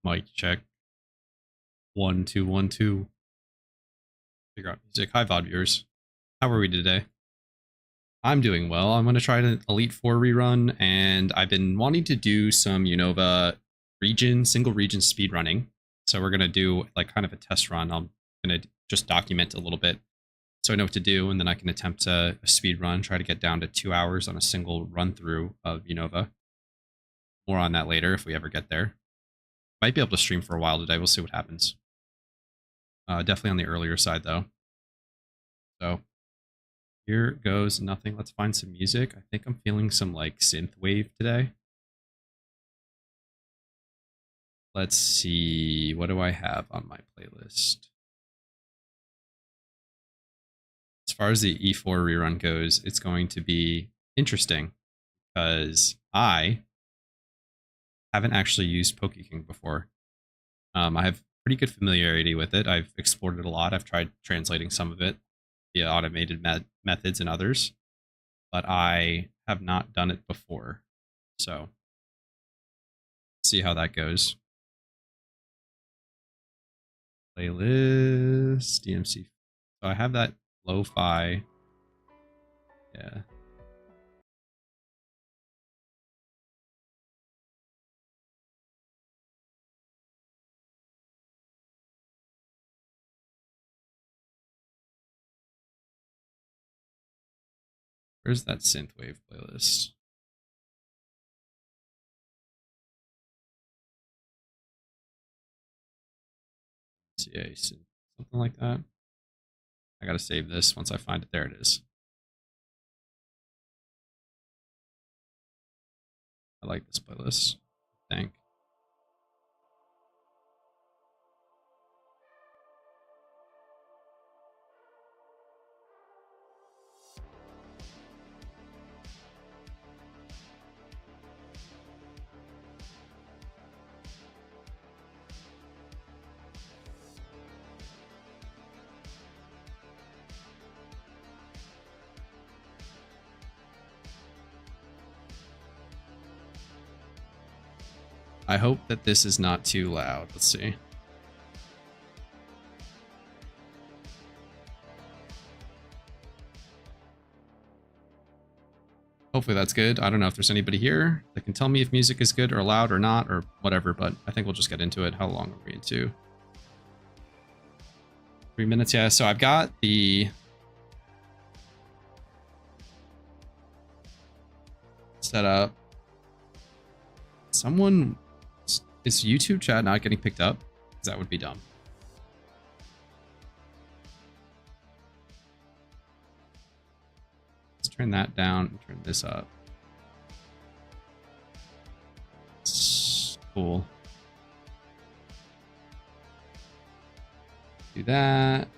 Mic check. 1 2 1 2. Figure out music. Hi, VOD viewers. How are we today? I'm doing well. I'm going to try an Elite Four rerun, and I've been wanting to do some Unova single region speed running. So we're going to do like kind of a test run. I'm going to just document a little bit so I know what to do, and then I can attempt a speed run, try to get down to 2 hours on a single run through of Unova. More on that later if we ever get there. Might be able to stream for a while today. We'll see what happens. Definitely on the earlier side though. So here goes nothing. Let's find some music. I think I'm feeling some like synth wave today. Let's see. What do I have on my playlist? As far as the E4 rerun goes, it's going to be interesting because I haven't actually used PokeKing before. I have pretty good familiarity with it. I've explored it a lot. I've tried translating some of it via automated methods and others, but I have not done it before. So see how that goes. Playlist, DMC. So I have that lo-fi. Yeah. Where's that synthwave playlist? Yeah, something like that. I gotta save this once I find it. There it is. I like this playlist. I think. I hope that this is not too loud. Let's see. Hopefully that's good. I don't know if there's anybody here that can tell me if music is good or loud or not or whatever, but I think we'll just get into it. How long are we into? 3 minutes, yeah. So I've got the set up. Someone... Is YouTube chat not getting picked up? Because that would be dumb. Let's turn that down and turn this up. Cool. Do that.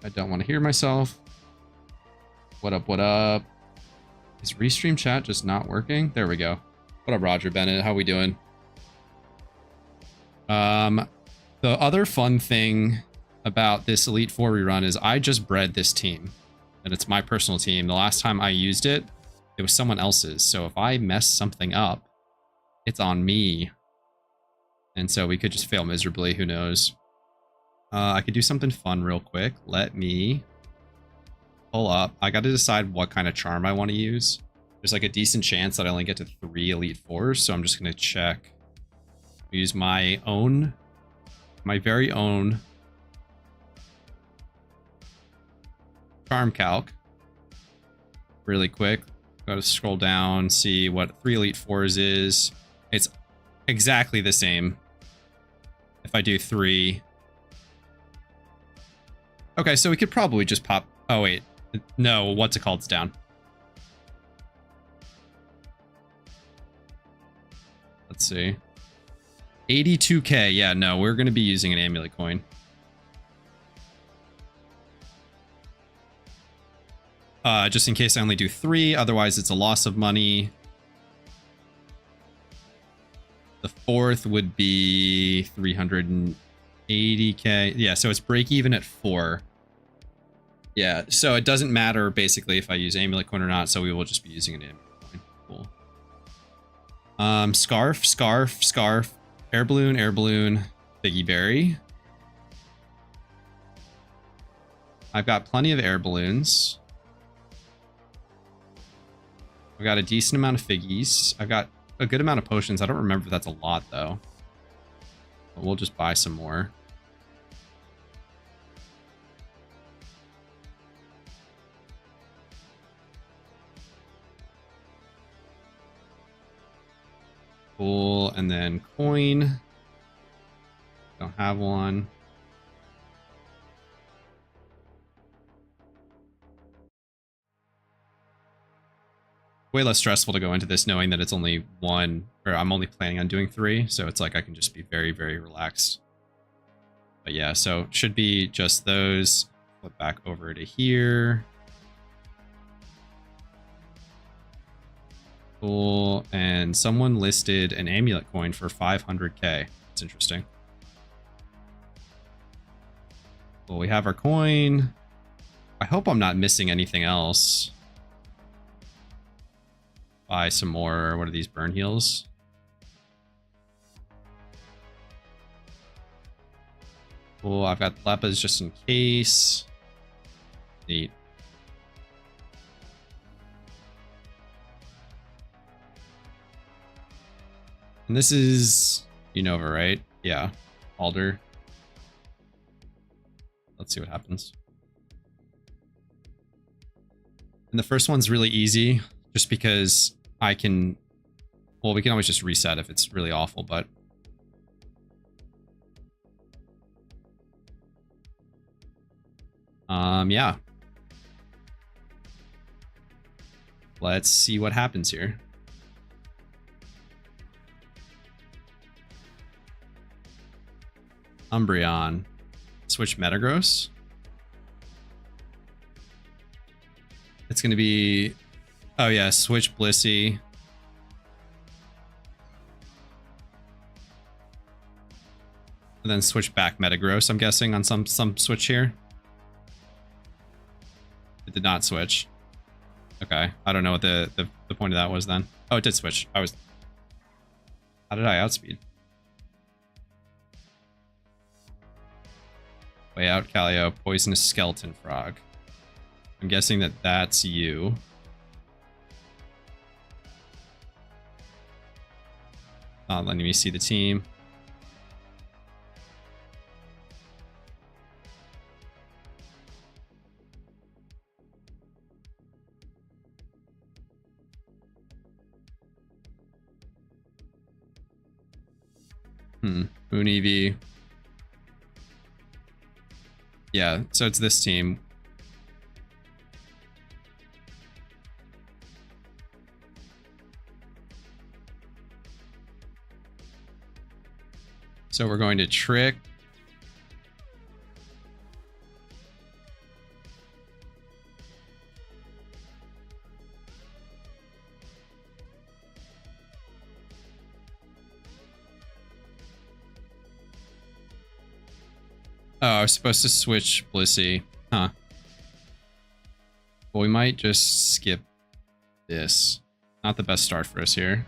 I don't want to hear myself. What up, what up? Is Restream chat just not working? There we go. What up, Roger Bennett? How we doing? The other fun thing about this Elite Four rerun is I just bred this team. And it's my personal team. The last time I used it, it was someone else's. So if I mess something up, it's on me. And so we could just fail miserably. Who knows? I could do something fun real quick. Let me pull up. I got to decide what kind of charm I want to use. There's like a decent chance that I only get to 3 Elite Fours, so I'm just going to check. Use my very own charm calc really quick. Gotta scroll down, see what 3 Elite Fours is. It's exactly the same if I do 3. Okay, so we could probably just pop... Oh, wait. No, what's it called? It's down. Let's see. 82k. Yeah, no, we're going to be using an amulet coin. Just in case I only do 3. Otherwise, it's a loss of money. The 4th would be 380k. Yeah, so it's break even at 4. Yeah, so it doesn't matter basically if I use amulet coin or not, so we will just be using an amulet coin. Cool. Scarf, scarf, scarf, air balloon, Biggie berry. I've got plenty of air balloons. I've got a decent amount of figgies. I've got a good amount of potions. I don't remember if that's a lot though. But we'll just buy some more. Cool, and then coin. Don't have one. Way less stressful to go into this knowing that it's only one, or I'm only planning on doing 3, so it's like I can just be very, very relaxed. But yeah, so should be just those. Flip back over to here. Cool, and someone listed an amulet coin for 500k. That's interesting. Well, we have our coin. I hope I'm not missing anything else. Buy some more. What are these burn heals? Cool. I've got Lepas just in case. Neat. And this is Unova, right? Yeah. Alder. Let's see what happens. And the first one's really easy just because I can, well, we can always just reset if it's really awful, but yeah. Let's see what happens here. Umbreon. Switch Metagross. It's going to be, oh yeah, switch Blissey. And then switch back Metagross, I'm guessing, on some switch here. It did not switch. Okay, I don't know what the point of that was then. Oh, it did switch. How did I outspeed? Way out, Calio. Poisonous Skeleton Frog. I'm guessing that that's you. Not letting me see the team. Moon EV. Yeah, so it's this team. So we're going to trick. Oh, I was supposed to switch Blissey. Huh. Well, we might just skip this. Not the best start for us here.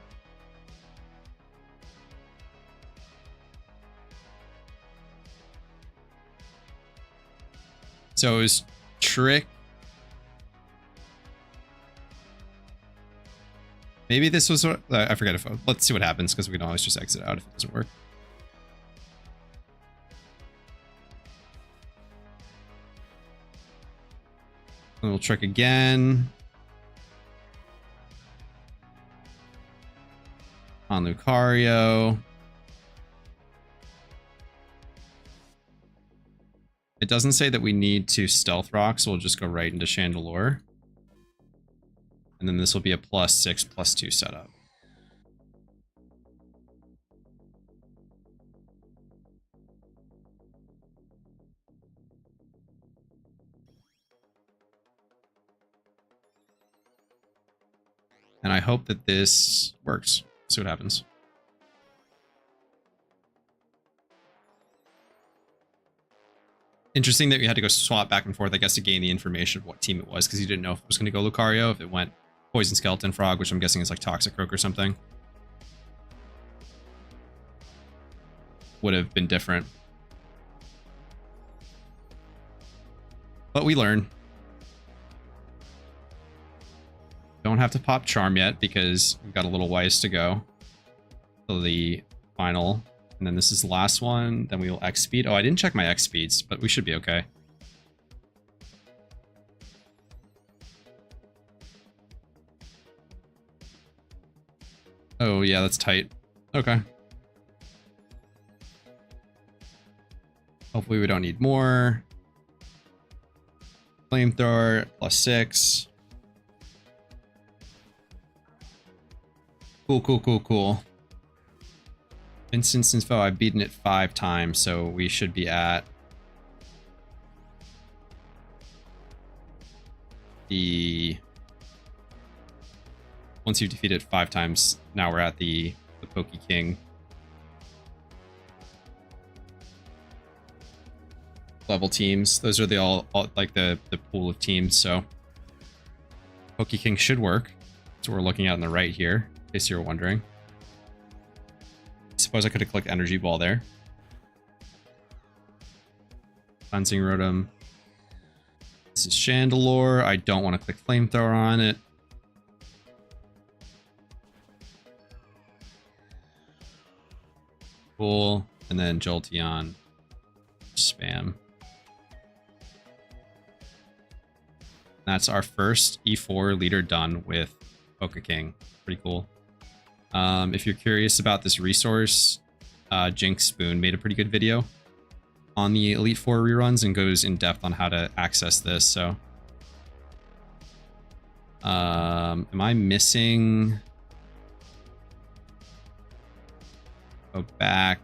So it was trick. Maybe this was what I forget if let's see what happens because we can always just exit out if it doesn't work. And we'll trick again. On Lucario. It doesn't say that we need to Stealth Rock, so we'll just go right into Chandelure. And then this will be a +6, +2 setup. And I hope that this works. See what happens. interesting that we had to go swap back and forth, I guess, to gain the information of what team it was, because you didn't know if it was going to go Lucario, if it went Poison Skeleton Frog, which I'm guessing is like Toxicroak or something. Would have been different. But we learn. Don't have to pop Charm yet because we've got a little ways to go to the final. And then this is the last one. Then we will X speed. Oh, I didn't check my X speeds, but we should be okay. Oh, yeah, that's tight. Okay. Hopefully we don't need more. Flamethrower, +6. Cool, cool, cool, cool. Instance info, I've beaten it 5 times, so we should be at the... Once you've defeated it 5 times, now we're at the Poke King level teams. Those are the all like the pool of teams, so Poke King should work. That's what we're looking at on the right here, in case you were wondering. Suppose I could have clicked Energy Ball there. Cleansing Rotom. This is Chandelure. I don't want to click Flamethrower on it. Cool. And then Jolteon. Spam. That's our first E4 leader done with Poke King. Pretty cool. If you're curious about this resource, Jinx Spoon made a pretty good video on the Elite Four reruns and goes in depth on how to access this. So, am I missing? Go back.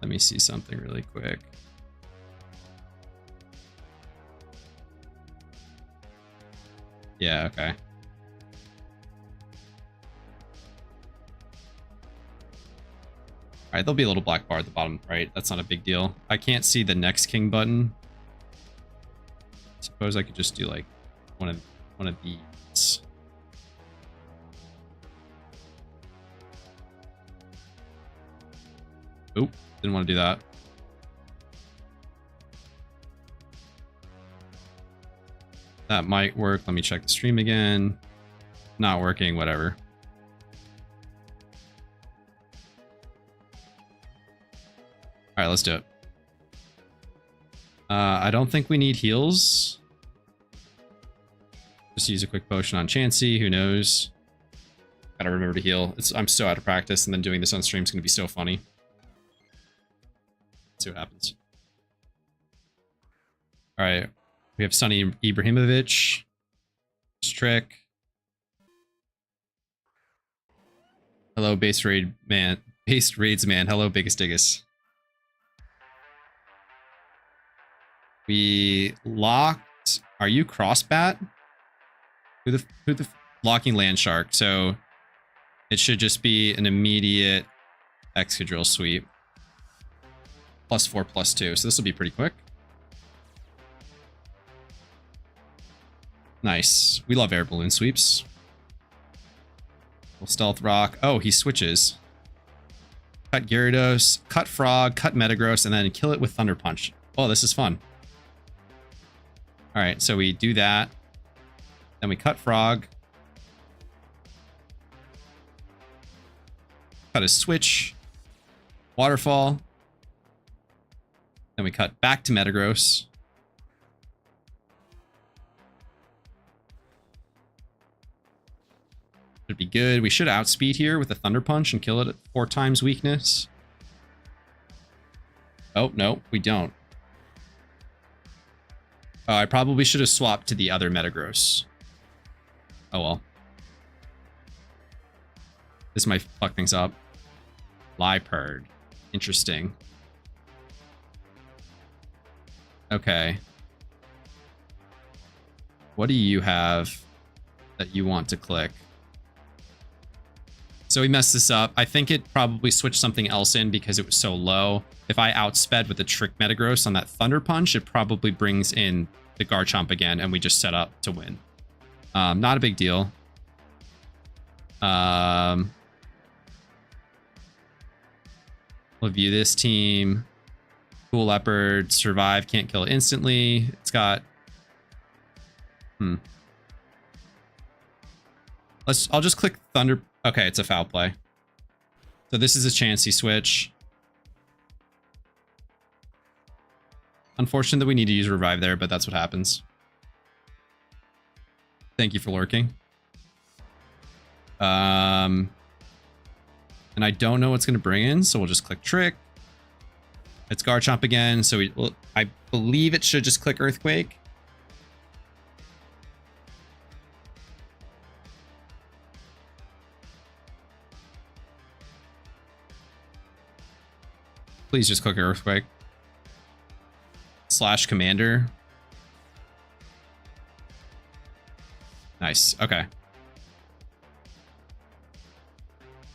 Let me see something really quick. Yeah, okay. Alright, there'll be a little black bar at the bottom right. That's not a big deal. I can't see the next king button. Suppose I could just do like one of these. Oop, didn't want to do that. That might work. Let me check the stream again. Not working, whatever. All right, let's do it. I don't think we need heals. Just use a quick potion on Chansey. Who knows? Gotta remember to heal. I'm so out of practice, and then doing this on stream is gonna be so funny. Let's see what happens. All right. We have Sonny Ibrahimovic. Trick. Hello, base raid man. Base raids man. Hello, biggest diggus. We locked. Are you crossbat? Who the locking land shark? So it should just be an immediate Excadrill sweep. +4/+2. So this will be pretty quick. Nice. We love air balloon sweeps. We'll stealth rock. Oh, he switches. Cut Gyarados, cut Frog, cut Metagross, and then kill it with Thunder Punch. Oh, this is fun. All right, so we do that. Then we cut Frog. Cut a switch. Waterfall. Then we cut back to Metagross. Should be good. We should outspeed here with a Thunder Punch and kill it at 4 times weakness. Oh, no, we don't. Oh, I probably should have swapped to the other Metagross. Oh well. This might fuck things up. Liepard. Interesting. Okay. What do you have that you want to click. So we messed this up. I think it probably switched something else in because it was so low. If I outsped with the Trick Metagross on that Thunder Punch, it probably brings in the Garchomp again, and we just set up to win. Not a big deal. We'll view this team. Cool Leopard, survive, can't kill instantly. It's got... I'll just click Thunder... Okay, it's a foul play. So this is a Chansey switch. Unfortunate that we need to use Revive there, but that's what happens. Thank you for lurking. And I don't know what's going to bring in, so we'll just click Trick. It's Garchomp again, so I believe it should just click Earthquake. Please just click Earthquake. Slash Commander. Nice. Okay.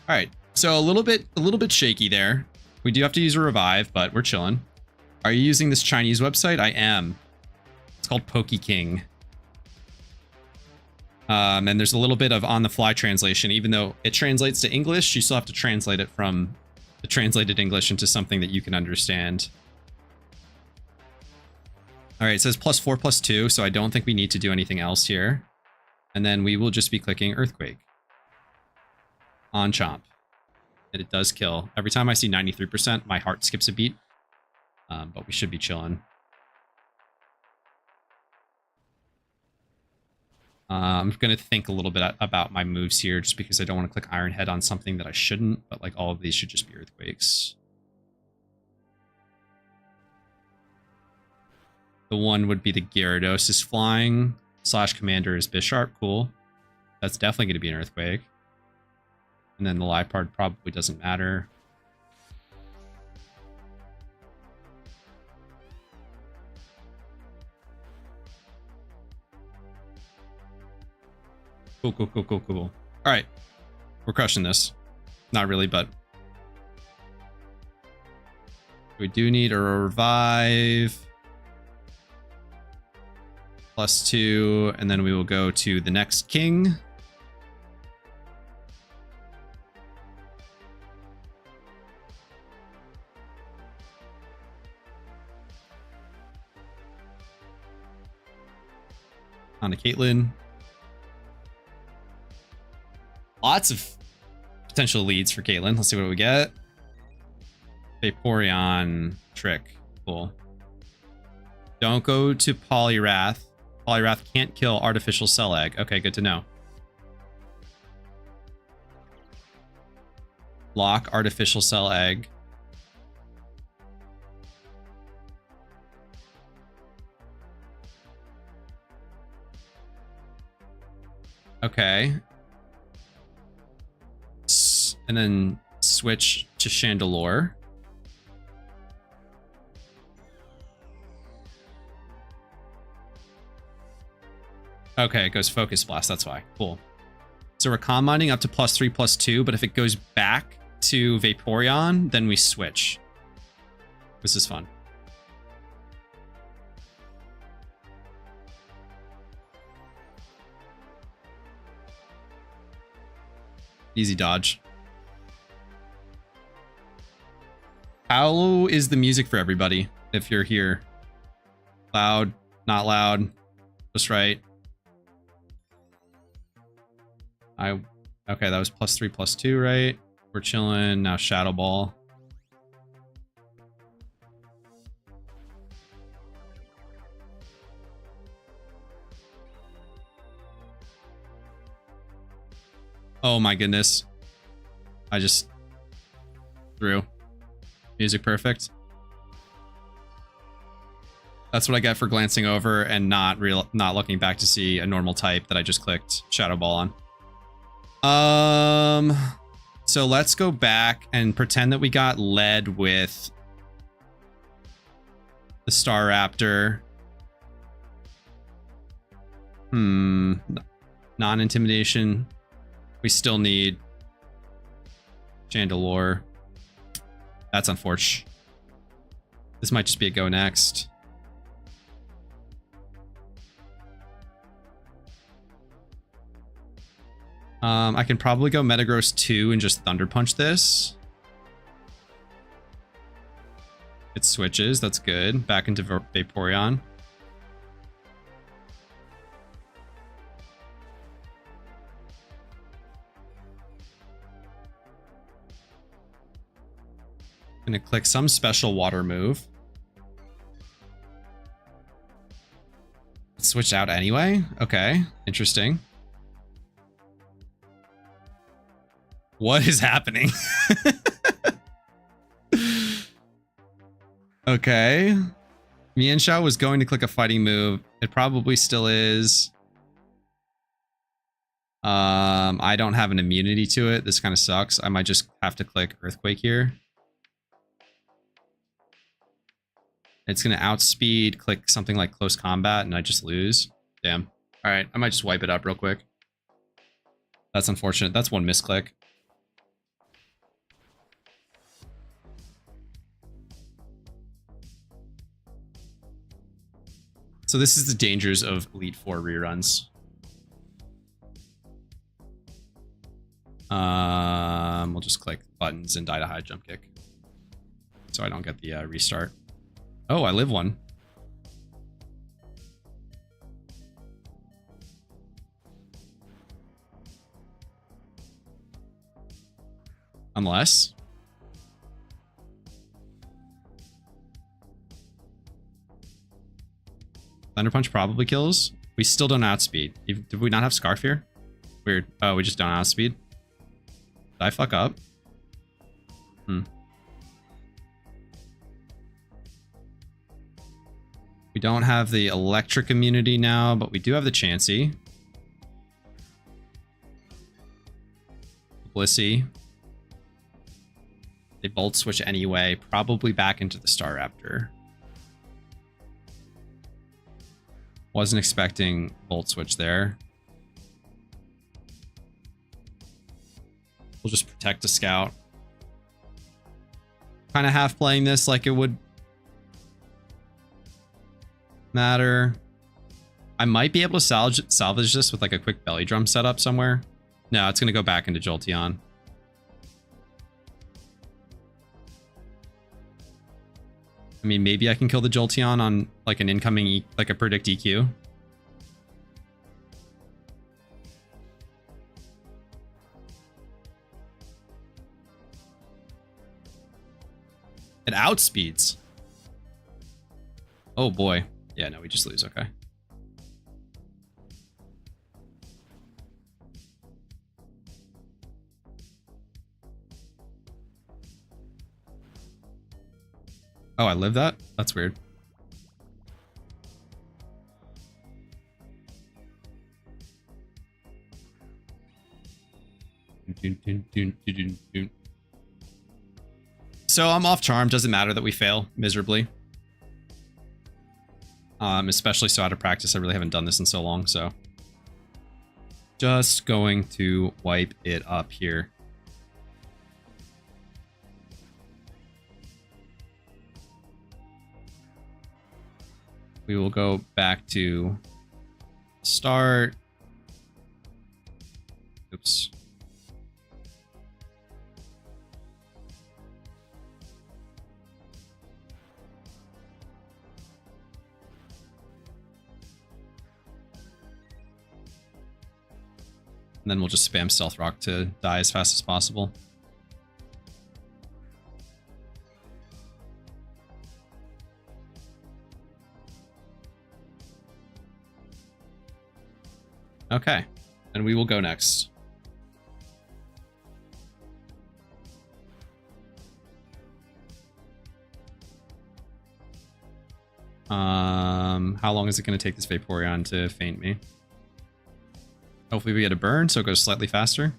All right. So a little bit shaky there. We do have to use a revive, but we're chilling. Are you using this Chinese website? I am. It's called PokeKing. And there's a little bit of on-the-fly translation. Even though it translates to English, you still have to translate it from the translated English into something that you can understand. All right, it says +4/+2, so I don't think we need to do anything else here. And then we will just be clicking Earthquake on Chomp. And it does kill. Every time I see 93%, my heart skips a beat. But we should be chilling. I'm going to think a little bit about my moves here, just because I don't want to click Iron Head on something that I shouldn't, but like all of these should just be Earthquakes. The one would be the Gyarados is flying, slash Commander is Bisharp, cool. That's definitely going to be an Earthquake. And then the Liepard probably doesn't matter. Cool. All right. We're crushing this. Not really, but we do need a revive. +2, and then we will go to the next king. On to Caitlyn. Lots of potential leads for Caitlyn. Let's see what we get. Vaporeon, Trick. Cool. Don't go to Poliwrath. Poliwrath can't kill Artificial Cell Egg. Okay, good to know. Lock Artificial Cell Egg. Okay. And then switch to Chandelure. Okay, it goes Focus Blast, that's why. Cool. So we're Calm Minding up to +3/+2, but if it goes back to Vaporeon, then we switch. This is fun. Easy dodge. How is the music for everybody if you're here? Loud, not loud, just right. Okay, that was +3/+2, right? We're chilling. Now Shadow Ball. Oh my goodness. I just threw. Music perfect. That's what I get for glancing over and not looking back to see a normal type that I just clicked Shadow Ball on. So let's go back and pretend that we got led with the Staraptor. Non-intimidation. We still need Chandelure. That's unfortunate. This might just be a go next. I can probably go Metagross 2 and just Thunder Punch this. It switches. That's good. Back into Vaporeon. Gonna click some special water move. It switched out anyway? Okay, interesting. What is happening? Okay. Mienshao was going to click a fighting move. It probably still is. I don't have an immunity to it. This kind of sucks. I might just have to click Earthquake here. It's going to outspeed, click something like Close Combat, and I just lose. Damn. All right, I might just wipe it up real quick. That's unfortunate. That's one misclick. So this is the dangers of Elite Four reruns. We'll just click buttons and die to high jump kick, so I don't get the restart. Oh, I live one. Unless. Thunder Punch probably kills. We still don't outspeed. Did we not have Scarf here? Weird. Oh, we just don't outspeed. Did I fuck up? We don't have the electric immunity now, but we do have the Chansey. Blissey. They Volt Switch anyway, probably back into the Staraptor. Wasn't expecting Volt Switch there. We'll just protect a Scout. Kind of half playing this like it would matter. I might be able to salvage this with like a quick belly drum setup somewhere. No, it's going to go back into Jolteon. I mean, maybe I can kill the Jolteon on like an incoming, like a predict EQ. It outspeeds. Oh boy. Yeah, no, we just lose. Okay. Oh, I live that? That's weird. So I'm off charm. Doesn't matter that we fail miserably. Especially so out of practice. I really haven't done this in so long, so. Just going to wipe it up here. We will go back to start. Oops. And then we'll just spam Stealth Rock to die as fast as possible. Okay, and we will go next. How long is it going to take this Vaporeon to faint me? Hopefully we get a burn, so it goes slightly faster.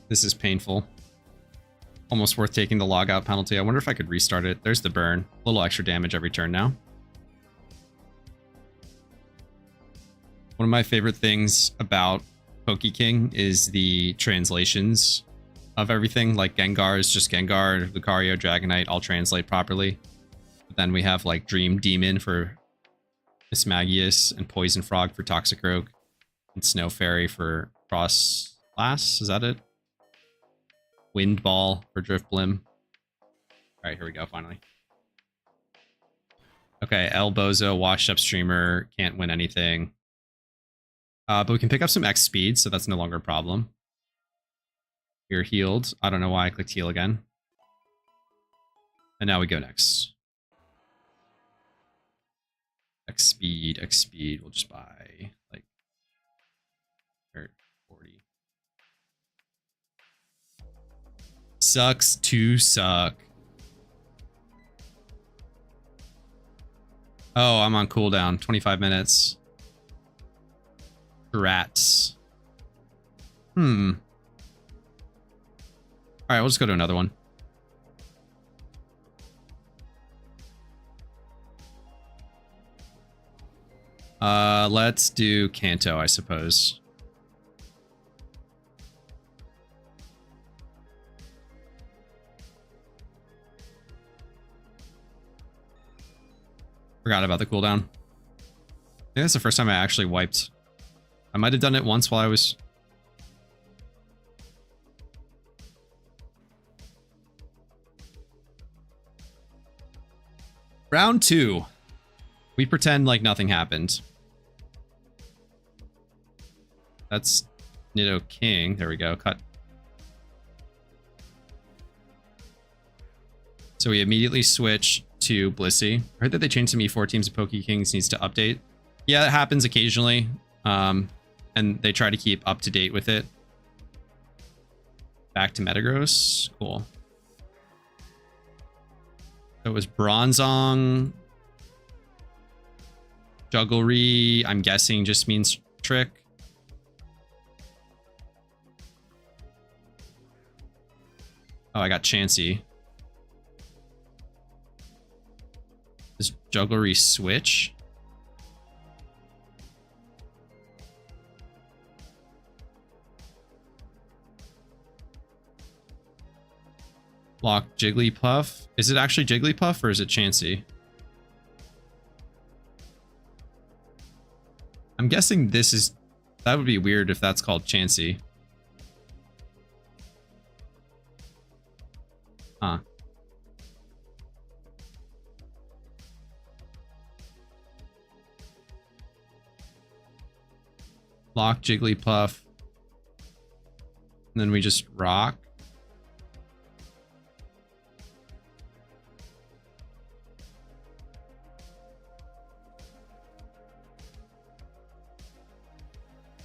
This is painful. Almost worth taking the logout penalty. I wonder if I could restart it. There's the burn. A little extra damage every turn now. One of my favorite things about PokeKing is the translations of everything. Like Gengar is just Gengar, Lucario, Dragonite all translate properly. But then we have like Dream Demon for Mismagius and Poison Frog for Toxicroak and Snow Fairy for Cross Glass. Is that it? Wind Ball for Driftblim. Alright, here we go, finally. Okay, El Bozo, washed up streamer, can't win anything. But we can pick up some X speed, so that's no longer a problem. We're healed. I don't know why I clicked heal again. And now we go next. X speed. We'll just buy like 40. Sucks to suck. Oh, I'm on cooldown. 25 minutes. Rats. Alright, we'll just go to another one. Let's do Kanto, I suppose. Forgot about the cooldown. I think that's the first time I actually wiped. I might have done it once while I was... Round 2. We pretend like nothing happened. That's Nido King. There we go. Cut. So we immediately switch to Blissey. I heard that they changed some E4 teams of PokeKings needs to update. Yeah, that happens occasionally. And they try to keep up to date with it. Back to Metagross. Cool. So it was Bronzong. Jugglery, I'm guessing, just means trick. Oh, I got Chansey. Does Jugglery switch? Lock Jigglypuff. Is it actually Jigglypuff or is it Chansey? I'm guessing this is... That would be weird if that's called Chansey. Huh. Lock Jigglypuff. And then we just rock.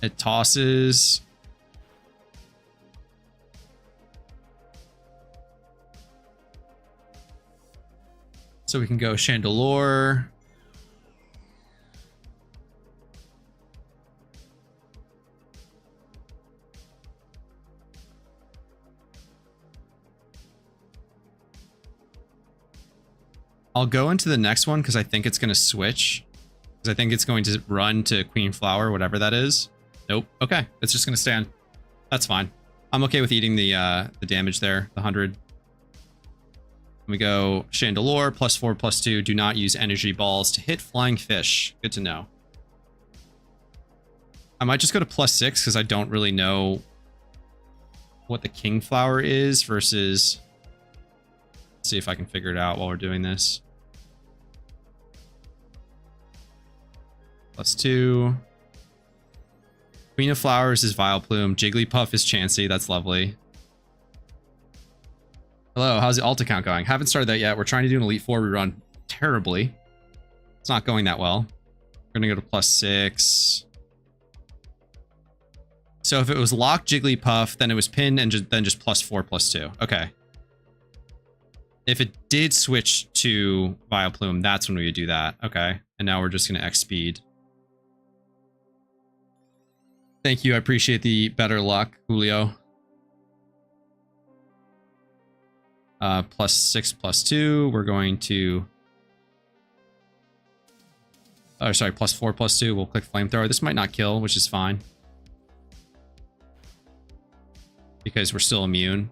It tosses. So we can go Chandelure. I'll go into the next one because I think it's going to switch. Because I think it's going to run to Queen Flower, whatever that is. Nope. Okay. It's just going to stand. That's fine. I'm okay with eating the damage there, the 100. We go Chandelure, +4, +2. Do not use energy balls to hit flying fish. Good to know. I might just go to +6 because I don't really know what the King Flower is versus... Let's see if I can figure it out while we're doing this. +2. Queen of Flowers is Vileplume. Jigglypuff is Chansey. That's lovely. Hello, how's the alt account going? Haven't started that yet. We're trying to do an Elite Four rerun terribly. It's not going that well. We're going to go to +6. So if it was locked Jigglypuff, then it was pinned and then just +4, +2. Okay. If it did switch to Vileplume, that's when we would do that. Okay. And now we're just going to X speed. Thank you. I appreciate the better luck, Julio. +6/+2. We're going to... Oh, sorry, +4/+2. We'll click Flamethrower. This might not kill, which is fine. Because we're still immune.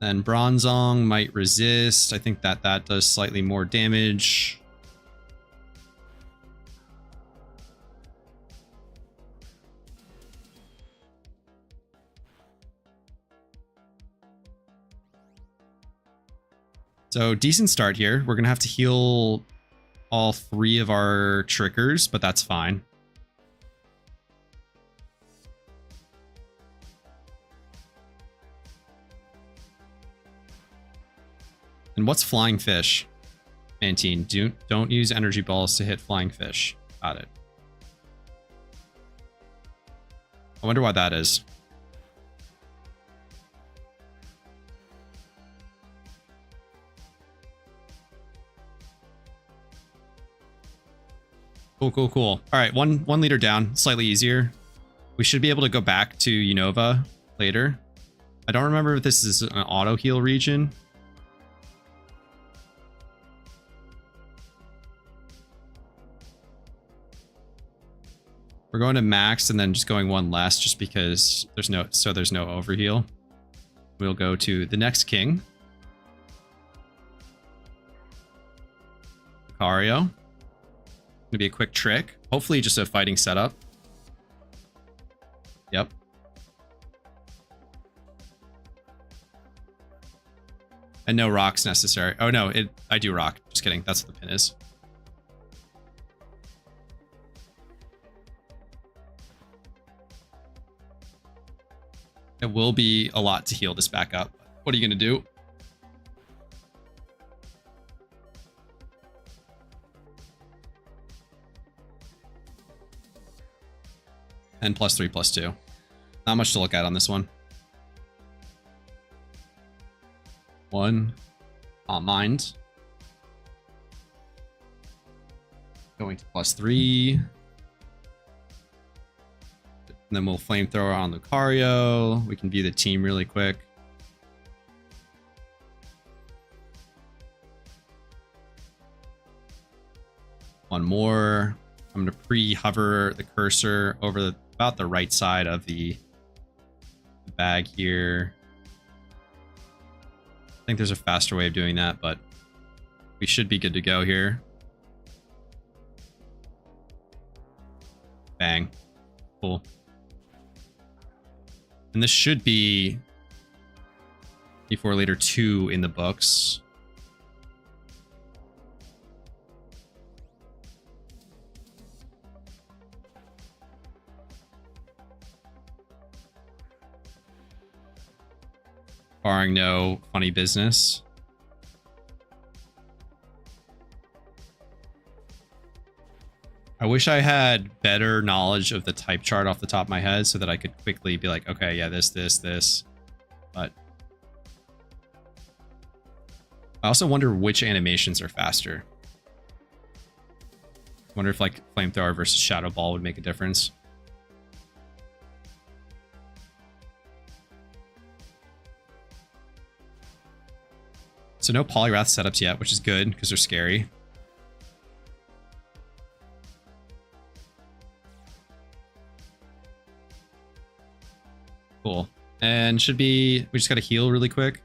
Then Bronzong might resist. I think that does slightly more damage. So decent start here. We're going to have to heal all 3 of our triggers, but that's fine. And what's Flying Fish? Mantine, don't use energy balls to hit Flying Fish. Got it. I wonder why that is. Cool. All right, one leader down, slightly easier. We should be able to go back to Unova later. I don't remember if this is an auto heal region. We're going to max and then just going 1 less just because there's no overheal. We'll go to the next king. Lucario. Gonna be a quick trick. Hopefully just a fighting setup. Yep. And no rocks necessary. Oh no, I do rock. Just kidding. That's what the pin is. It will be a lot to heal this back up. What are you gonna do? And +3/+2. Not much to look at on this one. 1. Mind. Going to +3. And then we'll Flamethrower on Lucario. We can view the team really quick. One more. I'm going to pre-hover the cursor over about the right side of the bag here. I think there's a faster way of doing that, but we should be good to go here. Bang. Cool. And this should be before later 2 in the books. Barring no funny business. I wish I had better knowledge of the type chart off the top of my head so that I could quickly be like, okay, yeah, this. But I also wonder which animations are faster. I wonder if like Flamethrower versus Shadow Ball would make a difference. So no Polyrath setups yet, which is good because they're scary. Cool. And should be... We just got to heal really quick.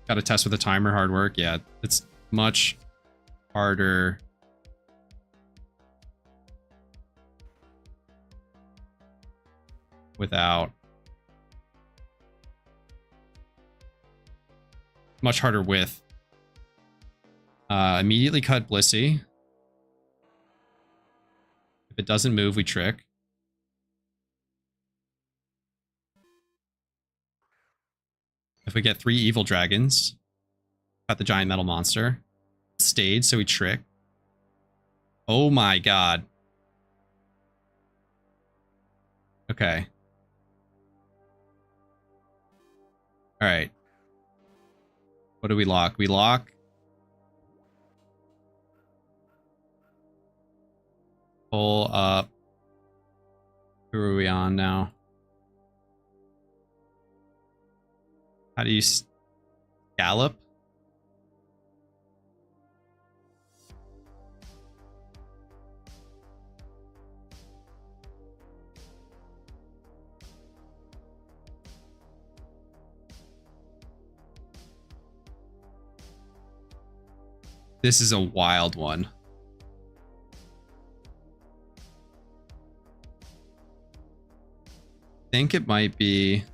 Got to test with a timer, hard work. Yeah, it's much harder. Without... Much harder with. Immediately cut Blissey. If it doesn't move, we trick. If we get 3 evil dragons, cut the giant metal monster. Stayed, so we trick. Oh my god. Okay. Alright. What do we lock? We lock Pull up. Who are we on now? How do you scallop? This is a wild one. I think it might be...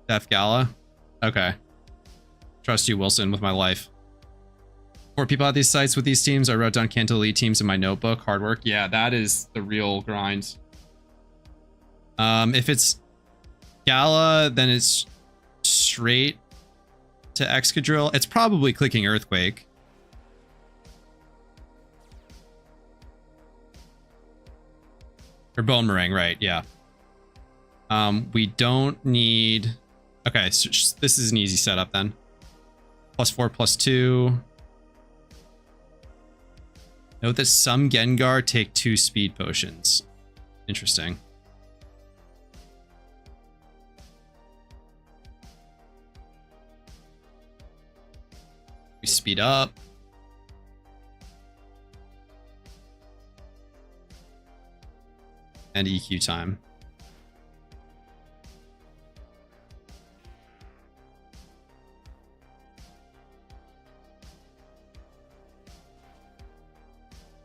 Death Gala? Okay. Trust you, Wilson, with my life. 4 people at these sites with these teams. I wrote down Kanto Elite teams in my notebook. Hard work. Yeah, that is the real grind. If it's Gala, then it's straight to Excadrill. It's probably clicking Earthquake. Or Boomerang, right, yeah. We don't need... Okay, so this is an easy setup then. +4, +2. Note that some Gengar take 2 speed potions. Interesting. We speed up. And EQ time.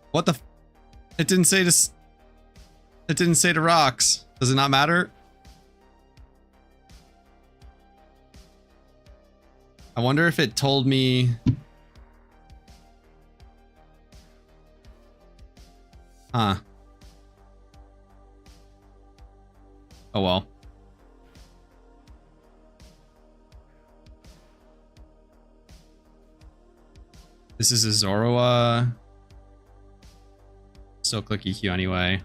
What the? It didn't say to. It didn't say to rocks. Does it not matter? I wonder if it told me. Huh. Oh well. This is a Zoroa. Still click EQ anyway.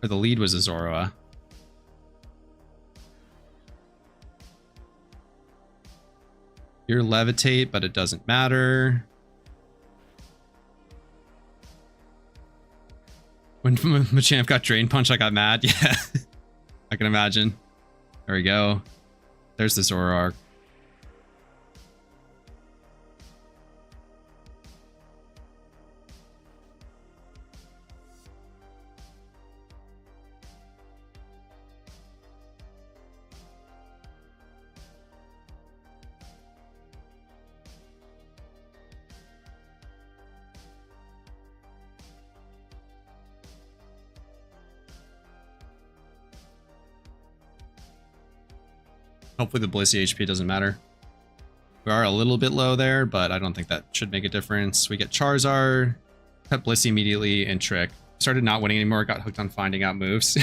Or the lead was a Zoroa. You're levitate, but it doesn't matter. When Machamp got Drain Punch, I got mad. Yeah, I can imagine. There we go. There's the Zoroark. Hopefully the Blissey HP doesn't matter. We are a little bit low there, but I don't think that should make a difference. We get Charizard, cut Blissey immediately, and Trick. Started not winning anymore, got hooked on finding out moves.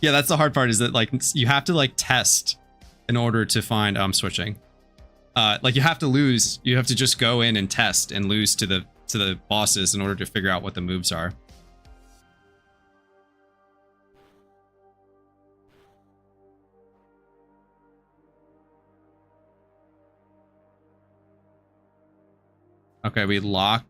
Yeah, that's the hard part, is that like you have to like test in order to find switching. Like you have to lose, you have to just go in and test and lose to the bosses in order to figure out what the moves are. Okay, we lock.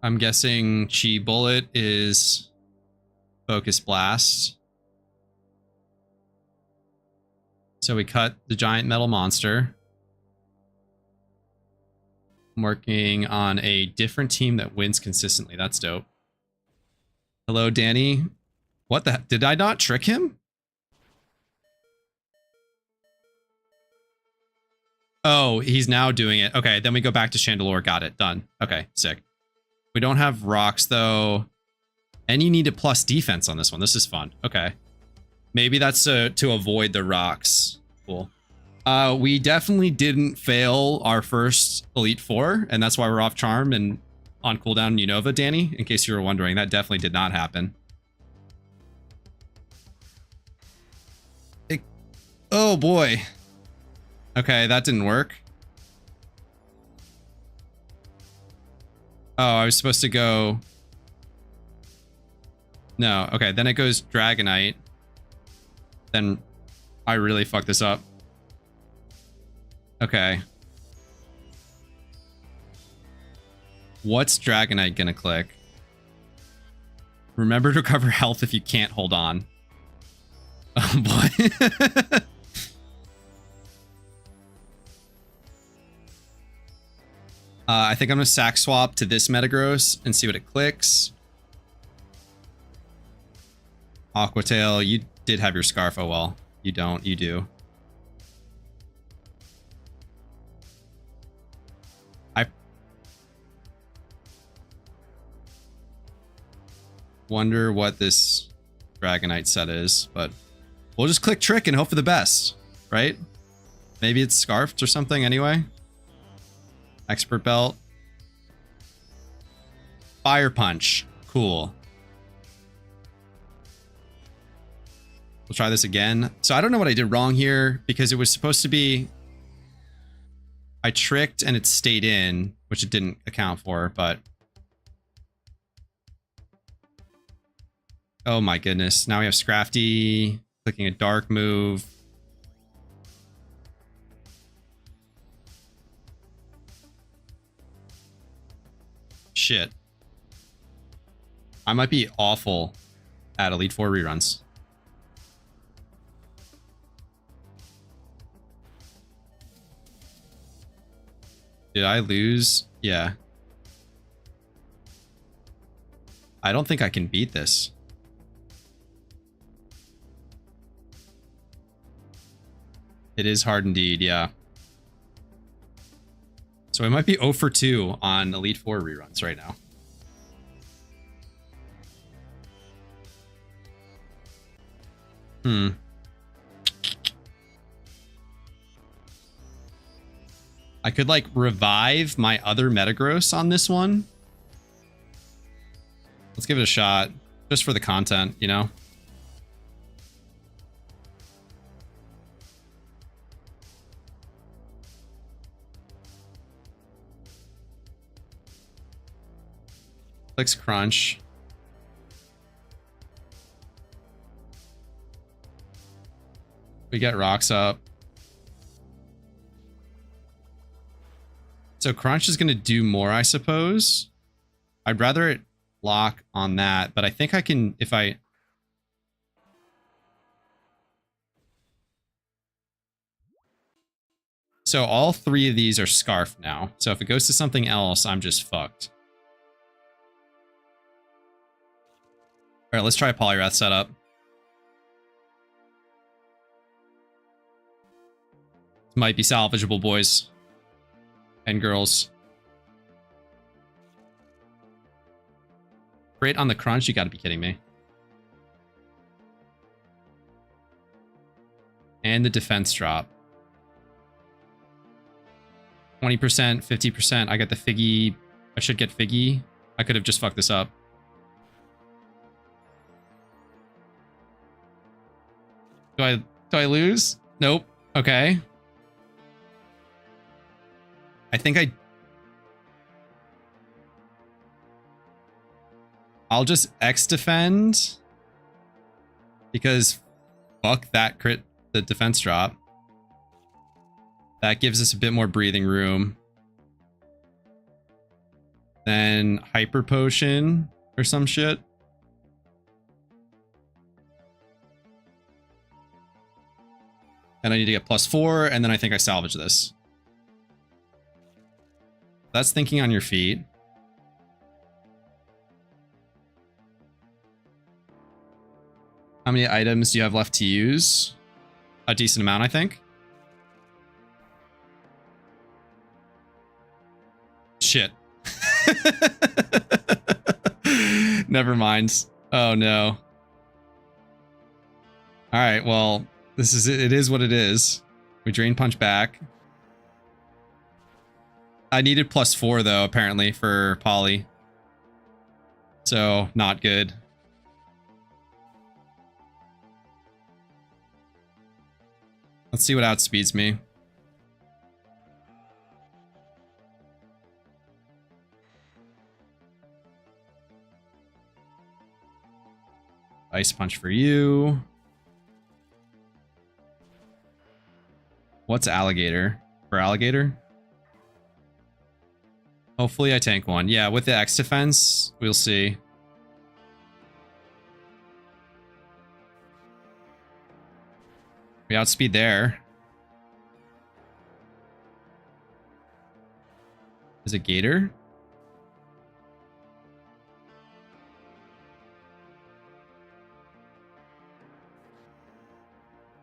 I'm guessing Chi Bullet is Focus Blast. So we cut the giant metal monster. I'm working on a different team that wins consistently. That's dope. Hello, Danny. What the? Did I not trick him? Oh, he's now doing it. Okay, then we go back to Chandelure. Got it. Done. Okay, sick. We don't have rocks, though. And you need a plus defense on this one. This is fun. Okay. Maybe that's to avoid the rocks. Cool. We definitely didn't fail our first Elite Four, and that's why we're off Charm and on cooldown Unova, Danny, in case you were wondering. That definitely did not happen. Oh boy. Okay, that didn't work. Oh, I was supposed to go... No, okay, then it goes Dragonite. Then I really fucked this up. Okay. What's Dragonite gonna click? Remember to recover health if you can't hold on. Oh boy. I think I'm gonna sack swap to this Metagross and see what it clicks. Aquatail, you did have your Scarf. Oh well. You don't, you do. I wonder what this Dragonite set is, but we'll just click Trick and hope for the best, right? Maybe it's Scarfed or something anyway. Expert Belt. Fire Punch. Cool. We'll try this again. So I don't know what I did wrong here because it was supposed to be... I tricked and it stayed in, which it didn't account for, but... Oh my goodness. Now we have Scrafty clicking a dark move. Shit. I might be awful at Elite Four reruns. Did I lose? Yeah. I don't think I can beat this. It is hard indeed, yeah. So I might be 0 for 2 on Elite Four reruns right now. I could, like, revive my other Metagross on this one. Let's give it a shot. Just for the content, you know? Clicks Crunch. We get Rocks up. So Crunch is going to do more, I suppose. I'd rather it lock on that, but I think I can, if I... So all three of these are Scarf now. So if it goes to something else, I'm just fucked. All right, let's try a Poliwrath setup. Might be salvageable, boys and girls. Great on the Crunch, you gotta be kidding me. And the defense drop. 20%, 50%. I got the Figgy. I should get Figgy. I could have just fucked this up. Do I lose? Nope. Okay. I think I'll just X defend because fuck that crit, the defense drop. That gives us a bit more breathing room. Then Hyper Potion or some shit. And I need to get +4, and then I think I salvage this. That's thinking on your feet. How many items do you have left to use? A decent amount, I think. Shit. Never mind. Oh no. Alright, well, this is it. It is what it is. We Drain Punch back. I needed +4 though, apparently, for Poly. So, not good. Let's see what outspeeds me. Ice Punch for you. What's Alligator? For Alligator? Hopefully I tank one. Yeah, with the X defense, we'll see. We outspeed there. Is it Gator?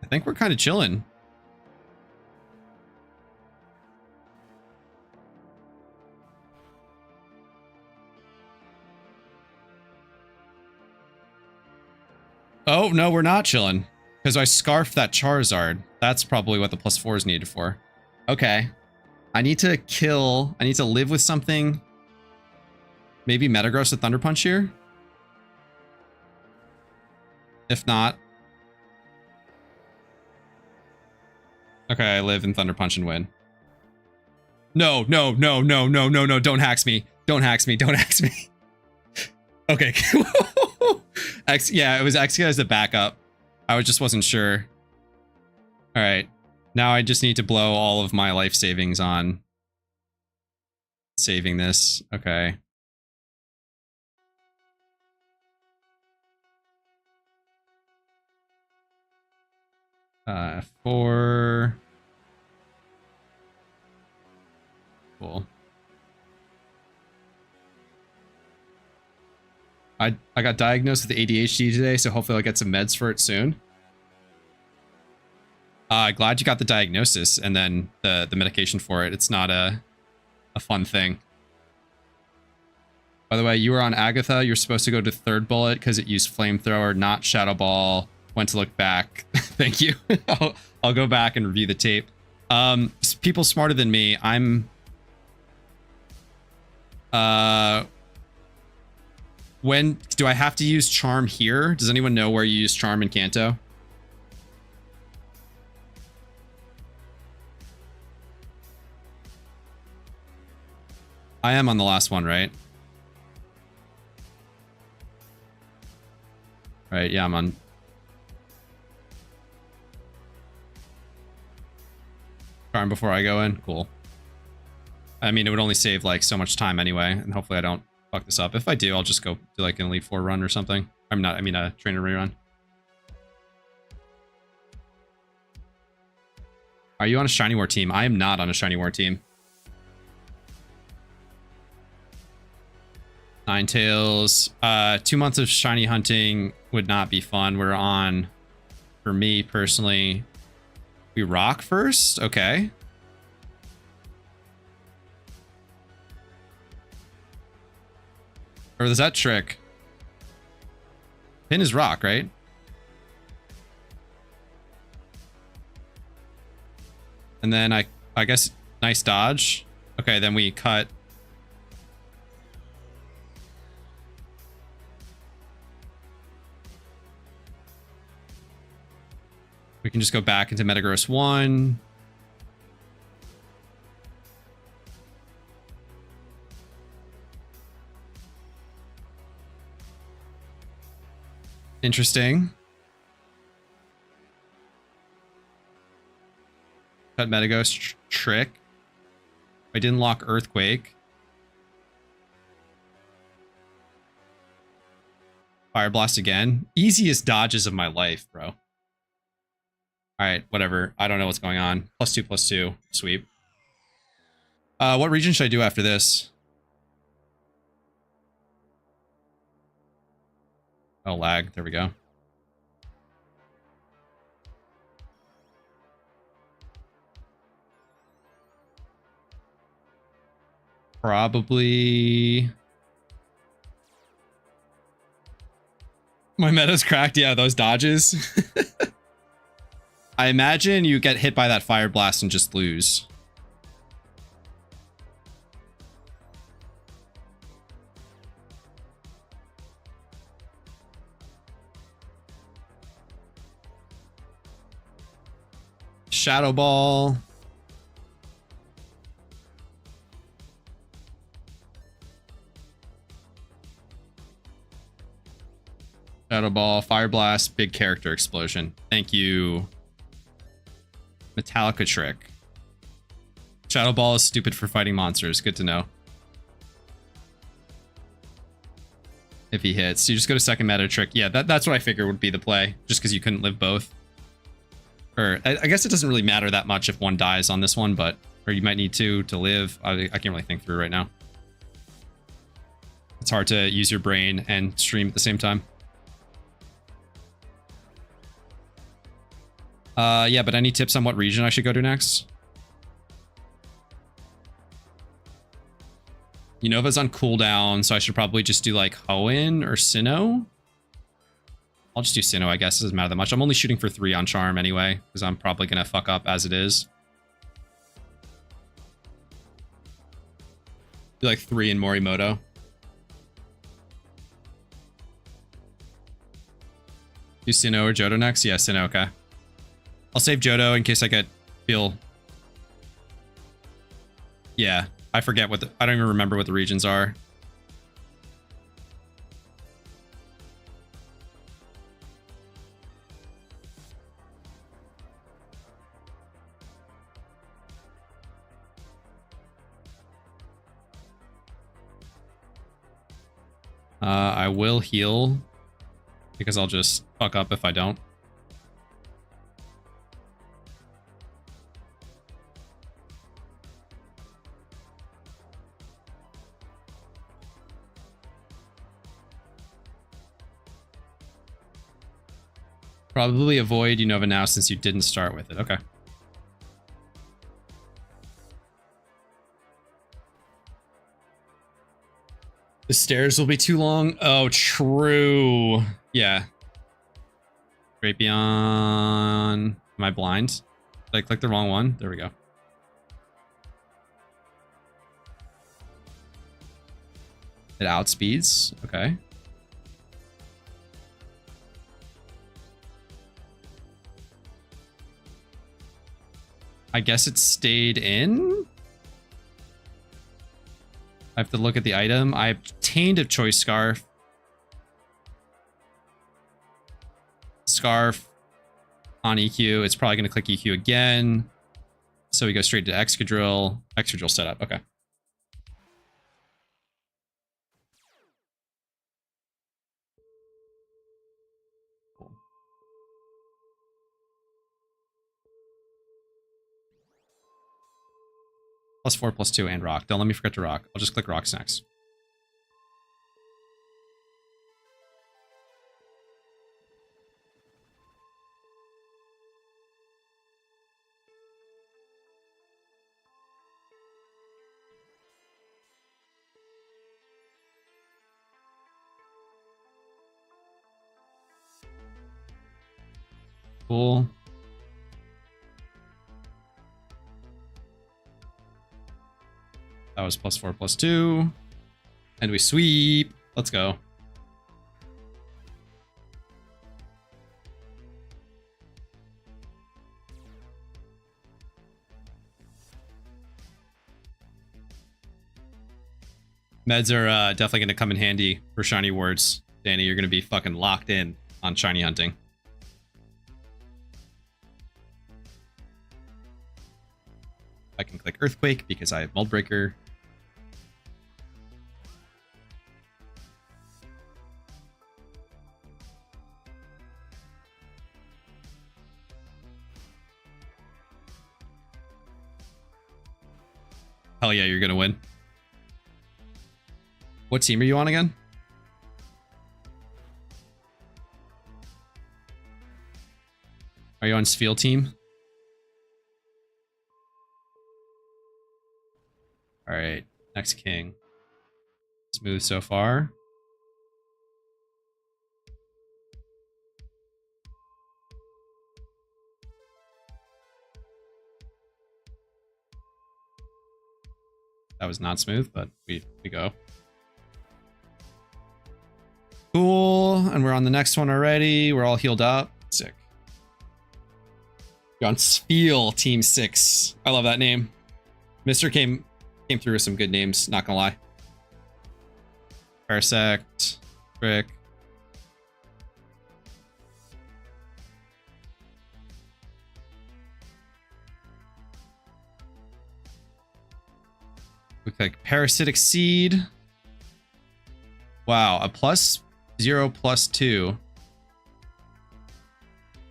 I think we're kind of chilling. Oh, no, we're not chilling. Because I scarfed that Charizard. That's probably what the +4 is needed for. Okay. I need to kill... I need to live with something. Maybe Metagross with Thunder Punch here? If not... Okay, I live in Thunder Punch and win. No, no, no, no, no, no, no, don't hax me. Don't hax me, don't hax me. Okay. X, yeah, it was X as the backup. I just wasn't sure. All right. Now I just need to blow all of my life savings on saving this. Okay. F4. Cool. I got diagnosed with ADHD today, so hopefully I'll get some meds for it soon. Glad you got the diagnosis and then the medication for it. It's not a fun thing. By the way, you were on Agatha. You're supposed to go to third bullet because it used flamethrower, not shadow ball. Went to look back. Thank you. I'll go back and review the tape. People smarter than me. I'm... When do I have to use Charm here? Does anyone know where you use Charm in Kanto? I am on the last one, right? Right, yeah, I'm on. Charm before I go in? Cool. I mean, it would only save, like, so much time anyway, and hopefully I don't fuck this up. If I do, I'll just go do, like, an Elite Four run or something. I mean a trainer rerun. Are you on a Shiny War team? I am not on a Shiny War team. Ninetales. 2 months of shiny hunting would not be fun. We're on, for me personally, we rock first? Okay. Or is that trick? Pin is rock, right? And then I guess nice dodge. Okay, then we cut. We can just go back into Metagross 1. Interesting. Cut Metagross trick. I didn't lock Earthquake. Fire Blast again. Easiest dodges of my life, bro. Alright, whatever. I don't know what's going on. +2/+2. Sweep. What region should I do after this? Oh, lag. There we go. Probably... My meta's cracked. Yeah, those dodges. I imagine you get hit by that Fire Blast and just lose. Shadow Ball. Shadow Ball, Fire Blast, big character explosion. Thank you. Metallica Trick. Shadow Ball is stupid for fighting monsters. Good to know. If he hits. You just go to second meta trick. Yeah, that's what I figured would be the play. Just because you couldn't live both. Or, I guess it doesn't really matter that much if one dies on this one, but... Or you might need to live. I can't really think through right now. It's hard to use your brain and stream at the same time. Yeah, but any tips on what region I should go to next? Unova's on cooldown, so I should probably just do like Hoenn or Sinnoh. I'll just do Sinnoh, I guess. It doesn't matter that much. I'm only shooting for 3 on Charm anyway, because I'm probably going to fuck up as it is. Do like 3 in Morimoto. Do Sinnoh or Johto next? Yeah, Sinnoh, okay. I'll save Johto in case I feel... Yeah, I forget what I don't even remember what the regions are. I will heal because I'll just fuck up if I don't. Probably avoid Unova now since you didn't start with it. Okay. The stairs will be too long. Oh, true. Yeah. Drapion. Am I blind? Did I click the wrong one? There we go. It outspeeds. Okay. I guess it stayed in? I have to look at the item. I obtained a choice scarf. Scarf on EQ. It's probably going to click EQ again. So we go straight to Excadrill. Excadrill setup. Okay. Cool. +4, +2, and rock. Don't let me forget to rock. I'll just click rocks next. Cool. That was +4, +2. And we sweep. Let's go. Meds are definitely going to come in handy for shiny wards. Danny, you're going to be fucking locked in on shiny hunting. I can click Earthquake because I have Mold Breaker. Hell yeah, you're gonna win. What team are you on again? Are you on Spheal team? All right, next king. Smooth so far. That was not smooth, but we go. Cool, and we're on the next one already. We're all healed up. Sick. You're on Spheal Team 6. I love that name. Mr. came through with some good names, not gonna lie. Parasect, Trick. Look like Parasitic Seed. Wow, a +0 +2.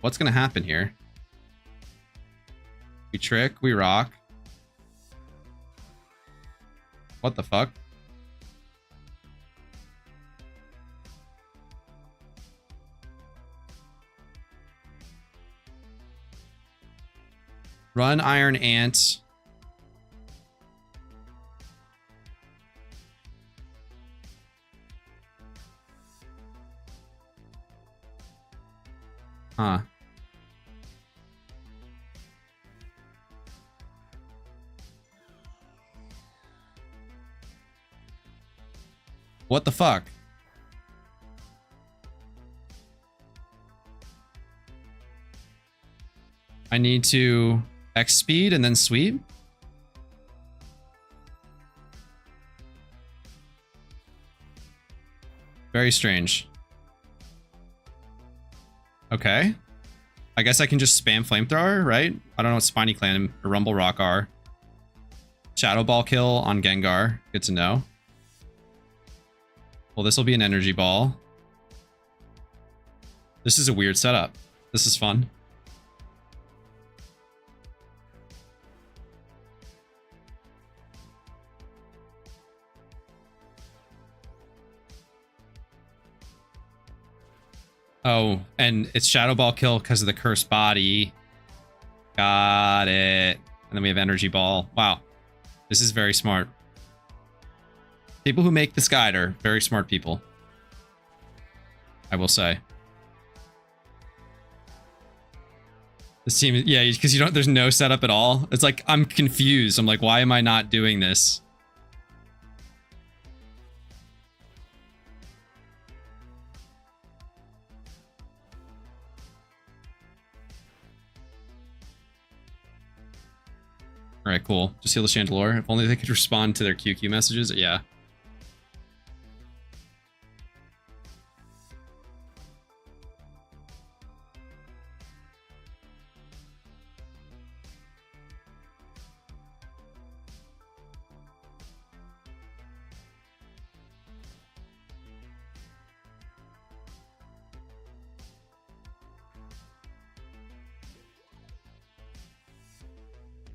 What's gonna happen here? We trick, we rock. What the fuck? Run, Iron Ant. Huh. What the fuck? I need to X speed and then sweep? Very strange. Okay. I guess I can just spam Flamethrower, right? I don't know what Spiny Clan or Rumble Rock are. Shadow Ball kill on Gengar. Good to know. Well, this will be an Energy Ball. This is a weird setup. This is fun. Oh, and it's Shadow Ball kill because of the Cursed Body. Got it. And then we have Energy Ball. Wow. This is very smart. People who make this guide are very smart people, I will say. This team, yeah, because there's no setup at all. It's like, I'm confused. I'm like, why am I not doing this? All right, cool. Just heal the Chandelure. If only they could respond to their QQ messages. Yeah.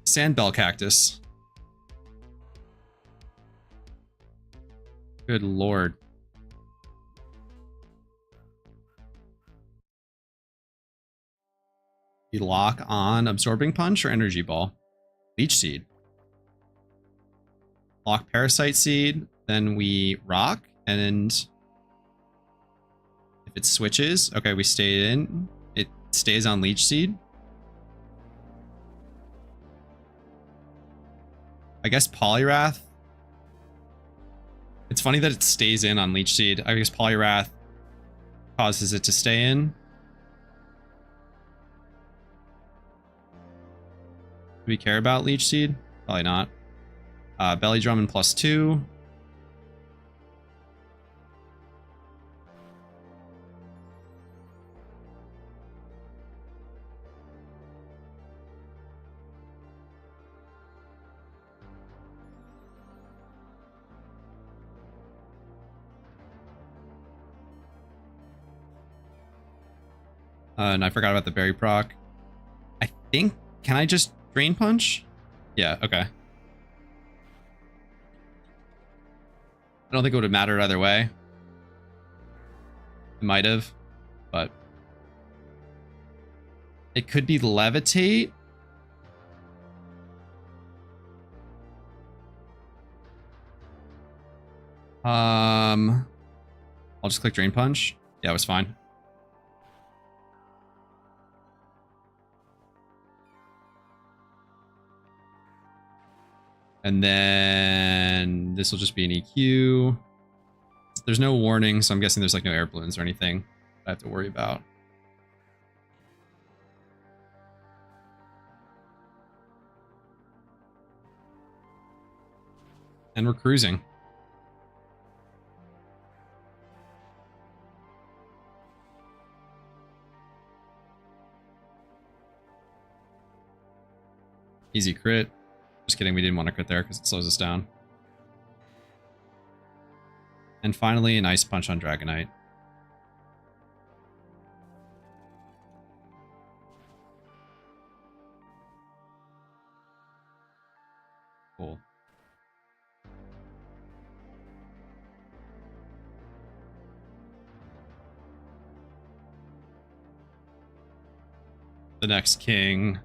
Sandbell Cactus. Good lord. We lock on Absorbing Punch or Energy Ball? Leech Seed. Lock Parasite Seed, then we rock, and if it switches, okay, we stay in. It stays on Leech Seed. I guess Poliwrath. It's funny that it stays in on Leech Seed. I guess Poliwrath causes it to stay in. Do we care about Leech Seed? Probably not. Belly Drum and +2. And I forgot about the Berry proc. I think, can I just Drain Punch? Yeah, okay. I don't think it would have mattered either way. It might have, but it could be Levitate. I'll just click Drain Punch. Yeah, it was fine. And then this will just be an EQ. There's no warning, so I'm guessing there's like no air balloons or anything I have to worry about. And we're cruising. Easy crit. Just kidding, we didn't want to crit there because it slows us down. And finally, an Ice Punch on Dragonite. Cool. The next king.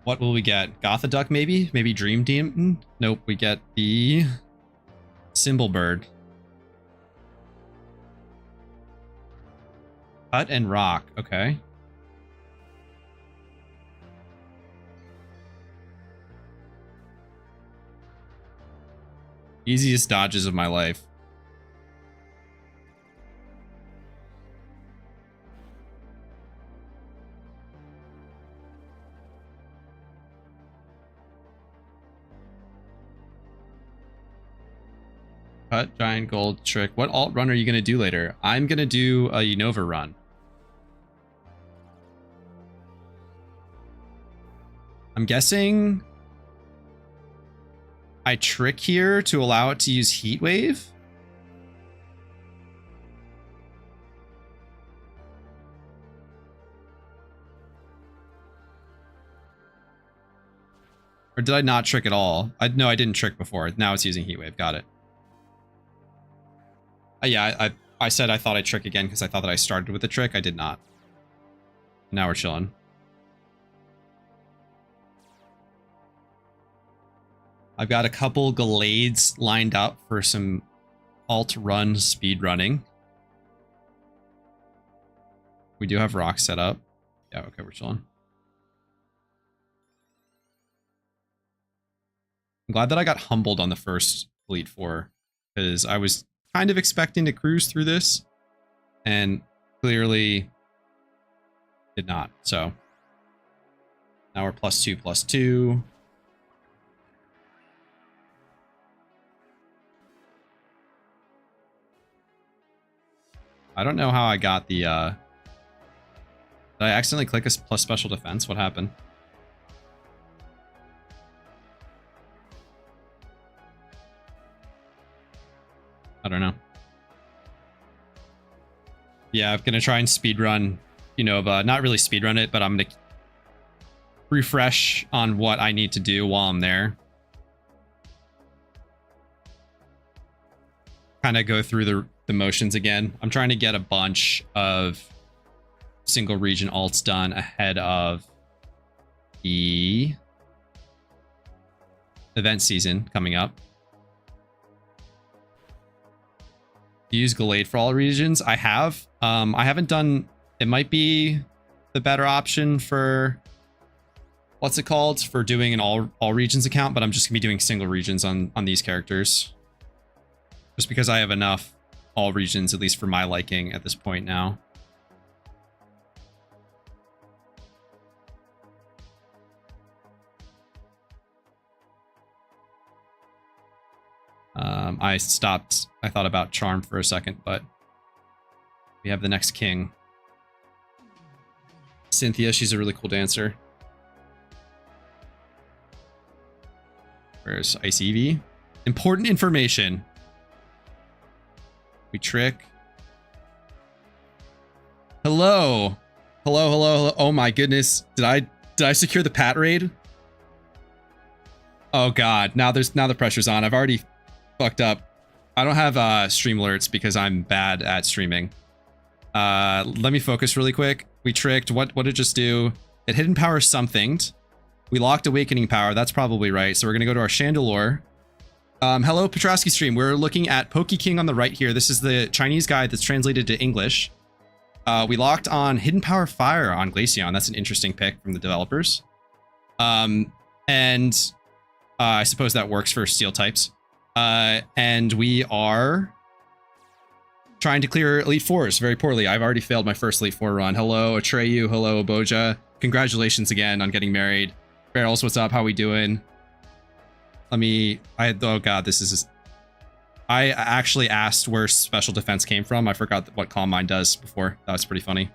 What will we get? Gothitduck, maybe? Maybe Dream Demon? Nope, we get the Symbol Bird. Cut and Rock, okay. Easiest dodges of my life. Cut, Giant Gold, Trick. What alt run are you going to do later? I'm going to do a Unova run. I'm guessing I Trick here to allow it to use Heat Wave. Or did I not Trick at all? No, I didn't Trick before. Now it's using Heat Wave. Got it. Yeah, I said I thought I'd Trick again because I thought that I started with the Trick. I did not. Now we're chilling. I've got a couple Gallades lined up for some alt run speed running. We do have rocks set up. Yeah, okay, we're chilling. I'm glad that I got humbled on the first Elite Four because I was kind of expecting to cruise through this and clearly did not. So now we're +2/+2. I don't know how I got the, did I accidentally click a plus special defense? What happened? I don't know. Yeah, I'm going to try and speedrun Unova. Not really speedrun it, but I'm going to refresh on what I need to do while I'm there. Kind of go through the motions again. I'm trying to get a bunch of single region alts done ahead of the event season coming up. Use Gallade for all regions. I have. I haven't done. It might be the better option for what's it called for doing an all regions account, but I'm just gonna be doing single regions on these characters, just because I have enough all regions, at least for my liking at this point now. I stopped. I thought about Charm for a second, but we have the next king. Cynthia, she's a really cool dancer. Where's Ice Eevee? Important information. We Trick. Hello. Hello, hello, hello. Oh my goodness. Did I secure the Pat raid? Oh god. Now the pressure's on. I've already fucked up. I don't have stream alerts because I'm bad at streaming. Let me focus really quick. We Tricked. What did it just do? It Hidden Power somethinged. We locked Awakening Power. That's probably right. So we're gonna go to our Chandelure. Hello, Petrosky stream. We're looking at PokeKing on the right here. This is the Chinese guide that's translated to English. We locked on Hidden Power Fire on Glaceon. That's an interesting pick from the developers. And I suppose that works for steel types. And we are trying to clear Elite Fours very poorly. I've already failed my first Elite Four run. Hello, Atreyu. Hello, Boja. Congratulations again on getting married. Barrels, what's up? How we doing? Oh god, this is... I actually asked where special defense came from. I forgot what Calm Mind does before. That was pretty funny.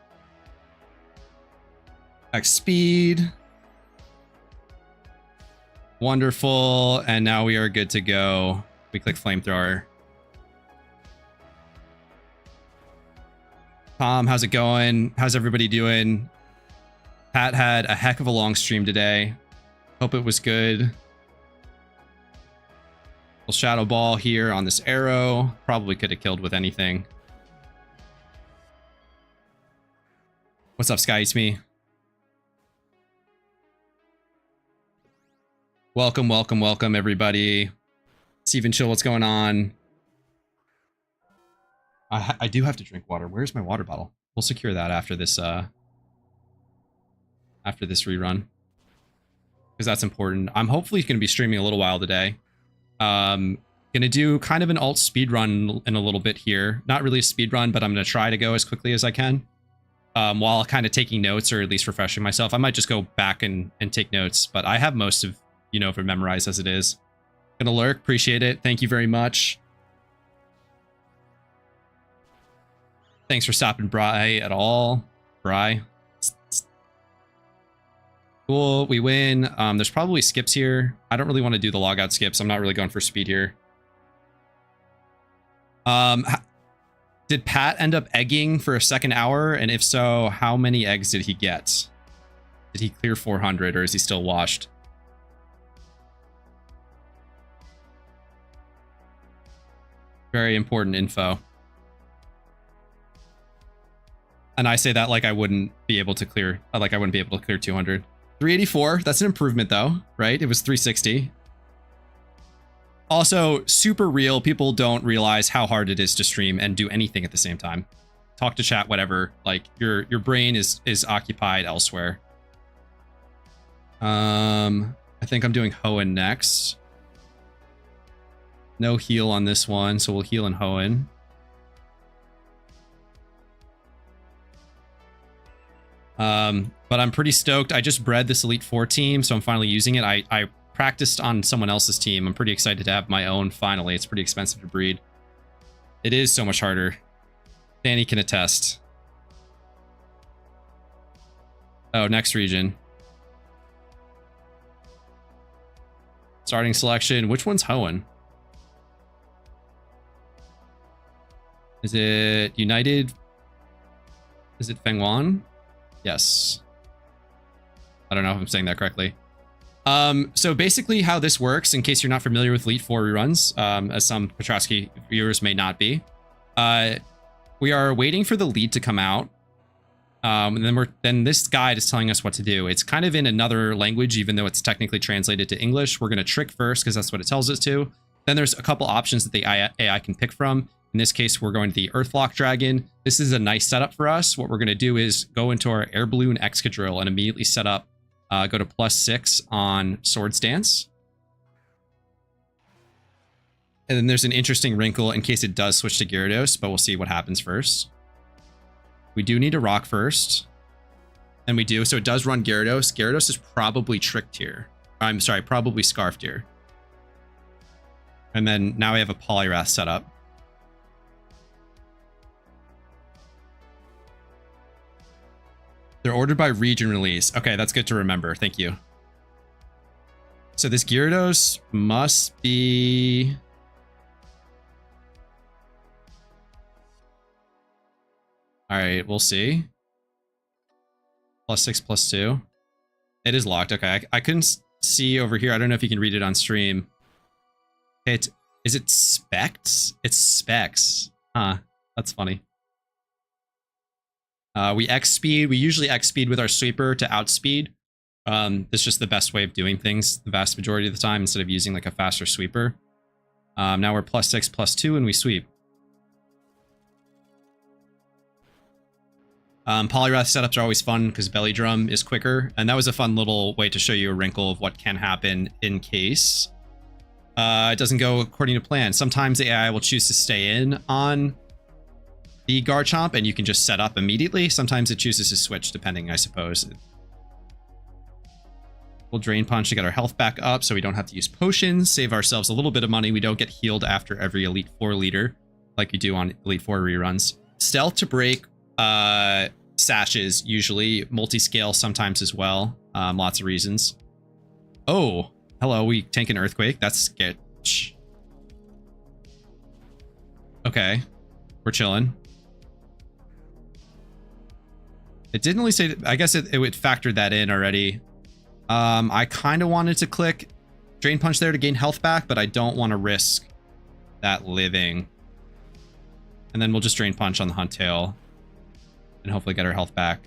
X speed. Wonderful. And now we are good to go. We click flamethrower. Tom, how's it going? How's everybody doing? Pat had a heck of a long stream today. Hope it was good. Little shadow ball here on this arrow. Probably could have killed with anything. What's up, Sky? It's me. Welcome, welcome, welcome, everybody. Steven Chill, what's going on? I do have to drink water. Where's my water bottle? We'll secure that after this rerun, because that's important. I'm hopefully going to be streaming a little while today. Gonna do kind of an alt speed run in a little bit here. Not really a speed run, but I'm gonna try to go as quickly as I can. While kind of taking notes, or at least refreshing myself. I might just go back and take notes, but I have most of Unova memorized as it is. Gonna lurk, appreciate it. Thank you very much. Thanks for stopping by at all. Bry. Cool, we win. There's probably skips here. I don't really want to do the logout skips. I'm not really going for speed here. Did Pat end up egging for a second hour? And if so, how many eggs did he get? Did he clear 400, or is he still washed? Very important info. And I say that like I wouldn't be able to clear, 200. 384, that's an improvement though, right? It was 360. Also, super real, people don't realize how hard it is to stream and do anything at the same time. Talk to chat, whatever. Like your brain is occupied elsewhere. I think I'm doing Hoenn next. No heal on this one, so we'll heal in Hoenn. But I'm pretty stoked. I just bred this Elite 4 team, so I'm finally using it. I practiced on someone else's team. I'm pretty excited to have my own finally. It's pretty expensive to breed. It is so much harder. Danny can attest. Oh, next region. Starting selection. Which one's Hoenn? Is it United? Is it Fengwan? Yes. I don't know if I'm saying that correctly. So basically how this works, in case you're not familiar with Elite 4 reruns, as some Petrosky viewers may not be, we are waiting for the lead to come out. And then this guide is telling us what to do. It's kind of in another language, even though it's technically translated to English. We're going to trick first because that's what it tells us to. Then there's a couple options that the AI can pick from. In this case, we're going to the Earthlock Dragon. This is a nice setup for us. What we're going to do is go into our Air Balloon Excadrill and immediately set up, go to +6 on Swords Dance. And then there's an interesting wrinkle in case it does switch to Gyarados, but we'll see what happens first. We do need to rock first. And we do, so it does run Gyarados. Gyarados is probably tricked here. I'm sorry, probably scarfed here. And then now we have a Poliwrath set up. They're ordered by region release. Okay, that's good to remember. Thank you. So this Gyarados must be... All right, we'll see. +6, +2. It is locked. Okay, I couldn't see over here. I don't know if you can read it on stream. Is it Specs? It's Specs. Huh, that's funny. We X speed. We usually X speed with our sweeper to outspeed. That's just the best way of doing things the vast majority of the time instead of using like a faster sweeper. Now we're +6, +2, and we sweep. Poliwrath setups are always fun because Belly Drum is quicker, and that was a fun little way to show you a wrinkle of what can happen in case it doesn't go according to plan. Sometimes the AI will choose to stay in on the Garchomp, and you can just set up immediately. Sometimes it chooses to switch, depending, I suppose. We'll Drain Punch to get our health back up so we don't have to use potions, save ourselves a little bit of money. We don't get healed after every Elite 4 leader, like you do on Elite 4 reruns. Stealth to break sashes, usually. Multi-scale sometimes as well. Lots of reasons. Oh, hello, we tank an Earthquake. That's sketch. Okay. We're chilling. It didn't really say, I guess it would factor that in already. I kind of wanted to click Drain Punch there to gain health back, but I don't want to risk that living. And then we'll just Drain Punch on the Hunt Tail and hopefully get our health back.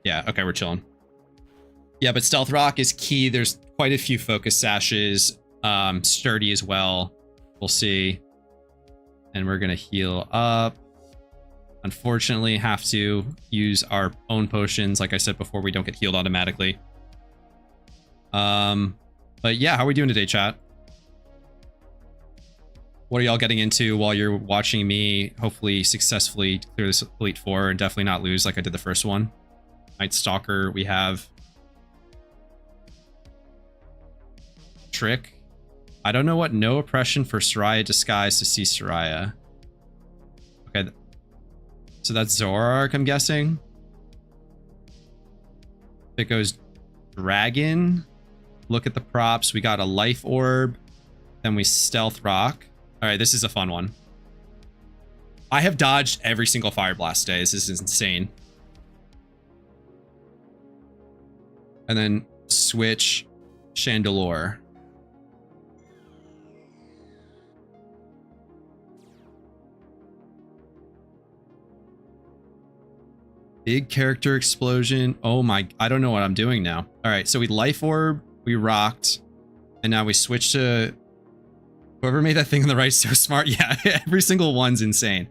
Yeah, okay, we're chilling. Yeah, but Stealth Rock is key. There's quite a few focus sashes. Sturdy as well. We'll see. And we're going to heal up. Unfortunately, have to use our own potions. Like I said before, we don't get healed automatically. But yeah, how are we doing today, chat? What are y'all getting into while you're watching me hopefully successfully clear this Elite Four and definitely not lose like I did the first one? Night Stalker, we have Trick. I don't know what no oppression for Soraya disguise to see Soraya. Okay. So that's Zoroark, I'm guessing. It goes Dragon. Look at the props. We got a Life Orb. Then we Stealth Rock. Alright, this is a fun one. I have dodged every single Fire Blast today. This is insane. And then switch Chandelure. Big character explosion. Oh my, I don't know what I'm doing now. All right, so we Life Orb, we rocked, and now we switch to whoever made that thing on the right is so smart. Yeah, every single one's insane.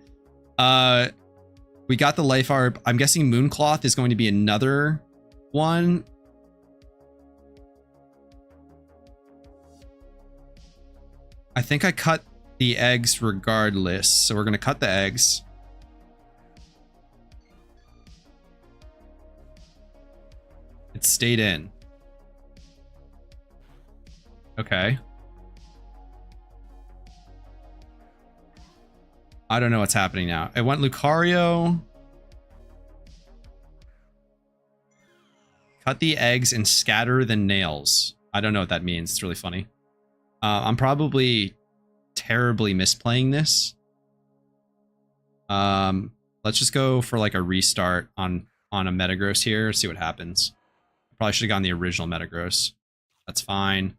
We got the Life Orb. I'm guessing Mooncloth is going to be another one. I think I cut the eggs regardless, so we're gonna cut the eggs. It stayed in. Okay. I don't know what's happening now. It went Lucario. Cut the eggs and scatter the nails. I don't know what that means. It's really funny. I'm probably terribly misplaying this. Let's just go for like a restart on a Metagross here. See what happens. Probably should have gotten the original Metagross. That's fine.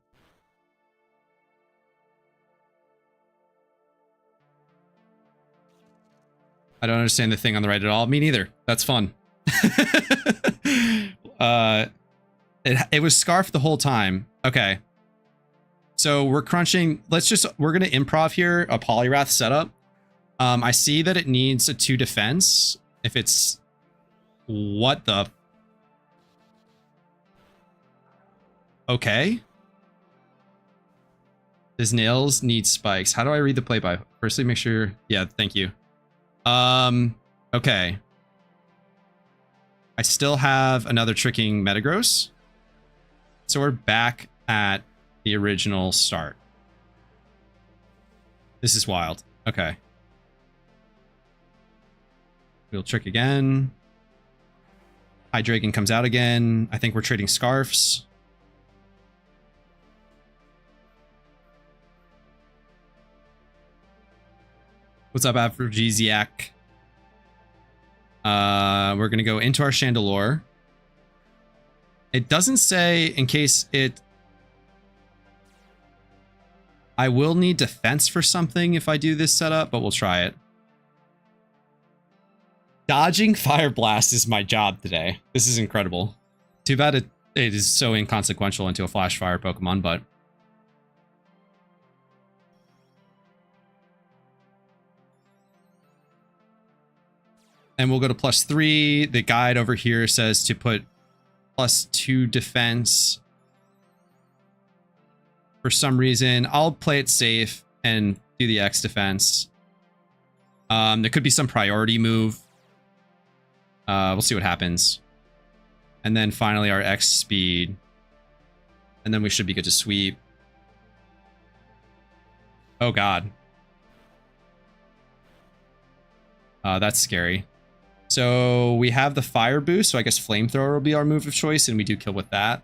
I don't understand the thing on the right at all. Me neither. That's fun. It was Scarf the whole time. Okay. So we're crunching. We're going to improv here a Poliwrath setup. I see that it needs a 2 defense. If it's... What the... Okay. His nails need spikes. How do I read the play by? Firstly, make sure... Yeah, thank you. Okay. I still have another tricking Metagross. So we're back at the original start. This is wild. Okay. We'll trick again. Hydreigon comes out again. I think we're trading Scarfs. What's up, Aphrodisiac? We're gonna go into our Chandelure. It doesn't say in case it... I will need defense for something if I do this setup, but we'll try it. Dodging Fire Blast is my job today. This is incredible. Too bad it is so inconsequential into a Flash Fire Pokemon, but... And we'll go to +3. The guide over here says to put +2 defense. For some reason, I'll play it safe and do the X defense. There could be some priority move. We'll see what happens. And then finally our X speed. And then we should be good to sweep. Oh god. That's scary. So we have the fire boost, so I guess flamethrower will be our move of choice, and we do kill with that.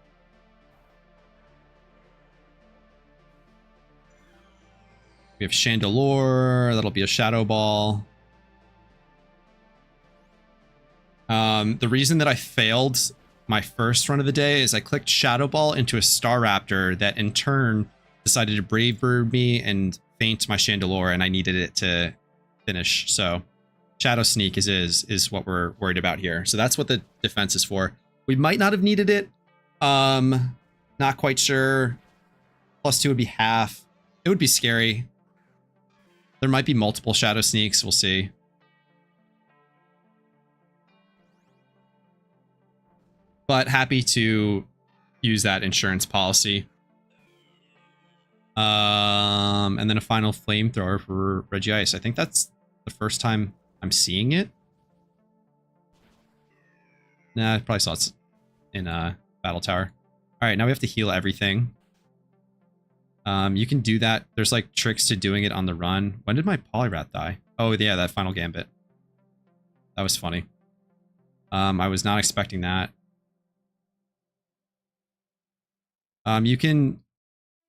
We have Chandelure. That'll be a Shadow Ball. The reason that I failed my first run of the day is I clicked Shadow Ball into a Staraptor that in turn decided to Brave Bird me and faint my Chandelure, and I needed it to finish. So Shadow Sneak is what we're worried about here. So that's what the defense is for. We might not have needed it. Not quite sure. +2 would be half. It would be scary. There might be multiple Shadow Sneaks. We'll see. But happy to use that insurance policy. And then a final Flamethrower for Regice. I think that's the first time I'm seeing it. Nah, I probably saw it in Battle Tower. All right, now we have to heal everything. You can do that. There's like tricks to doing it on the run. When did my Poliwrath die? Oh yeah, that final Gambit. That was funny. I was not expecting that. You can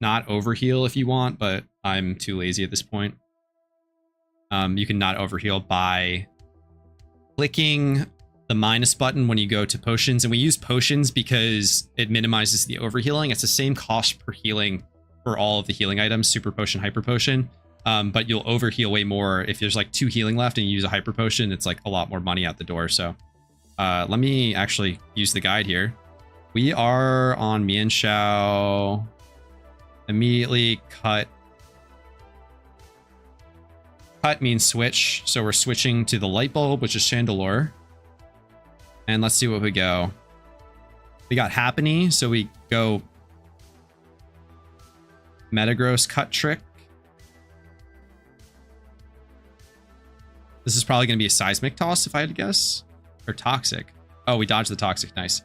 not overheal if you want, but I'm too lazy at this point. You can not overheal by clicking the minus button when you go to potions, and we use potions because it minimizes the overhealing. It's the same cost per healing for all of the healing items, super potion, hyper potion, but you'll overheal way more if there's like 2 healing left and you use a hyper potion. It's like a lot more money out the door. So let me actually use the guide here. We are on Mienshao. Immediately cut. Cut means switch, so we're switching to the Light Bulb, which is Chandelure. And let's see what we go. We got Happiny, so we go Metagross Cut Trick. This is probably going to be a Seismic Toss, if I had to guess. Or Toxic. Oh, we dodged the Toxic. Nice.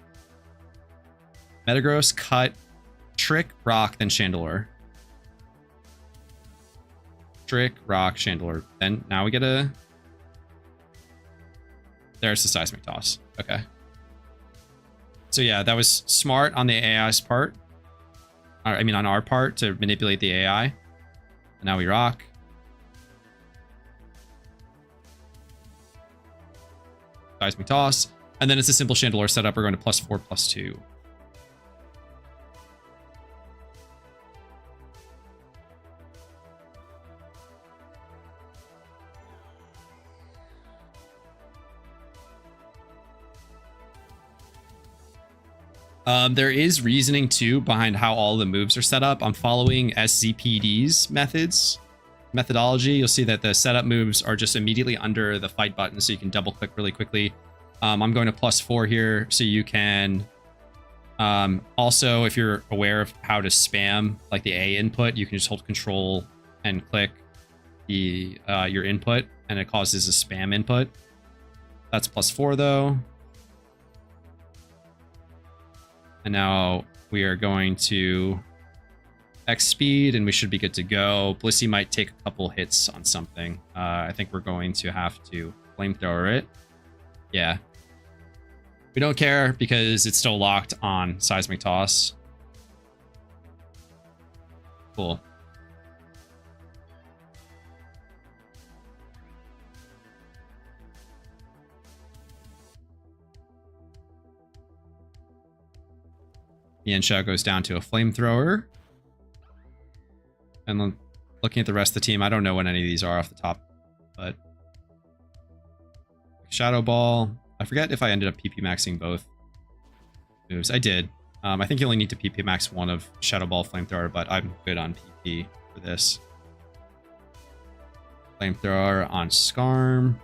Metagross, Cut, Trick, Rock, then Chandelure. Trick, Rock, Chandelure. Then now we get a... There's the Seismic Toss. Okay. So yeah, that was smart on the AI's part. I mean, on our part to manipulate the AI. And now we rock. Seismic Toss. And then it's a simple Chandelure setup. We're going to +4, +2. There is reasoning too behind how all the moves are set up. I'm following SZPD's methodology. You'll see that the setup moves are just immediately under the fight button, so you can double click really quickly. I'm going to +4 here, so you can also, if you're aware of how to spam like the A input, you can just hold Control and click the your input, and it causes a spam input. That's +4 though. And now we are going to X speed, and we should be good to go. Blissey might take a couple hits on something. I think we're going to have to Flamethrower it. Yeah. We don't care because it's still locked on Seismic Toss. Cool. Mienshao goes down to a Flamethrower. And then looking at the rest of the team, I don't know what any of these are off the top, but Shadow Ball. I forget if I ended up PP maxing both moves. I did. I think you only need to PP max one of Shadow Ball, Flamethrower, but I'm good on PP for this. Flamethrower on Skarm.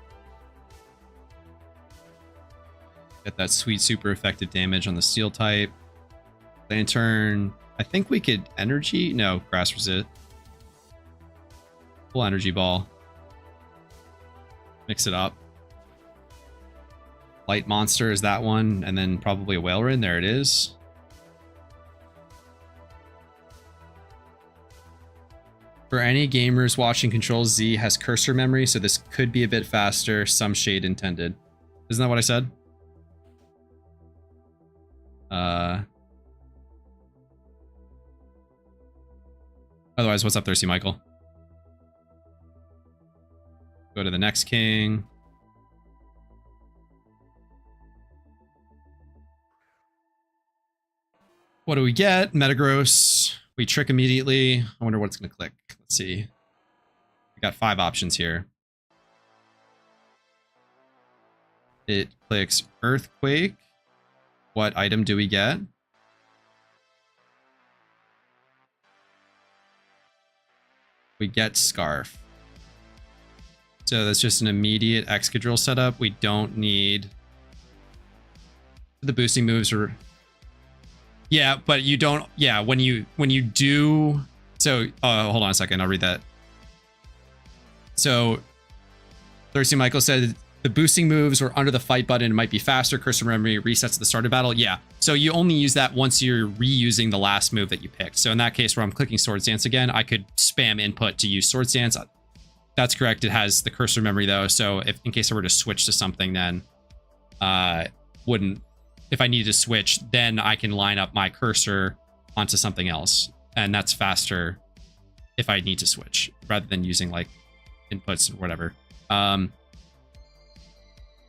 Get that sweet super effective damage on the Steel type. Lantern. I think we could energy. No, Grass Resist. Full Energy Ball. Mix it up. Light Monster is that one, and then probably a Whaleren. There it is. For any gamers watching, Control Z has cursor memory, so this could be a bit faster. Some shade intended. Isn't that what I said? Otherwise, what's up, Thirsty Michael? Go to the next king. What do we get? Metagross. We trick immediately. I wonder what it's going to click. Let's see. We got 5 options here. It clicks Earthquake. What item do we get? We get Scarf. So that's just an immediate Excadrill setup. We don't need... The boosting moves are... Yeah, but you don't... Yeah, when you do... So, hold on a second. I'll read that. So, Thirsty Michael said, the boosting moves or under the fight button might be faster. Cursor memory resets at the start of battle. Yeah, so you only use that once you're reusing the last move that you picked. So in that case where I'm clicking Swords Dance again, I could spam input to use Swords Dance. That's correct. It has the cursor memory though. So if in case I were to switch to something, then wouldn't... If I needed to switch, then I can line up my cursor onto something else. And that's faster if I need to switch rather than using like inputs or whatever.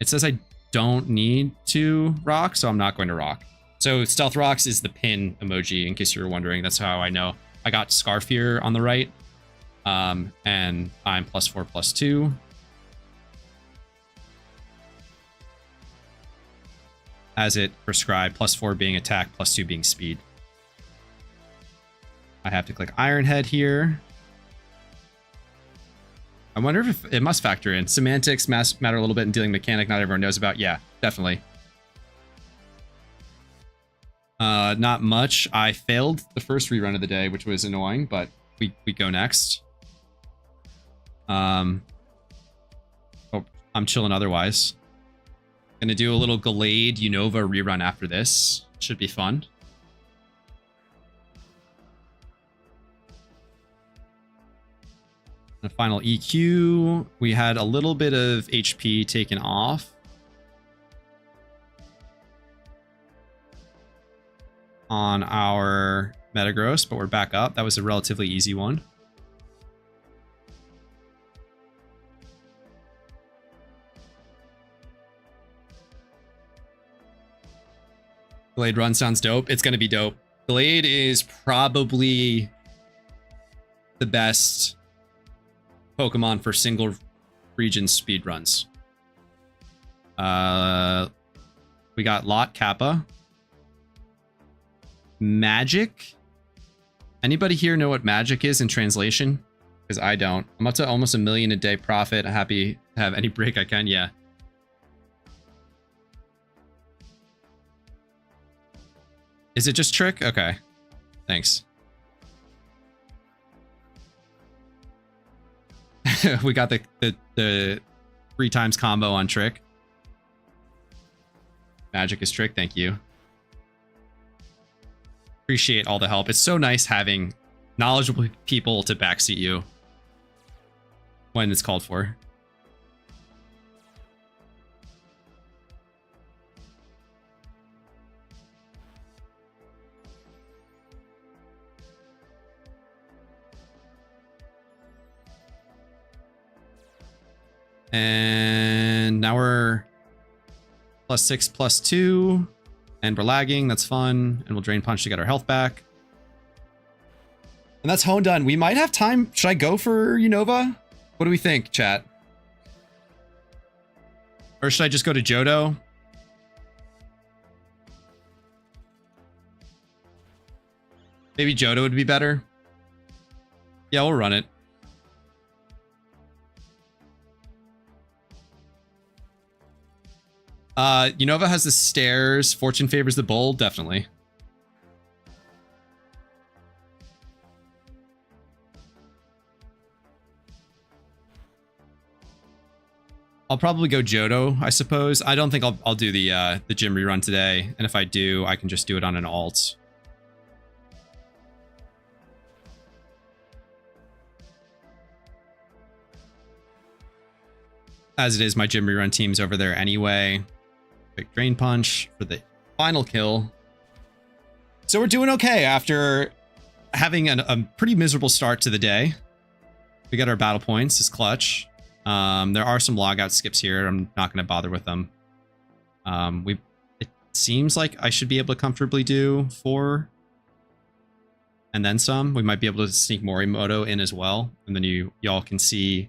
It says I don't need to rock, so I'm not going to rock. So Stealth Rocks is the pin emoji, in case you were wondering. That's how I know. I got Scarf here on the right. And I'm +4/+2. As it prescribed, +4 being attack, +2 being speed. I have to click Iron Head here. I wonder if it must factor in. Semantics matter a little bit in dealing mechanic not everyone knows about. Yeah, definitely. Not much. I failed the first rerun of the day, which was annoying, but we go next. Oh, I'm chilling otherwise. Gonna do a little Gallade Unova rerun after this. Should be fun. The final EQ, we had a little bit of HP taken off. On our Metagross, but we're back up. That was a relatively easy one. Glade run sounds dope. It's going to be dope. Glade is probably the best Pokemon for single region speed runs. We got Lot Kappa. Magic. Anybody here know what magic is in translation? Because I don't. I'm up to almost 1 million a day profit. I'm happy to have any break I can. Yeah. Is it just trick? Okay. Thanks. We got the 3 times combo on trick. Magic is trick. Thank you. Appreciate all the help. It's so nice having knowledgeable people to backseat you when it's called for. And now we're +6/+2. And we're lagging. That's fun. And we'll Drain Punch to get our health back. And that's Hone done. We might have time. Should I go for Unova? What do we think, chat? Or should I just go to Johto? Maybe Johto would be better. Yeah, we'll run it. Unova has the stairs. Fortune favors the bold. Definitely. I'll probably go Johto, I suppose. I don't think I'll do the gym rerun today. And if I do, I can just do it on an alt. As it is, my gym rerun team's over there anyway. Quick Drain Punch for the final kill. So we're doing okay after having a pretty miserable start to the day. We got our battle points. It's clutch. There are some logout skips here. I'm not going to bother with them. It seems like I should be able to comfortably do 4 and then some. We might be able to sneak Morimoto in as well, and then y'all can see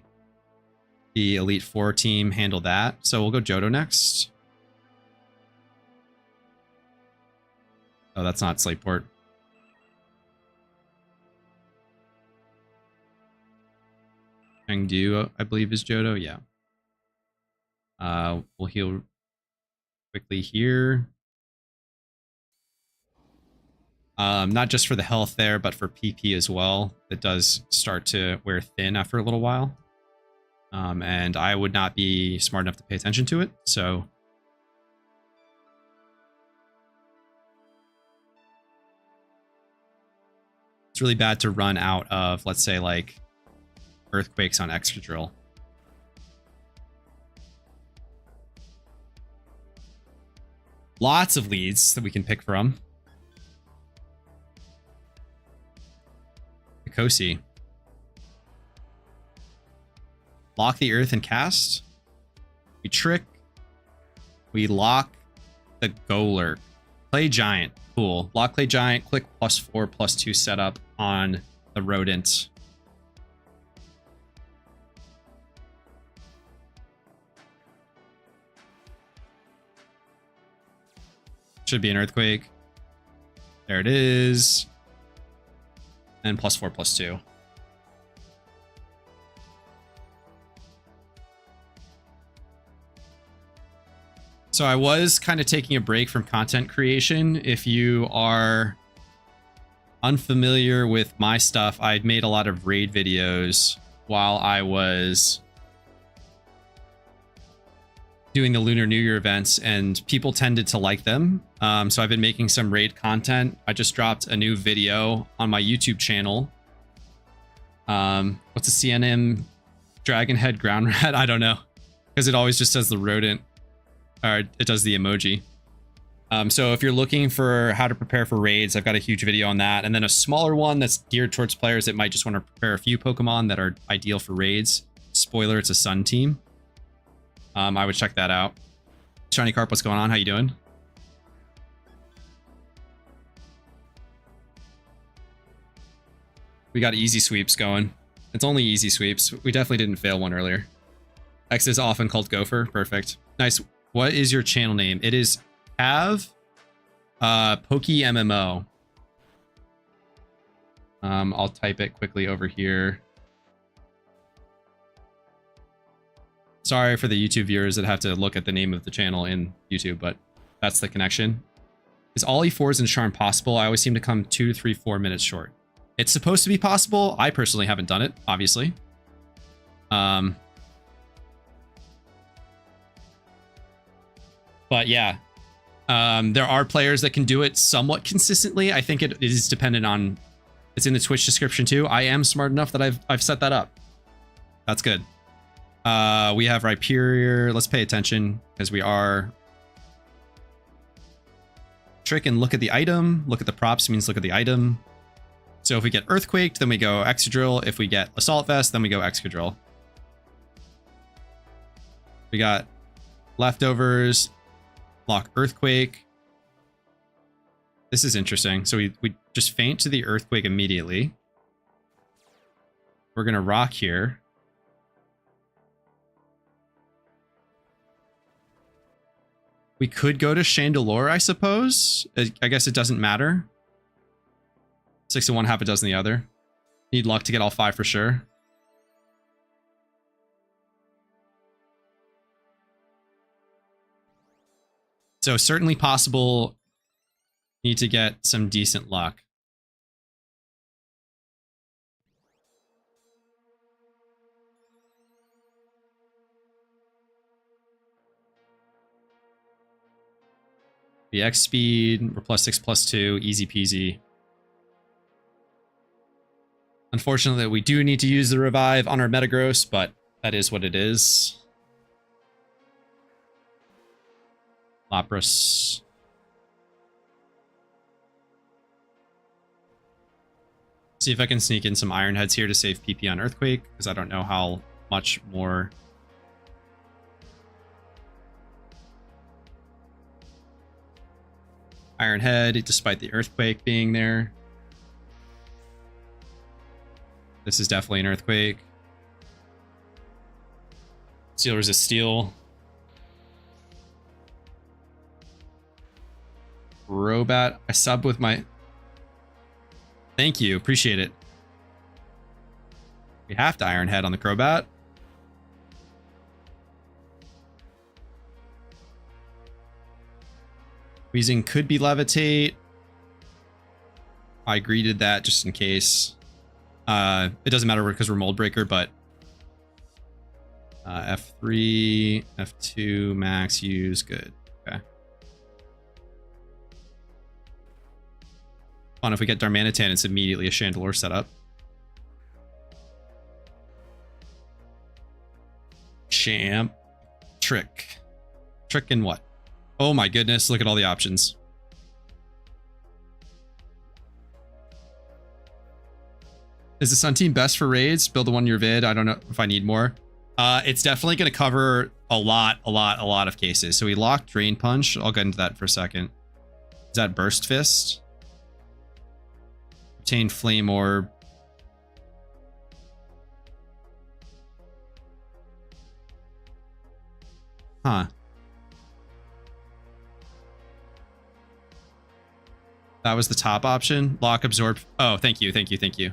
the Elite 4 team handle that. So we'll go Johto next. Oh, that's not Slateport. Chengdu, I believe, is Johto. Yeah. We'll heal quickly here. Not just for the health there, but for PP as well. It does start to wear thin after a little while. And I would not be smart enough to pay attention to it, so... It's really bad to run out of, let's say, like, Earthquakes on Excadrill. Lots of leads that we can pick from. Kosi. Lock the earth and cast. We trick. We lock the Golurk. Clay Giant. Cool. Lock Clay Giant. Click +4/+2 setup on the Rodent. Should be an Earthquake. There it is. And +4/+2. So I was kind of taking a break from content creation. If you are unfamiliar with my stuff, I'd made a lot of raid videos while I was doing the Lunar New Year events, and people tended to like them. So I've been making some raid content. I just dropped a new video on my YouTube channel. What's a CNM dragon head ground rat? I don't know, because it always just says the rodent, or it does the emoji. So if you're looking for how to prepare for raids, I've got a huge video on that, and then a smaller one that's geared towards players that might just want to prepare a few Pokemon that are ideal for raids. Spoiler, it's a Sun team. I would check that out. Shiny Carp, what's going on? How you doing? We got easy sweeps going. It's only easy sweeps. We definitely didn't fail one earlier. X is often called Gopher. Perfect. Nice. What is your channel name? It is PokeMMO. I'll type it quickly over here. Sorry for the YouTube viewers that have to look at the name of the channel in YouTube, but that's the connection. Is all E4s in Charm possible? I always seem to come 2, 3, 4 minutes short. It's supposed to be possible. I personally haven't done it, obviously. But yeah, there are players that can do it somewhat consistently. I think it is dependent on... It's in the Twitch description too. I am smart enough that I've set that up. That's good. We have Rhyperior. Let's pay attention because we are... Trick and look at the item. Look at the props means look at the item. So if we get Earthquaked, then we go Excadrill. If we get Assault Vest, then we go Excadrill. We got leftovers. Lock Earthquake. This is interesting. So we just faint to the Earthquake immediately. We're going to rock here. We could go to Chandelure, I suppose. I guess it doesn't matter. 6 of one, half a dozen the other. Need luck to get all 5 for sure. So certainly possible. Need to get some decent luck. The X speed, we're +6/+2, easy peasy. Unfortunately, we do need to use the revive on our Metagross, but that is what it is. Lapras. See if I can sneak in some Iron Heads here to save PP on Earthquake, because I don't know how much more Iron Head, despite the Earthquake being there. This is definitely an Earthquake. Steel resist steel. Robat. I sub with my... Thank you. Appreciate it. We have to Iron Head on the Crobat. Weezing could be Levitate. I greeted that just in case. It doesn't matter because we're Mold Breaker, but F3, F2, max use, good. Okay. Fun if we get Darmanitan, it's immediately a Chandelure setup. Champ. Trick. Trick and what? Oh my goodness, look at all the options. Is the Sun team best for raids? Build the one in your vid. I don't know if I need more. It's definitely going to cover a lot of cases. So we locked Drain Punch. I'll get into that for a second. Is that Burst Fist? Obtain Flame Orb. Huh. That was the top option. Lock, absorb. Oh, thank you, thank you, thank you.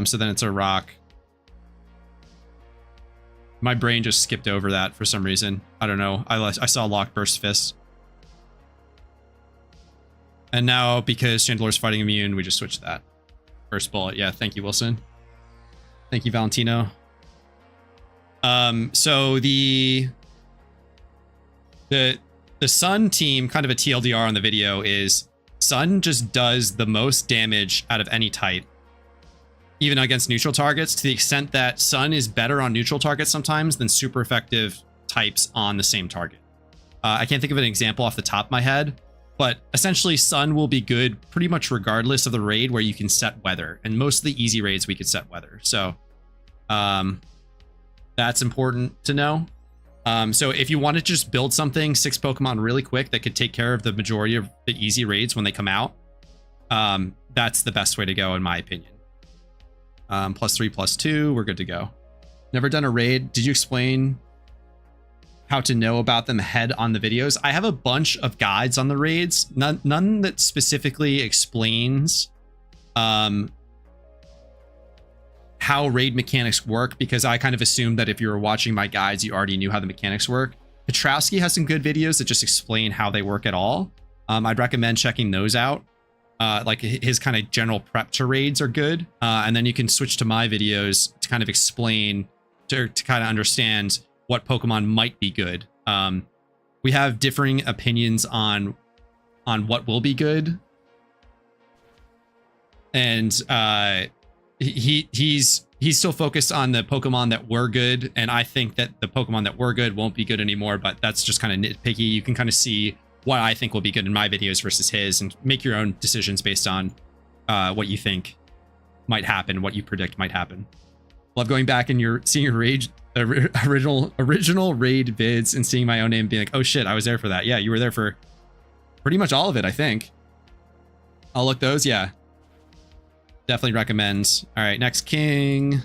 So then it's a rock. My brain just skipped over that for some reason. I don't know. I saw lock, burst, fist. And now because Chandelure's fighting immune, we just switched that. First bullet. Yeah, thank you, Wilson. Thank you, Valentino. So the Sun team, kind of a TLDR on the video, is Sun just does the most damage out of any type, even against neutral targets, to the extent that Sun is better on neutral targets sometimes than super effective types on the same target. I can't think of an example off the top of my head, but essentially Sun will be good pretty much regardless of the raid where you can set weather. And most of the easy raids we could set weather. So that's important to know. So if you want to just build something, 6 Pokemon really quick that could take care of the majority of the easy raids when they come out, that's the best way to go in my opinion. +3, +2, we're good to go. Never done a raid. Did you explain how to know about them ahead on the videos? I have a bunch of guides on the raids, none that specifically explains how raid mechanics work, because I kind of assumed that if you were watching my guides, you already knew how the mechanics work. Petrowski has some good videos that just explain how they work at all. I'd recommend checking those out. Like his kind of general prep to raids are good. And then you can switch to my videos to kind of explain, to kind of understand what Pokemon might be good. We have differing opinions on what will be good. And he's still focused on the Pokemon that were good. And I think that the Pokemon that were good won't be good anymore, but that's just kind of nitpicky. You can kind of see what I think will be good in my videos versus his, and make your own decisions based on what you think might happen, what you predict might happen. Love going back and seeing your original raid vids and seeing my own name and being like, oh shit, I was there for that. Yeah, you were there for pretty much all of it, I think. I'll look those, yeah. Definitely recommend. All right, next King.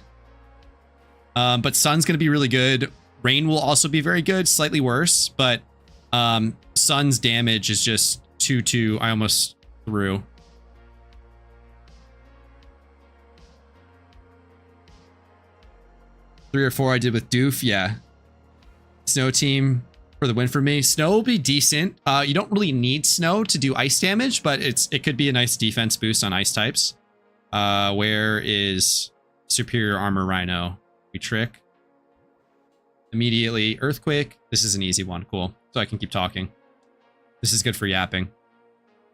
But Sun's gonna be really good. Rain will also be very good, slightly worse, but Sun's damage is just 2-2. I almost threw. Three or four I did with Doof, yeah. Snow team for the win for me. Snow will be decent. You don't really need Snow to do ice damage, but it could be a nice defense boost on ice types. Where is Superior Armor Rhino? We trick. Immediately Earthquake. This is an easy one. Cool. So I can keep talking. This is good for yapping.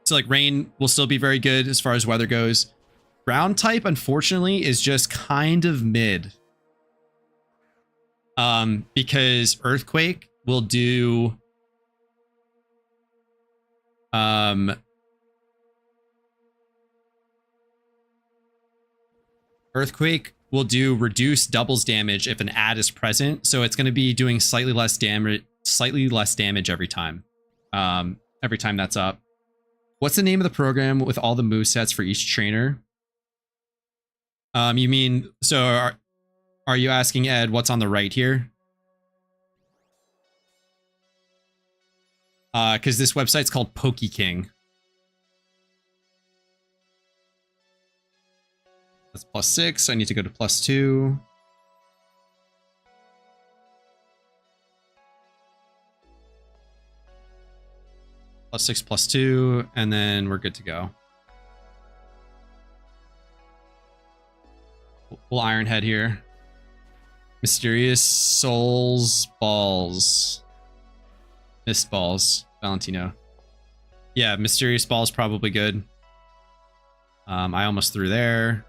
So like Rain will still be very good as far as weather goes. Ground type, unfortunately, is just kind of mid. Because Earthquake will do Earthquake will do reduced doubles damage if an ad is present, so it's going to be doing slightly less damage every time. every time that's up. What's the name of the program with all the movesets for each trainer? You mean, so are you asking, Ed, what's on the right here? Because this website's called PokeKing. That's +6. I need to go to +2. +6, +2, and then we're good to go. We'll Ironhead here. Mysterious Souls Balls. Mist Balls. Valentino. Yeah, Mysterious Balls probably good. I almost threw there.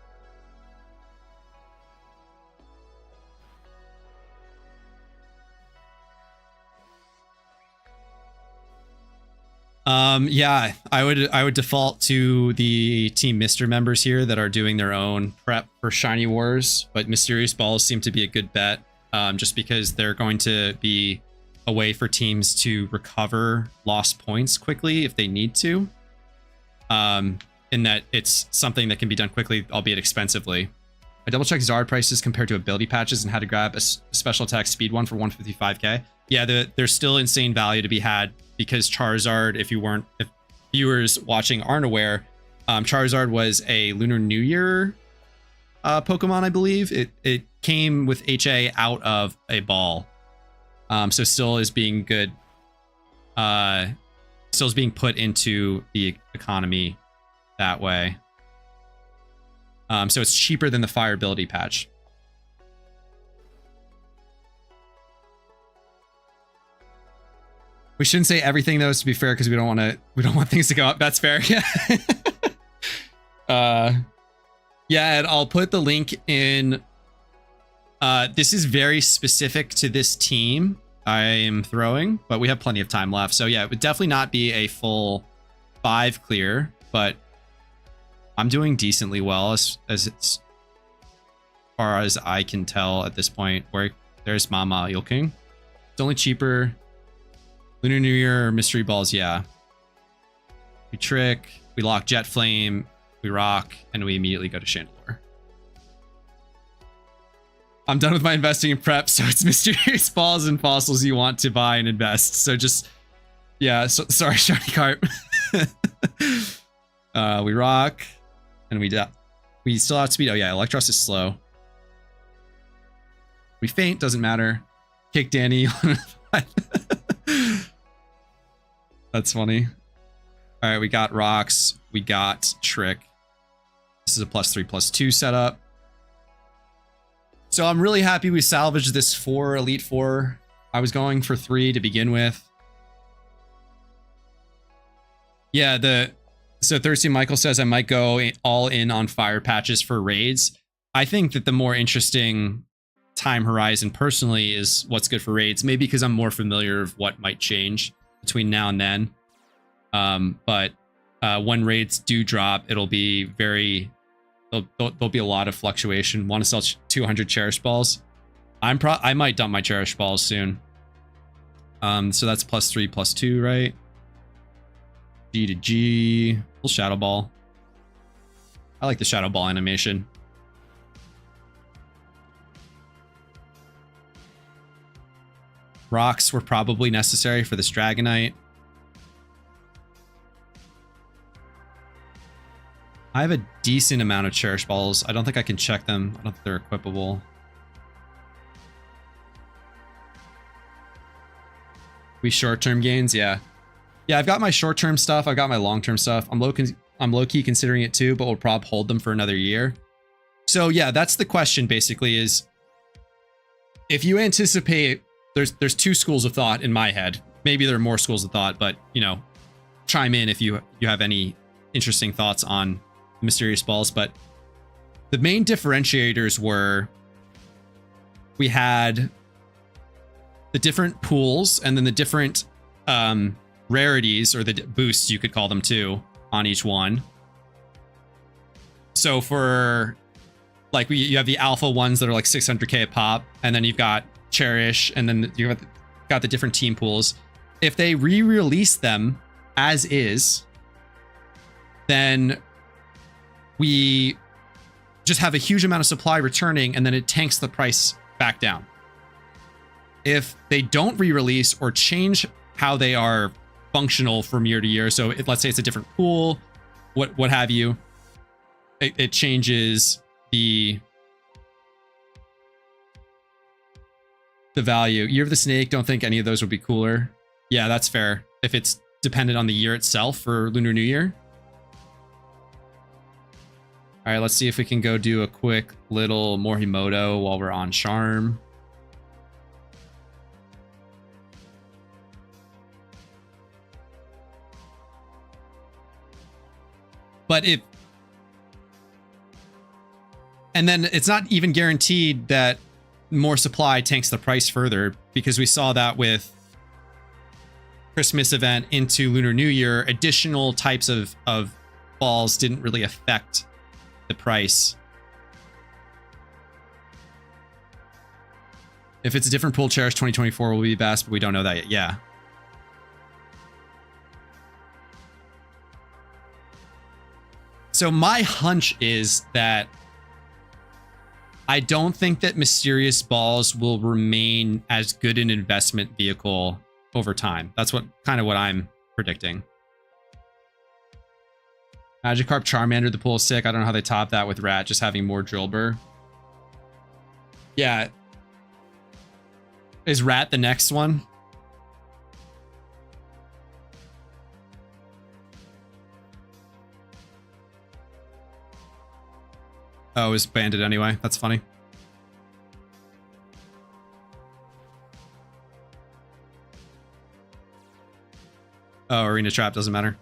Yeah, I would default to the Team Mr. members here that are doing their own prep for Shiny Wars, but Mysterious Balls seem to be a good bet, just because they're going to be a way for teams to recover lost points quickly if they need to. In that it's something that can be done quickly, albeit expensively. I double checked Zard prices compared to ability patches and had to grab a special attack speed one for 155k. Yeah, there's still insane value to be had because Charizard, if viewers watching aren't aware, Charizard was a Lunar New Year Pokemon, I believe. It came with HA out of a ball. So still is being good. Still is being put into the economy that way. So it's cheaper than the Fire ability patch. We shouldn't say everything though, to be fair, because we don't want things to go up. That's fair. Yeah. Yeah, and I'll put the link in. This is very specific to this team I am throwing, but we have plenty of time left. So yeah, it would definitely not be a full 5 clear, but I'm doing decently well as far as I can tell at this point. Where there's Mama Eel King. It's only cheaper. Lunar New Year, Mystery Balls, yeah. We trick, we lock Jet Flame, we rock, and we immediately go to Chandelure. I'm done with my investing in prep, so it's Mysterious Balls and Fossils you want to buy and invest. So just, yeah, so, sorry, Shiny Carp. We rock, and we still have speed. Oh yeah, Electros is slow. We faint, doesn't matter. Kick Danny. That's funny. All right, we got rocks. We got trick. This is a +3/+2 setup. So I'm really happy we salvaged this 4 Elite Four. I was going for 3 to begin with. Yeah, so Thirsty Michael says I might go all in on fire patches for raids. I think that the more interesting time horizon personally is what's good for raids. Maybe because I'm more familiar of what might change between now and then. But when raids do drop, it'll be there'll be a lot of fluctuation. Want to sell 200 Cherish Balls? I might dump my Cherish Balls soon. So that's +3/+2, right? G to G. Full Shadow Ball. I like the Shadow Ball animation. Rocks were probably necessary for this Dragonite. I have a decent amount of Cherish Balls. I don't think I can check them. I don't think they're equipable. We short-term gains, yeah. Yeah, I've got my short-term stuff. I've got my long-term stuff. I'm low-key considering it too, but we'll probably hold them for another year. So yeah, that's the question basically is, if you anticipate, there's 2 schools of thought in my head. Maybe there are more schools of thought, but you know, chime in if you have any interesting thoughts on Mysterious Balls. But the main differentiators were, we had the different pools and then the different rarities, or the boosts you could call them too, on each one. So for like, you have the alpha ones that are like 600k a pop, and then you've got Cherish, and then you've got the different team pools. If they re-release them as is, then we just have a huge amount of supply returning, and then it tanks the price back down. If they don't re-release or change how they are functional from year to year, so let's say it's a different pool, what have you, it changes the value. Year of the Snake, don't think any of those would be cooler. Yeah, that's fair. If it's dependent on the year itself for Lunar New Year. All right, let's see if we can go do a quick little Morihimoto while we're on Charm. But and then it's not even guaranteed that more supply tanks the price further, because we saw that with Christmas event into Lunar New Year, additional types of balls didn't really affect the price. If it's a different pool, Cherish 2024 will be best, but we don't know that yet. Yeah. So my hunch is that I don't think that mysterious balls will remain as good an investment vehicle over time. That's what I'm predicting. Magikarp, Charmander, the pool is sick. I don't know how they top that with Rat just having more Drillbur. Yeah. Is Rat the next one? Oh, it was Bandit anyway. That's funny. Oh, Arena Trap doesn't matter.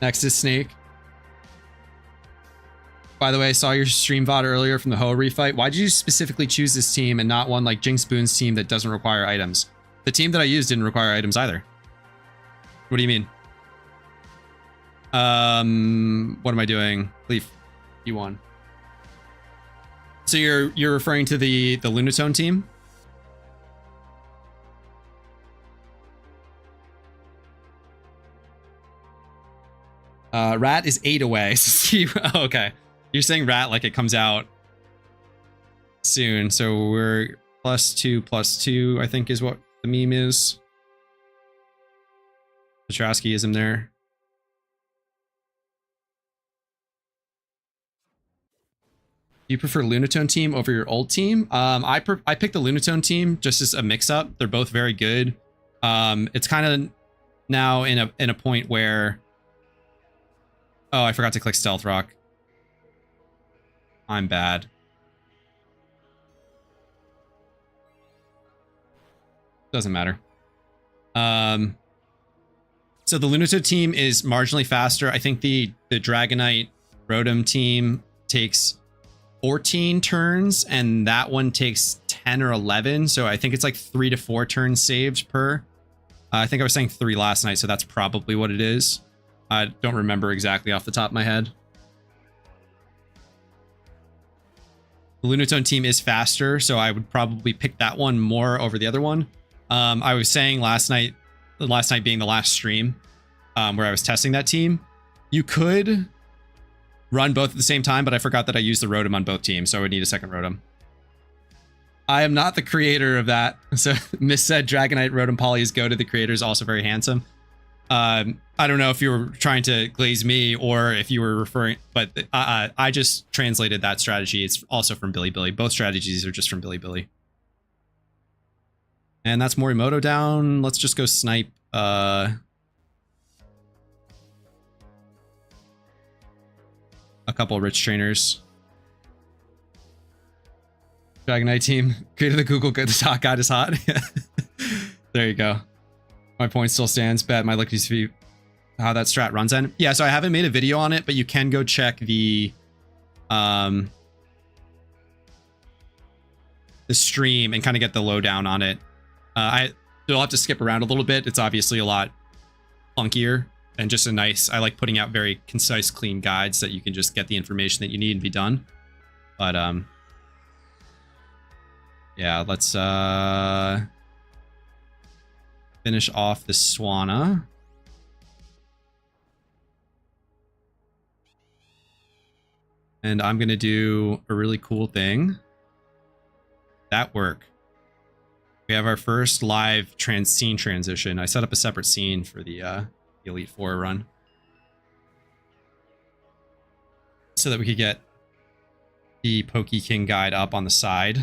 Next is Snake. By the way, I saw your stream VOD earlier from the Hoa refight. Why did you specifically choose this team and not one like Jinx Boon's team that doesn't require items? The team that I used didn't require items either. What do you mean? What am I doing? Leaf, you won. So you're referring to the Lunatone team? Rat is 8 away. Oh, okay. You're saying Rat like it comes out soon. So we're +2/+2, I think is what the meme is. Petrosky-ism there. Do you prefer Lunatone team over your old team? I picked the Lunatone team just as a mix-up. They're both very good. It's kind of now in a point where... Oh, I forgot to click Stealth Rock. I'm bad. Doesn't matter. So the Lunatone team is marginally faster. I think the Dragonite Rotom team takes 14 turns, and that one takes 10 or 11. So I think it's like 3 to 4 turns saved per. I think I was saying 3 last night, so that's probably what it is. I don't remember exactly off the top of my head. The Lunatone team is faster, so I would probably pick that one more over the other one. I was saying last night being the last stream, where I was testing that team, you could run both at the same time, but I forgot that I used the Rotom on both teams, so I would need a second Rotom. I am not the creator of that. So Miss said Dragonite Rotom Poly's go to the creator is also very handsome. I don't know if you were trying to glaze me or if you were referring, but I just translated that strategy. It's also from Billy Billy. Both strategies are just from Billy Billy. And that's Morimoto down. Let's just go snipe. A couple rich trainers. Dragonite team. Created the Google Good Talk God is hot. There you go. My point still stands. Bet my lucky to see how that strat runs in. Yeah, so I haven't made a video on it, but you can go check the stream and kind of get the lowdown on it. You'll have to skip around a little bit. It's obviously a lot funkier and just a nice, I like putting out very concise, clean guides that you can just get the information that you need and be done. But yeah, let's finish off the Swanna. And I'm going to do a really cool thing. That work. We have our first live scene transition. I set up a separate scene for the Elite Four run, so that we could get the PokeKing guide up on the side.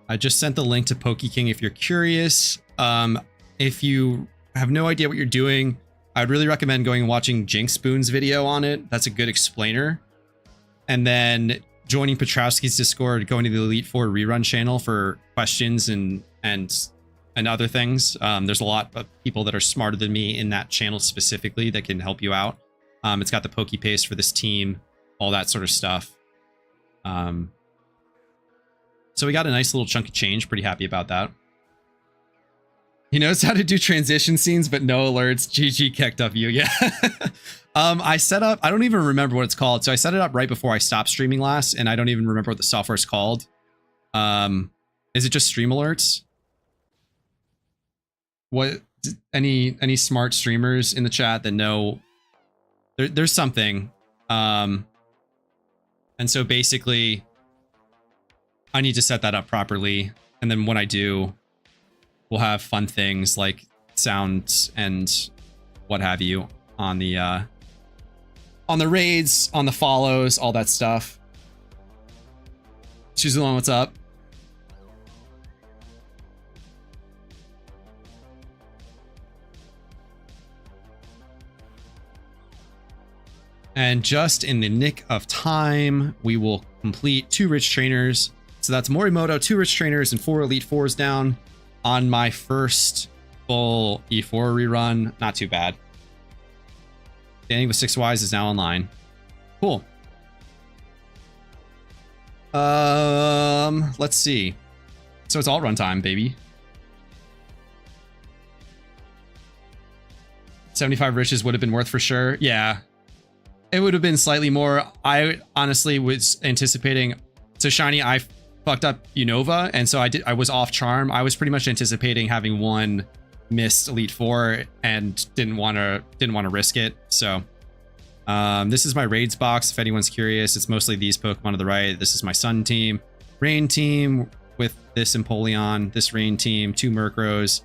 I just sent the link to PokeKing if you're curious. If you have no idea what you're doing, I'd really recommend going and watching Jinx Spoon's video on it. That's a good explainer. And then joining Petrowski's Discord, going to the Elite Four Rerun channel for questions and other things. There's a lot of people that are smarter than me in that channel specifically that can help you out. It's got the Poke Paste for this team, all that sort of stuff. So we got a nice little chunk of change. Pretty happy about that. He knows how to do transition scenes, but no alerts. GG kicked up you. Yeah. I set up, I don't even remember what it's called. So I set it up right before I stopped streaming last, and I don't even remember what the software is called. Is it just stream alerts? What, any smart streamers in the chat that know there's something. And so basically I need to set that up properly. And then when I do, we'll have fun things like sounds and what have you on the raids, on the follows, all that stuff. Choose the one, what's up? And just in the nick of time, we will complete 2 rich trainers. So that's Morimoto, 2 rich trainers, and 4 Elite Fours down on my first full E4 rerun. Not too bad. Danny with 6 Ys is now online. Cool. Let's see. So it's all runtime, baby. 75 riches would have been worth for sure. Yeah. It would have been slightly more. I honestly was anticipating. So shiny, I fucked up Unova, and so I was off charm. I was pretty much anticipating having 1 missed Elite Four and didn't want to risk it. So this is my raids box. If anyone's curious, it's mostly these Pokemon on the right. This is my Sun team, Rain team with this Empoleon, this Rain team, 2 Murkrows.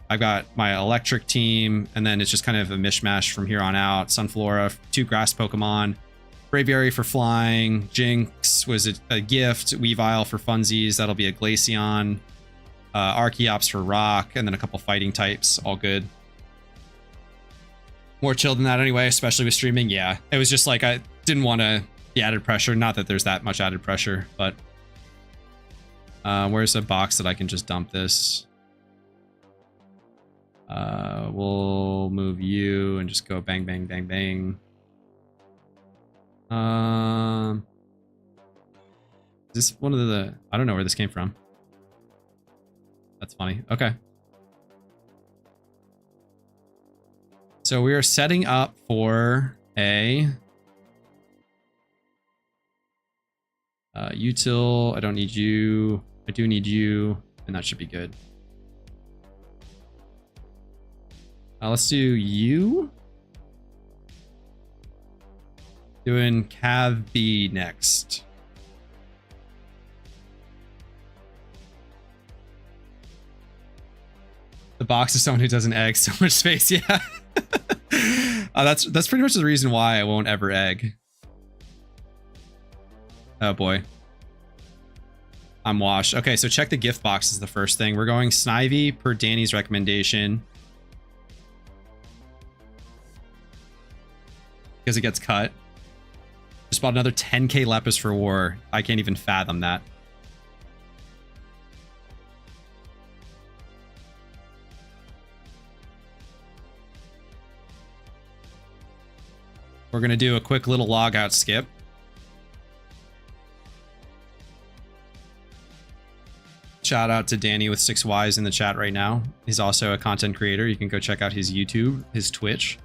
I've got my Electric team, and then it's just kind of a mishmash from here on out. Sunflora, 2 Grass Pokemon, Braviary for flying, Jinx was a gift, Weavile for funsies, that'll be a Glaceon, Archeops for rock, and then a couple fighting types, all good. More chill than that anyway, especially with streaming. Yeah, it was just like I didn't want the added pressure. Not that there's that much added pressure, but where's a box that I can just dump this? We'll move you and just go bang, bang, bang, bang. Is this one of the... I don't know where this came from. That's funny. Okay. So we are setting up for a... util. I don't need you. I do need you. And that should be good. Let's do you. Doing Cav B next. The box is someone who doesn't egg so much space. Yeah. That's pretty much the reason why I won't ever egg. Oh boy. I'm washed. Okay, so check the gift box is the first thing. We're going Snivy per Danny's recommendation. Because it gets cut. Just bought another 10k Lepus for war. I can't even fathom that. We're going to do a quick little log out skip. Shout out to Danny with 6 Ys in the chat right now. He's also a content creator. You can go check out his YouTube, his Twitch.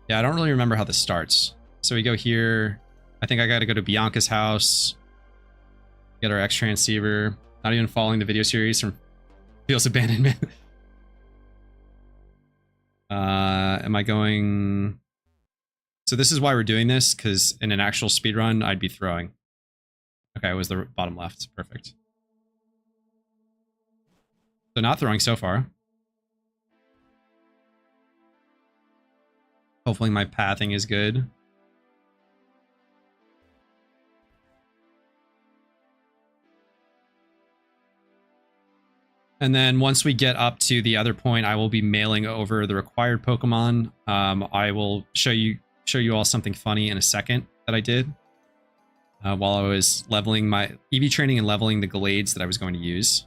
Yeah, I don't really remember how this starts. So we go here. I think I got to go to Bianca's house. Get our X transceiver. Not even following the video series from Feels Abandonment. Am I going... So this is why we're doing this, because in an actual speedrun, I'd be throwing. Okay, it was the bottom left. Perfect. So not throwing so far. Hopefully my pathing is good. And then once we get up to the other point, I will be mailing over the required Pokemon. I will show you all something funny in a second that I did while I was leveling my EV training and leveling the Glades that I was going to use.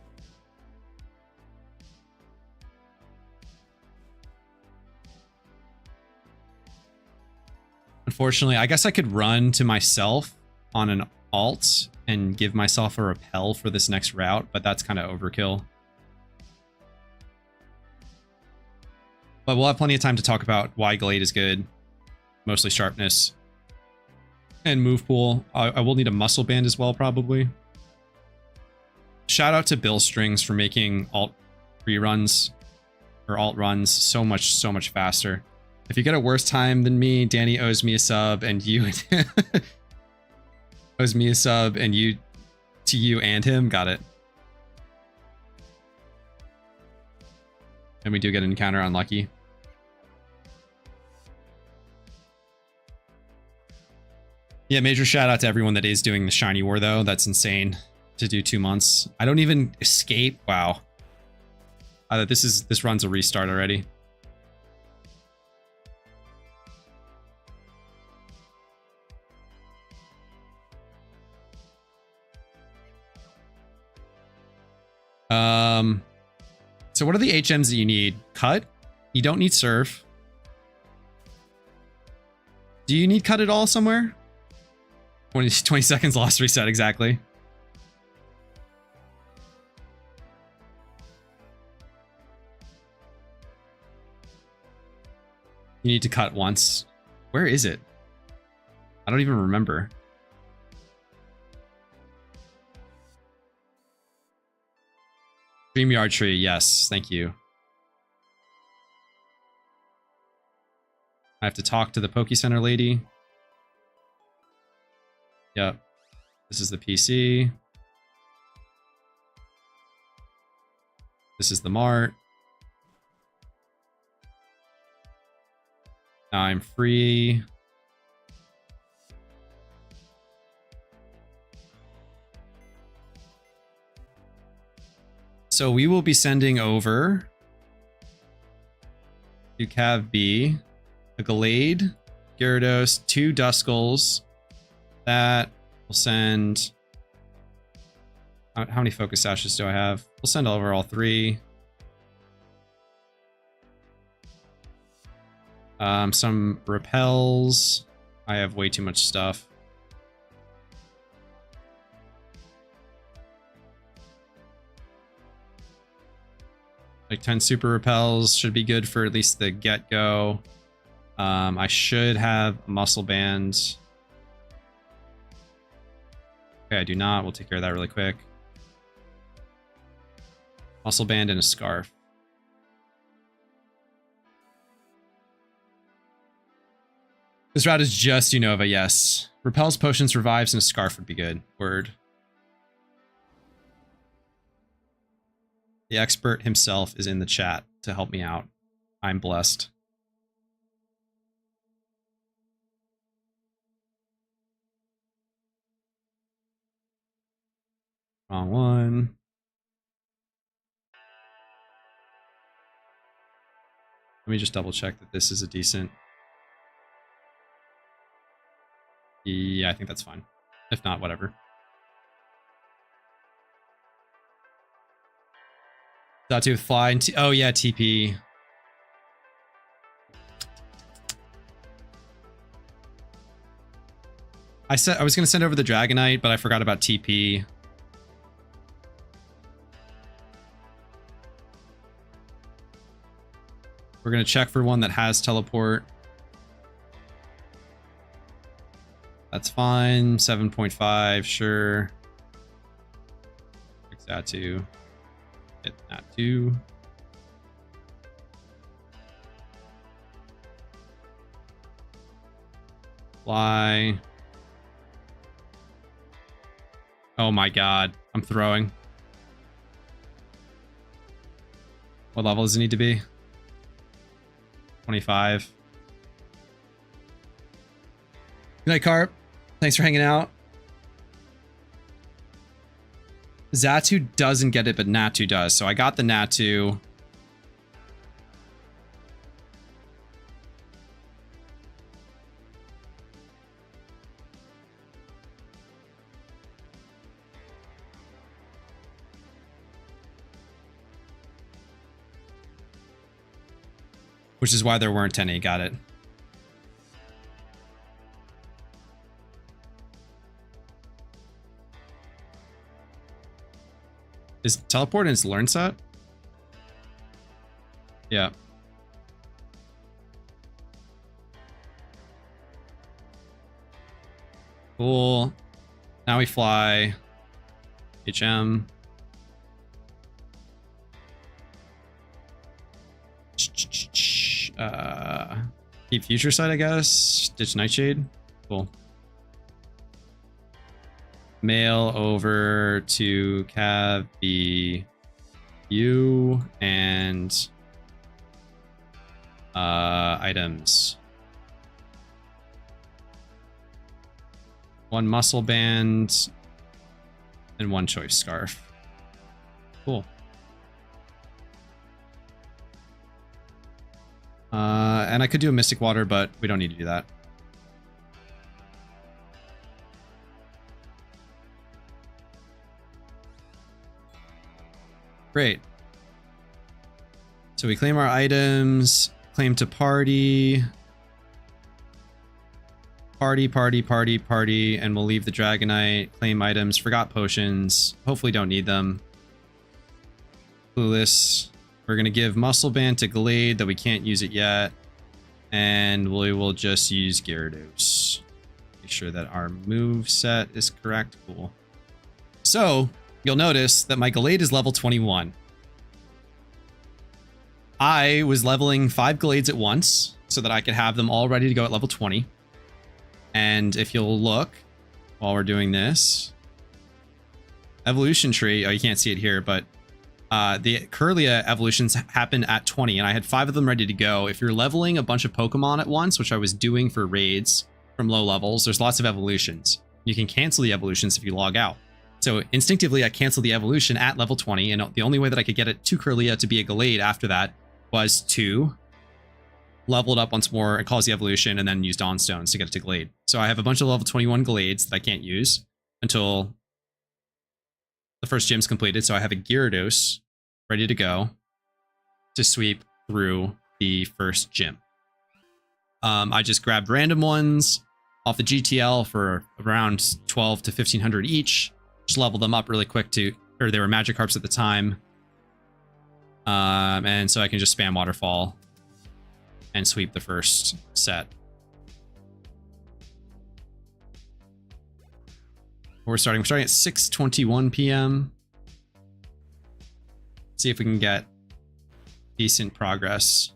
Unfortunately, I guess I could run to myself on an alt and give myself a repel for this next route, but that's kind of overkill. But we'll have plenty of time to talk about why Glade is good. Mostly sharpness. And move pool. I will need a muscle band as well, probably. Shout out to Bill Strings for making alt reruns or alt runs so much faster. If you get a worse time than me, Danny owes me a sub, and you owes me a sub, and you to you and him. Got it. And we do get an encounter on Lucky. Yeah, major shout out to everyone that is doing the Shiny War, though. That's insane to do 2 months. I don't even escape. Wow. This run's a restart already. So what are the HMs that you need? Cut? You don't need Surf. Do you need Cut at all somewhere? 20 seconds lost reset, exactly. You need to cut once. Where is it? I don't even remember. StreamYard tree, yes, thank you. I have to talk to the Poke Center lady. Yep. This is the PC. This is the Mart. Now I'm free. So we will be sending over to Cav B a Glade, Gyarados, 2 Duskulls. That will send... How many Focus Sashes do I have? We'll send over all 3. Some repels. I have way too much stuff. Like 10 super repels should be good for at least the get-go. I should have a muscle band. Okay, I do not. We'll take care of that really quick. Muscle band and a scarf. This route is just Unova, yes. Repels, potions, revives, and a scarf would be good. Word. The expert himself is in the chat to help me out. I'm blessed. Wrong one. Let me just double check that this is a decent... Yeah, I think that's fine. If not, whatever. Datu with fly and oh yeah, TP. I said I was gonna send over the Dragonite, but I forgot about TP. We're gonna check for one that has teleport. That's fine. 7.5, sure. Fix that too. Hit that too. Fly. Oh my god. I'm throwing. What level does it need to be? 25. Good night, Carp. Thanks for hanging out. Xatu doesn't get it, but Natu does. So I got the Natu. Which is why there weren't any. Got it. Is teleport in its learn set? Yeah. Cool. Now we fly. HM. Keep future sight, I guess. Ditch Nightshade. Cool. Mail over to Cav BU and items. One muscle band and one choice scarf. Cool. And I could do a Mystic Water, but we don't need to do that. Great. So we claim our items, claim to party. Party, and we'll leave the Dragonite, claim items, forgot potions, hopefully don't need them. Clueless. We're going to give Muscle Band to Glade, though we can't use it yet. And we will just use Gyarados. Make sure that our move set is correct. Cool. So, you'll notice that my Glade is level 21. I was leveling 5 Glades at once so that I could have them all ready to go at level 20. And if you'll look while we're doing this, evolution tree, oh, you can't see it here, but the Kirlia evolutions happened at 20, and I had 5 of them ready to go. If you're leveling a bunch of Pokemon at once, which I was doing for raids from low levels, there's lots of evolutions. You can cancel the evolutions if you log out. So instinctively, I canceled the evolution at level 20, and the only way that I could get it to Kirlia to be a Glade after that was to level it up once more and cause the evolution, and then use Dawnstones to get it to Glade. So I have a bunch of level 21 Glades that I can't use until the first gym's completed. So I have a Gyarados ready to go to sweep through the first gym. I just grabbed random ones off the GTL for around 12 to 1500 each. Just leveled them up really quick or they were Magikarps at the time. And so I can just spam Waterfall and sweep the first set. We're starting at 6:21 p.m. See if we can get decent progress.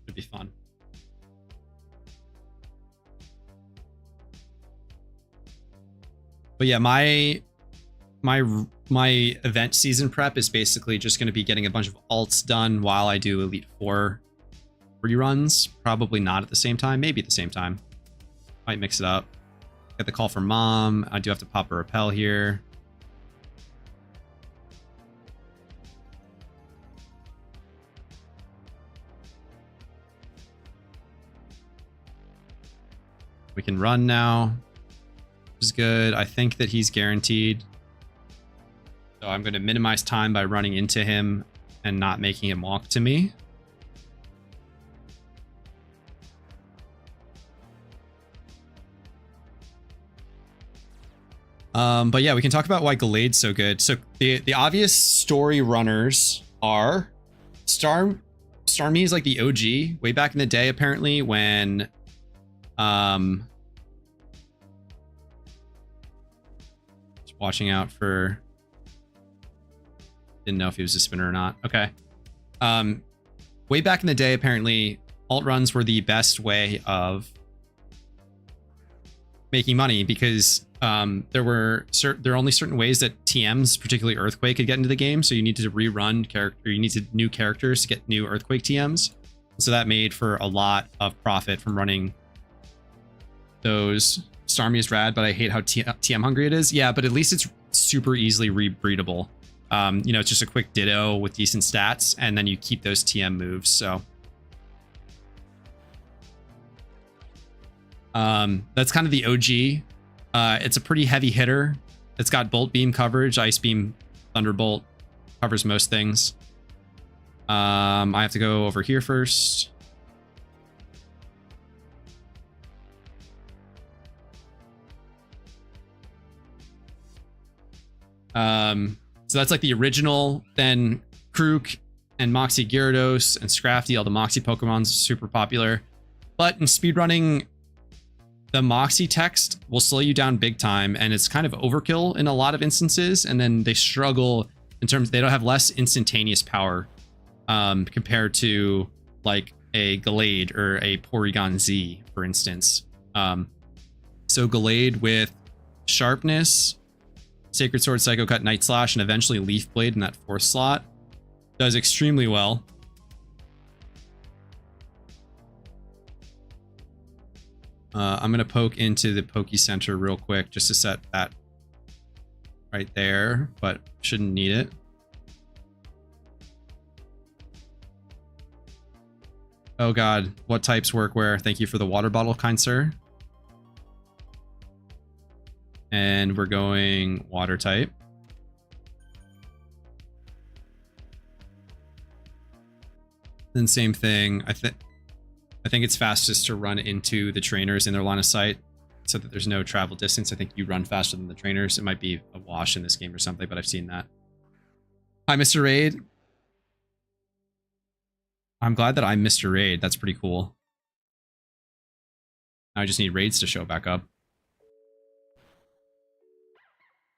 Should be fun. But yeah, my event season prep is basically just going to be getting a bunch of alts done while I do Elite Four reruns. Probably not at the same time, maybe at the same time. Might mix it up. Get the call from Mom. I do have to pop a repel here. We can run now, which is good. I think that he's guaranteed. So I'm going to minimize time by running into him and not making him walk to me. But yeah, we can talk about why Glade's so good. So the obvious story runners are Starmie is like the OG way back in the day, apparently, when Just watching out for... Didn't know if he was a spinner or not. Okay. Way back in the day, apparently, alt runs were the best way of making money because there were only certain ways that TMs, particularly Earthquake, could get into the game. So you needed to rerun character, you needed new characters to get new Earthquake TMs. So that made for a lot of profit from running those. Starmie is rad, but I hate how TM hungry it is. Yeah, but at least it's super easily rebreedable. You know, it's just a quick ditto with decent stats, and then you keep those TM moves. So that's kind of the OG. It's a pretty heavy hitter. It's got Bolt Beam coverage, Ice Beam, Thunderbolt, covers most things. I have to go over here first. So that's like the original, then Krook and Moxie Gyarados and Scrafty, all the Moxie Pokemons, super popular. But in speedrunning, the Moxie text will slow you down big time, and it's kind of overkill in a lot of instances, and then they struggle in terms, they don't have less instantaneous power compared to like a Gallade or a Porygon Z, for instance. So Gallade with Sharpness, Sacred Sword, Psycho Cut, Night Slash, and eventually Leaf Blade in that fourth slot does extremely well. I'm going to poke into the Poke Center real quick just to set that right there, but shouldn't need it. Oh god, what types work where? Thank you for the water bottle, kind sir. And we're going water type. Then same thing. I think it's fastest to run into the trainers in their line of sight so that there's no travel distance. I think you run faster than the trainers. It might be a wash in this game or something, but I've seen that. Hi, Mr. Raid. I'm glad that I'm Mr. Raid. That's pretty cool. Now I just need raids to show back up.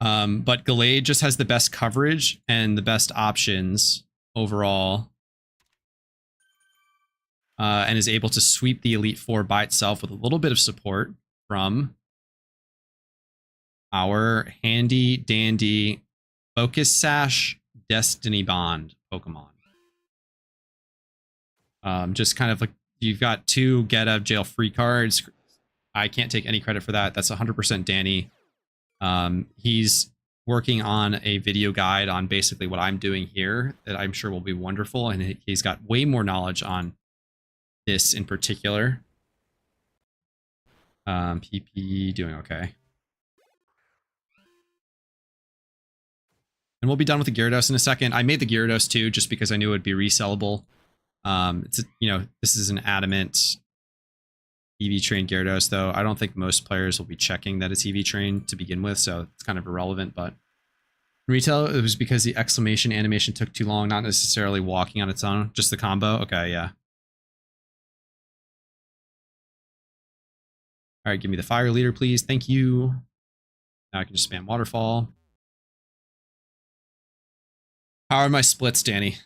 But Gallade just has the best coverage and the best options overall. And is able to sweep the Elite Four by itself with a little bit of support from our handy dandy Focus Sash Destiny Bond Pokemon. Just kind of like, you've got 2 get out of jail free cards. I can't take any credit for that. That's 100% Danny. He's working on a video guide on basically what I'm doing here that I'm sure will be wonderful. And he's got way more knowledge on this in particular. PP doing okay. And we'll be done with the Gyarados in a second. I made the Gyarados too, just because I knew it would be resellable. You know, this is an adamant EV trained Gyarados, though. I don't think most players will be checking that it's EV trained to begin with, so it's kind of irrelevant. But in retail, it was because the exclamation animation took too long, not necessarily walking on its own, just the combo. Okay, yeah. All right, give me the fire leader, please. Thank you. Now I can just spam waterfall. How are my splits, Danny? If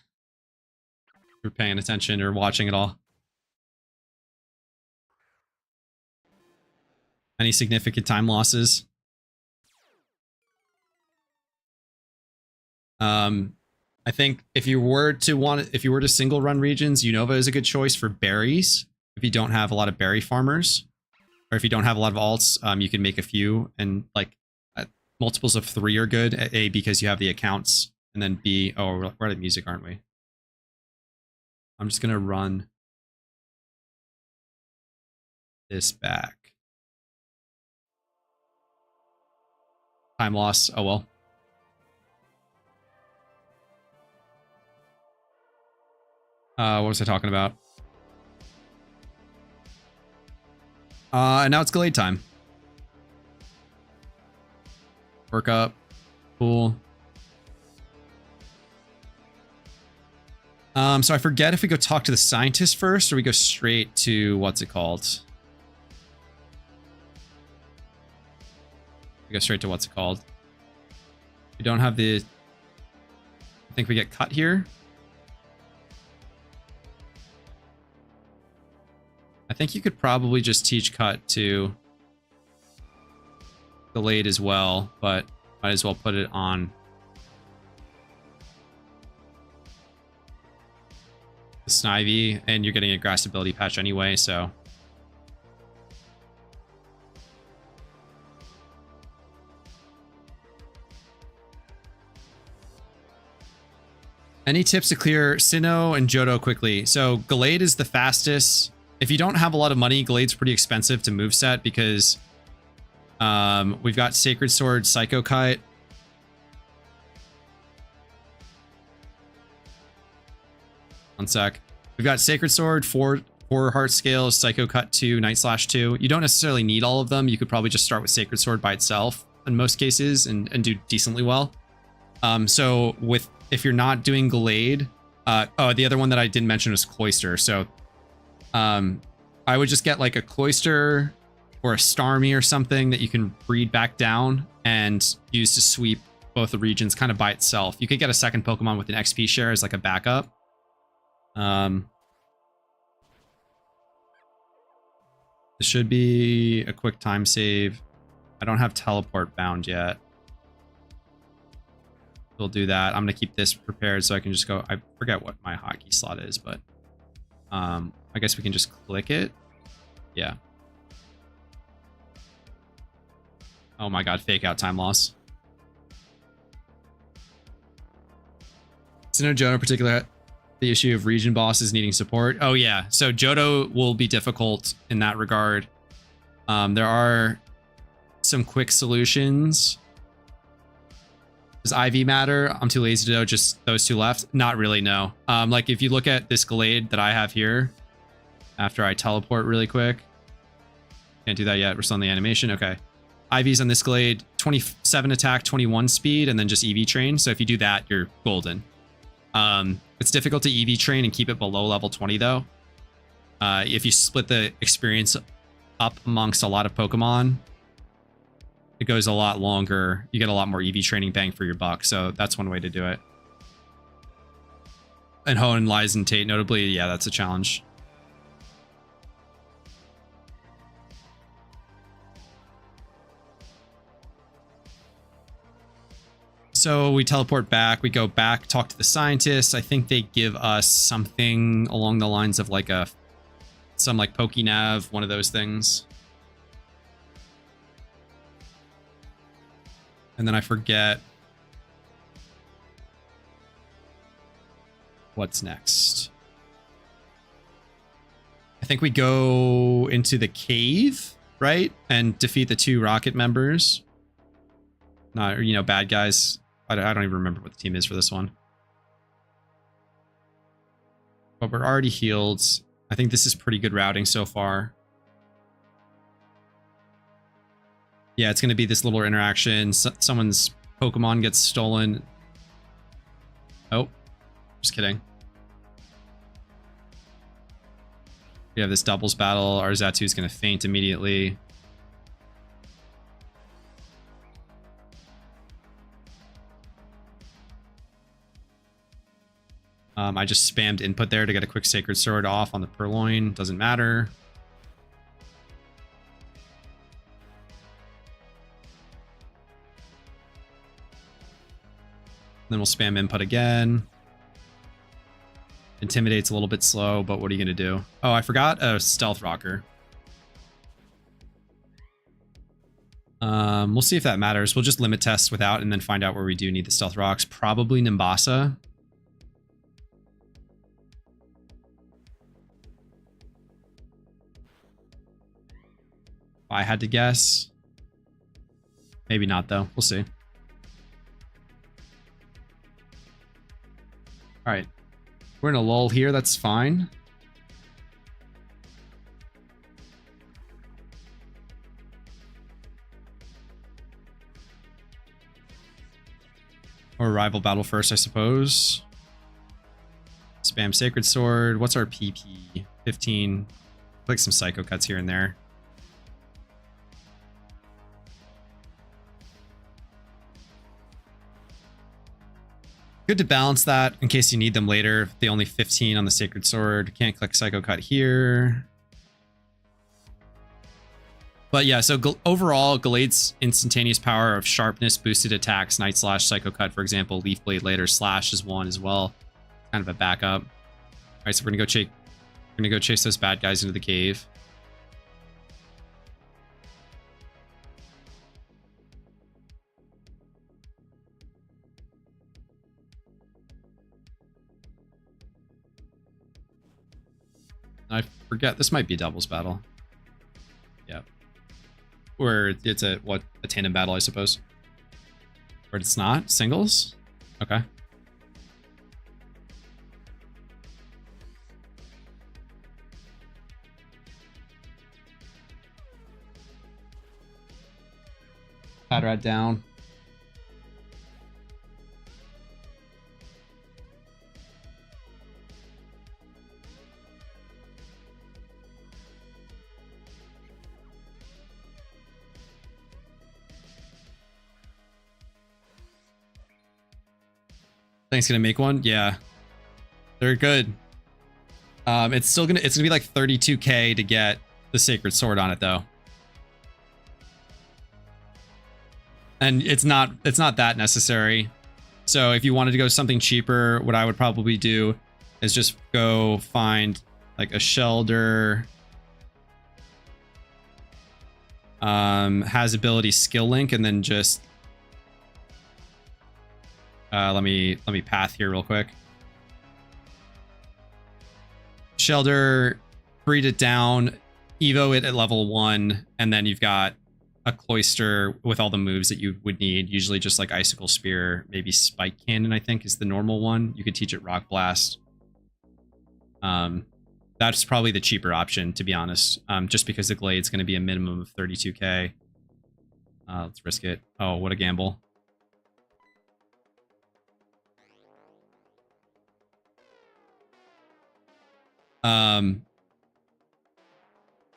you're paying attention or watching at all. Any significant time losses? I think if you were to single run regions, Unova is a good choice for berries. If you don't have a lot of berry farmers, or if you don't have a lot of alts, you can make a few, and like multiples of 3 are good. A, because you have the accounts, and then B, oh, we're out of music, aren't we? I'm just gonna run this back. Time loss, oh well. What was I talking about? And now it's Gallade time. Work up. Cool. So I forget if we go talk to the scientist first or we go straight to, what's it called? We go straight to what's it called. We don't have the... I think we get cut here. I think you could probably just teach cut to delayed as well, but might as well put it on the Snivy, and you're getting a grass ability patch anyway, so... Any tips to clear Sinnoh and Johto quickly? So Gallade is the fastest. If you don't have a lot of money, Gallade's pretty expensive to moveset because we've got Sacred Sword, Psycho Kite. One sec. We've got Sacred Sword, 4 Heart Scales, Psycho Cut 2, Night Slash 2. You don't necessarily need all of them. You could probably just start with Sacred Sword by itself in most cases and do decently well. So if you're not doing Gallade, oh, the other one that I didn't mention was Cloyster. So I would just get like a Cloyster or a Starmie or something that you can breed back down and use to sweep both the regions kind of by itself. You could get a second Pokemon with an XP share as like a backup. This should be a quick time save. I don't have teleport bound yet. We'll do that. I'm going to keep this prepared so I can just go. I forget what my hotkey slot is, but I guess we can just click it. Yeah. Oh my god, fake out time loss. Sinnoh Johto in particular, the issue of region bosses needing support. Oh yeah, so Johto will be difficult in that regard. There are some quick solutions. Does IV matter? I'm too lazy to know, just those two left. Not really, no. Like if you look at this Gallade that I have here, after I teleport really quick. Can't do that yet, we're still on the animation, okay. IVs on this Gallade, 27 attack, 21 speed, and then just EV train. So if you do that, you're golden. It's difficult to EV train and keep it below level 20 though. If you split the experience up amongst a lot of Pokemon, it goes a lot longer. You get a lot more EV training bang for your buck. So that's one way to do it. And Hoenn, Lies, and Tate, notably, yeah, that's a challenge. So we teleport back, we go back, talk to the scientists. I think they give us something along the lines of like some like PokeNav, one of those things. And then I forget what's next. I think we go into the cave, right? And defeat the 2 Rocket members. Not, you know, bad guys. I don't even remember what the team is for this one. But we're already healed. I think this is pretty good routing so far. Yeah, it's going to be this little interaction. Someone's Pokemon gets stolen. Oh, just kidding. We have this doubles battle. Our Xatu is going to faint immediately. I just spammed input there to get a quick Sacred Sword off on the Purloin. Doesn't matter. Then we'll spam input again. Intimidate's a little bit slow, but what are you going to do? Oh, I forgot a Stealth Rocker. We'll see if that matters. We'll just limit test without and then find out where we do need the Stealth Rocks. Probably Nimbasa. If I had to guess. Maybe not, though. We'll see. All right. We're in a lull here. That's fine. Or rival battle first, I suppose. Spam Sacred Sword. What's our PP? 15. Click some Psycho Cuts here and there. Good to balance that in case you need them later. The only 15 on the Sacred Sword. Can't click Psycho Cut here. But yeah, so overall, Gallade's instantaneous power of sharpness, boosted attacks, Night Slash, Psycho Cut, for example, Leaf Blade later, Slash is one as well. Kind of a backup. All right, so we're gonna go chase those bad guys into the cave. I forget, this might be a doubles battle. Yeah. Or it's a tandem battle, I suppose. Or it's not? Singles? Okay. Padrad down. Thanks, gonna make one. Yeah, they're good. It's gonna be like 32k to get the Sacred Sword on it though, and it's not that necessary. So if you wanted to go something cheaper, what I would probably do is just go find like a Shelder. Has ability skill link, and then just let me path here real quick. Shelder, breed it down, evo it at level 1, and then you've got a Cloister with all the moves that you would need. Usually just like Icicle Spear, maybe Spike Cannon, I think is the normal one. You could teach it Rock Blast. That's probably the cheaper option, to be honest. Just because the Glade's going to be a minimum of 32k. Let's risk it. Oh, what a gamble.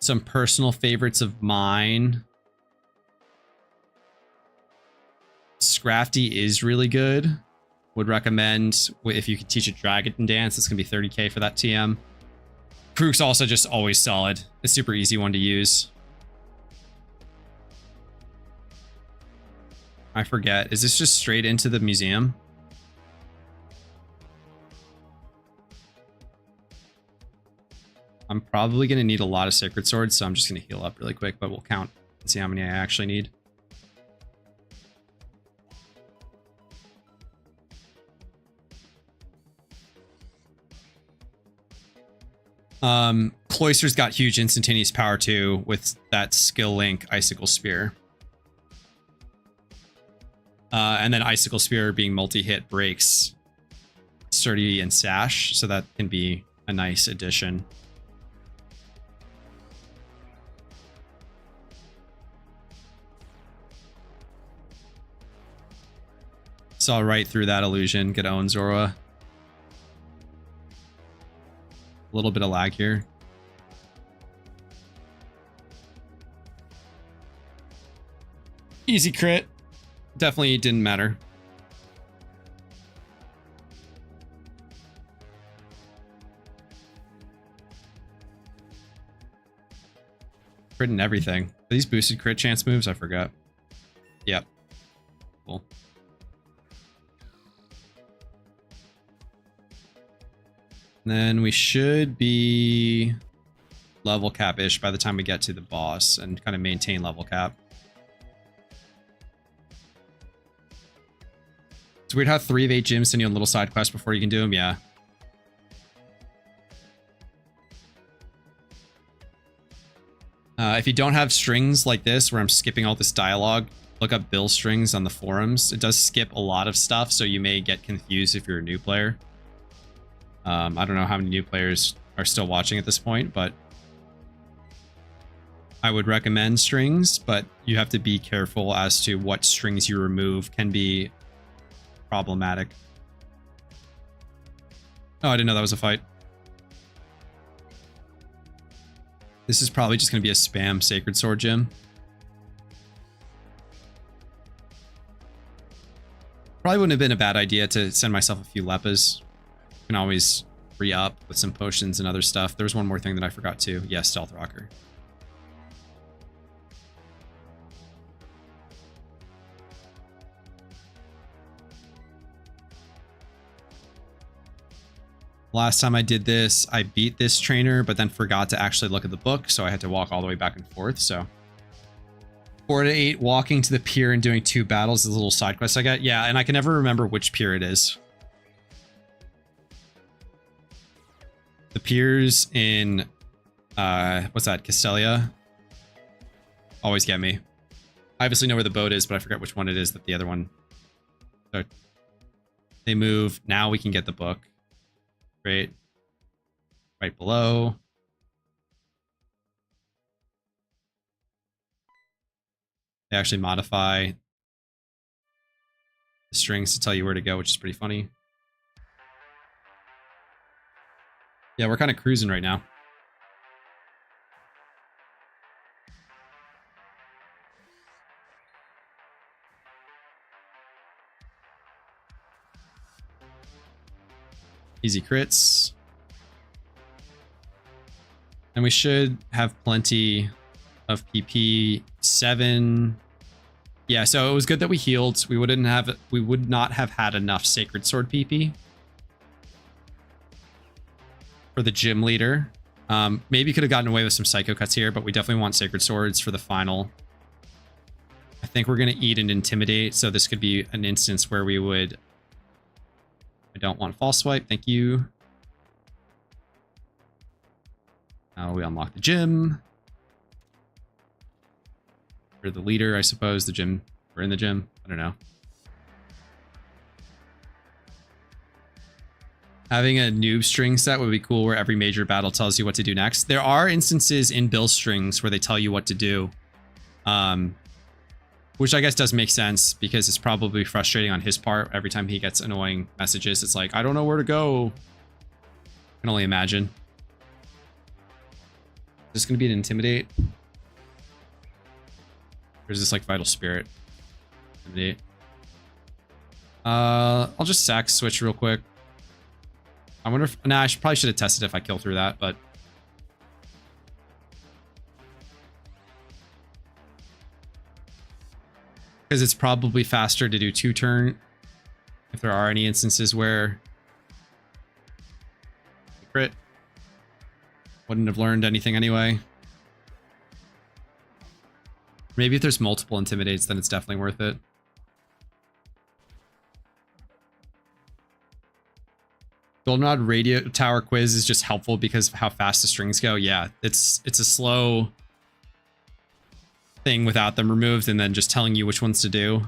Some personal favorites of mine. Scrafty is really good. Would recommend if you could teach a Dragon Dance. It's gonna be 30k for that TM. Krook's also just always solid. It's super easy one to use. I forget. Is this just straight into the museum? I'm probably going to need a lot of Sacred Swords, so I'm just going to heal up really quick, but we'll count and see how many I actually need. Cloister's got huge instantaneous power too with that skill link Icicle Spear. And then Icicle Spear being multi-hit breaks Sturdy and Sash, so that can be a nice addition. Saw right through that illusion. Get own Zora. A little bit of lag here. Easy crit. Definitely didn't matter. Crit and everything. Are these boosted crit chance moves? I forgot. Yep. Cool. And then we should be level cap-ish by the time we get to the boss and kind of maintain level cap. It's weird how 3 of 8 gyms send you on little side quests before you can do them. Yeah. If you don't have strings like this, where I'm skipping all this dialogue, look up Bill strings on the forums. It does skip a lot of stuff, so you may get confused if you're a new player. I don't know how many new players are still watching at this point, but I would recommend strings, but you have to be careful as to what strings you remove. Can be problematic. Oh, I didn't know that was a fight. This is probably just going to be a spam Sacred Sword gym. Probably wouldn't have been a bad idea to send myself a few Leppas. Can always re-up with some potions and other stuff. There was one more thing that I forgot too. Yeah, Stealth Rocker. Last time I did this, I beat this trainer, but then forgot to actually look at the book, so I had to walk all the way back and forth, so... 4 to 8, walking to the pier and doing 2 battles is a little side quest I got. Yeah, and I can never remember which pier it is. The piers in, what's that, Castelia? Always get me. I obviously know where the boat is, but I forget which one it is that the other one... So, they move. Now we can get the book. Great. Right below. They actually modify the strings to tell you where to go, which is pretty funny. Yeah, we're kind of cruising right now. Easy crits. And we should have plenty of PP. 7. Yeah, so it was good that we healed. We would not have had enough Sacred Sword PP for the gym leader. Maybe could have gotten away with some Psycho Cuts here, but we definitely want Sacred Swords for the final. I think we're going to eat and Intimidate, so this could be an instance where we would... I don't want False Swipe, thank you. Now we unlock the gym. Or the leader, I suppose. The gym. We're in the gym. I don't know. Having a noob string set would be cool where every major battle tells you what to do next. There are instances in Bill's strings where they tell you what to do. Which I guess does make sense because it's probably frustrating on his part. Every time he gets annoying messages, it's like, I don't know where to go. I can only imagine. Is this going to be an Intimidate? Or is this like Vital Spirit? Intimidate. I'll just sack switch real quick. I wonder if... Nah, probably should have tested if I kill through that, but... Because it's probably faster to do 2-turn. If there are any instances where... Crit. Wouldn't have learned anything anyway. Maybe if there's multiple Intimidates, then it's definitely worth it. Goldenrod Radio Tower Quiz is just helpful because of how fast the strings go. Yeah, it's a slow thing without them removed and then just telling you which ones to do.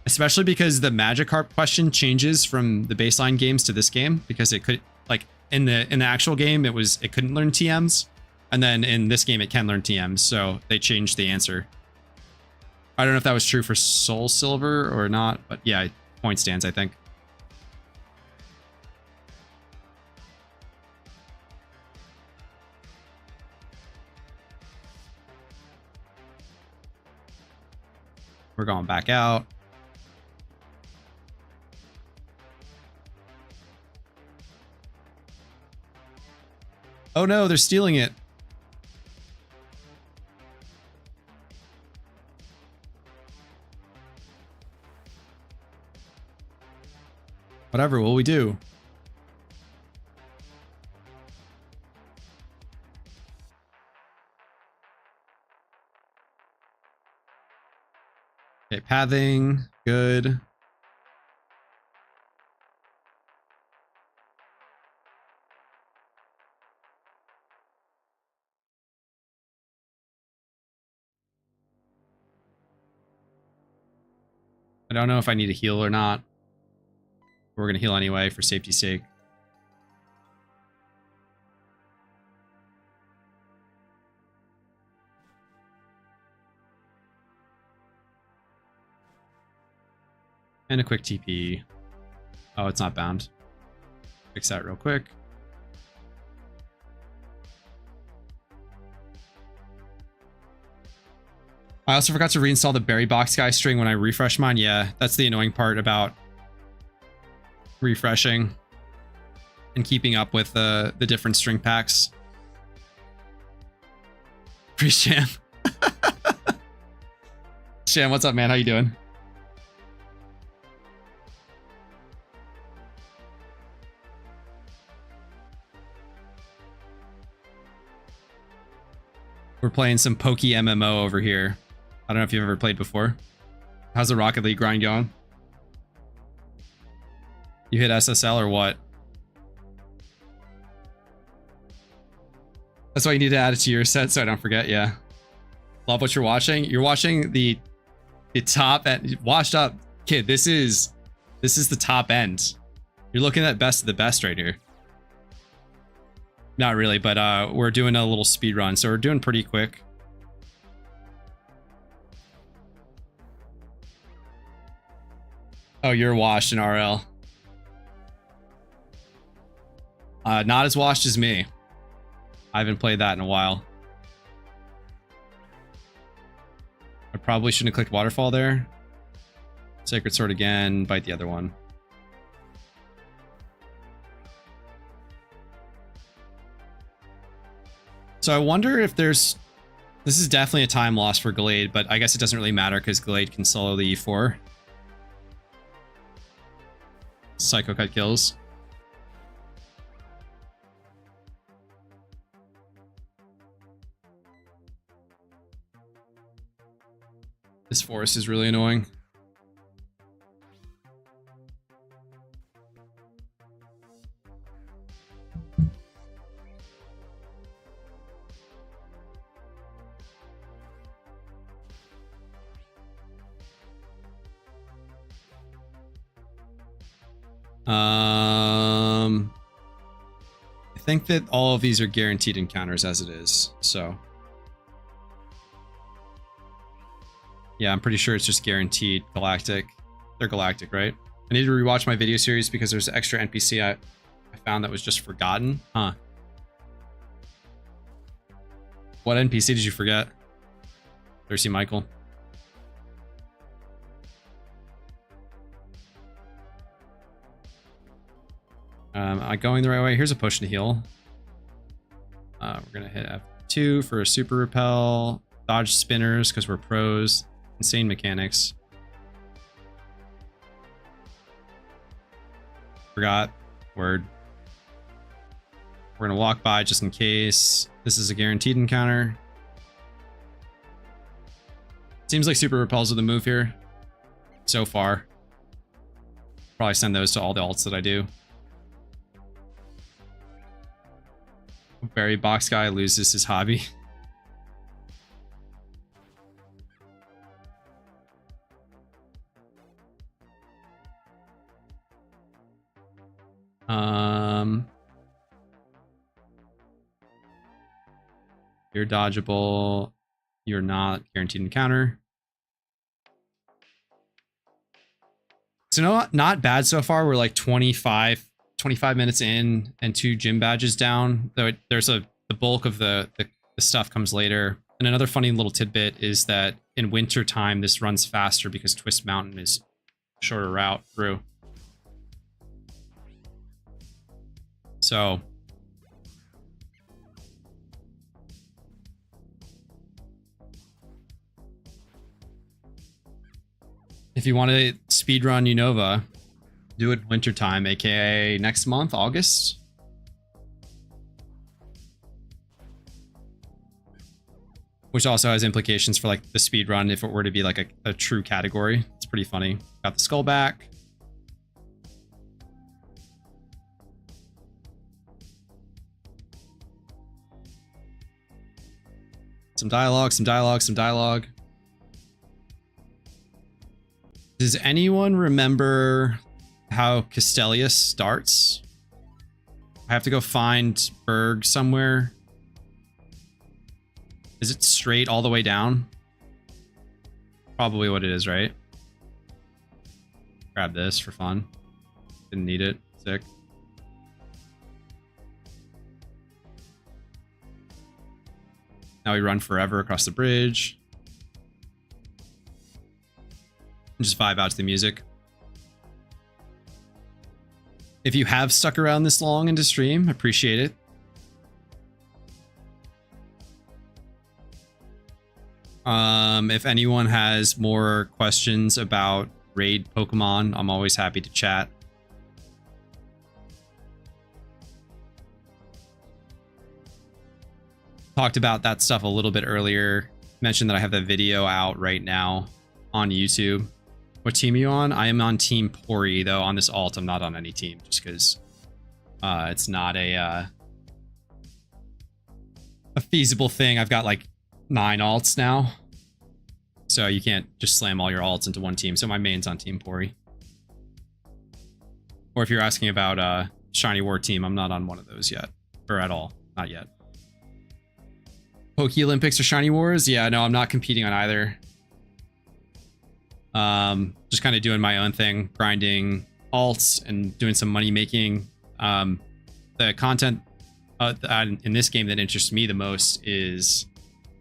Especially because the Magikarp question changes from the baseline games to this game because it could, like, in the actual game it couldn't learn TMs, and then in this game it can learn TMs, so they changed the answer. I don't know if that was true for Soul Silver or not, but yeah, point stands, I think. We're going back out. Oh no, they're stealing it. Whatever will we do? Okay, pathing, good. I don't know if I need to heal or not. We're going to heal anyway for safety's sake. And a quick TP. Oh, it's not bound. Fix that real quick. I also forgot to reinstall the Berry Box Guy string when I refresh mine. Yeah, that's the annoying part about refreshing and keeping up with the different string packs. Priest Sham. Sham, what's up, man? How you doing? We're playing some PokeMMO over here. I don't know if you've ever played before. How's the Rocket League grind going? You hit SSL or what? That's why you need to add it to your set so I don't forget, yeah. Love what you're watching. You're watching the top end. Washed up. Kid, this is the top end. You're looking at best of the best right here. Not really, but we're doing a little speed run, so we're doing pretty quick. Oh, you're washed in RL. Not as washed as me. I haven't played that in a while. I probably shouldn't have clicked Waterfall there. Sacred Sword again, bite the other one. So I wonder if there's... This is definitely a time loss for Glade, but I guess it doesn't really matter because Glade can solo the E4. Psycho Cut kills. This forest is really annoying. I think that all of these are guaranteed encounters as it is, so. Yeah, I'm pretty sure it's just guaranteed galactic. They're galactic, right? I need to rewatch my video series because there's an extra NPC I found that was just forgotten. Huh. What NPC did you forget? Thirsty Michael. Am I going the right way? Here's a push to heal. We're gonna hit F2 for a super repel. Dodge spinners because we're pros. Insane mechanics. Forgot. Word. We're gonna walk by just in case. This is a guaranteed encounter. Seems like super repels are the move here. So far. Probably send those to all the alts that I do. Berry box guy loses his hobby. You're dodgeable. You're not guaranteed encounter. So not bad so far. We're like 25 minutes in and 2 gym badges down. Though there's the bulk of the stuff comes later. And another funny little tidbit is that in winter time this runs faster because Twist Mountain is a shorter route through. So if you want to speedrun Unova, do it wintertime, aka next month, August. Which also has implications for like the speedrun if it were to be like a true category. It's pretty funny. Got the skull back. Some dialogue, some dialogue, some dialogue. Does anyone remember how Castellius starts? I have to go find Berg somewhere. Is it straight all the way down? Probably what it is, right? Grab this for fun. Didn't need it. Sick. Now we run forever across the bridge. And just vibe out to the music. If you have stuck around this long into stream, appreciate it. If anyone has more questions about raid Pokemon, I'm always happy to chat. Talked about that stuff a little bit earlier. Mentioned that I have that video out right now on YouTube. What team are you on? I am on Team Pori, though. On this alt, I'm not on any team, just because it's not a feasible thing. I've got like 9 alts now, so you can't just slam all your alts into one team. So my main's on Team Pori. Or if you're asking about Shiny War team, I'm not on one of those yet, or at all, not yet. Poke Olympics or Shiny Wars? Yeah, no, I'm not competing on either. Just kind of doing my own thing, grinding alts and doing some money making. The content in this game that interests me the most is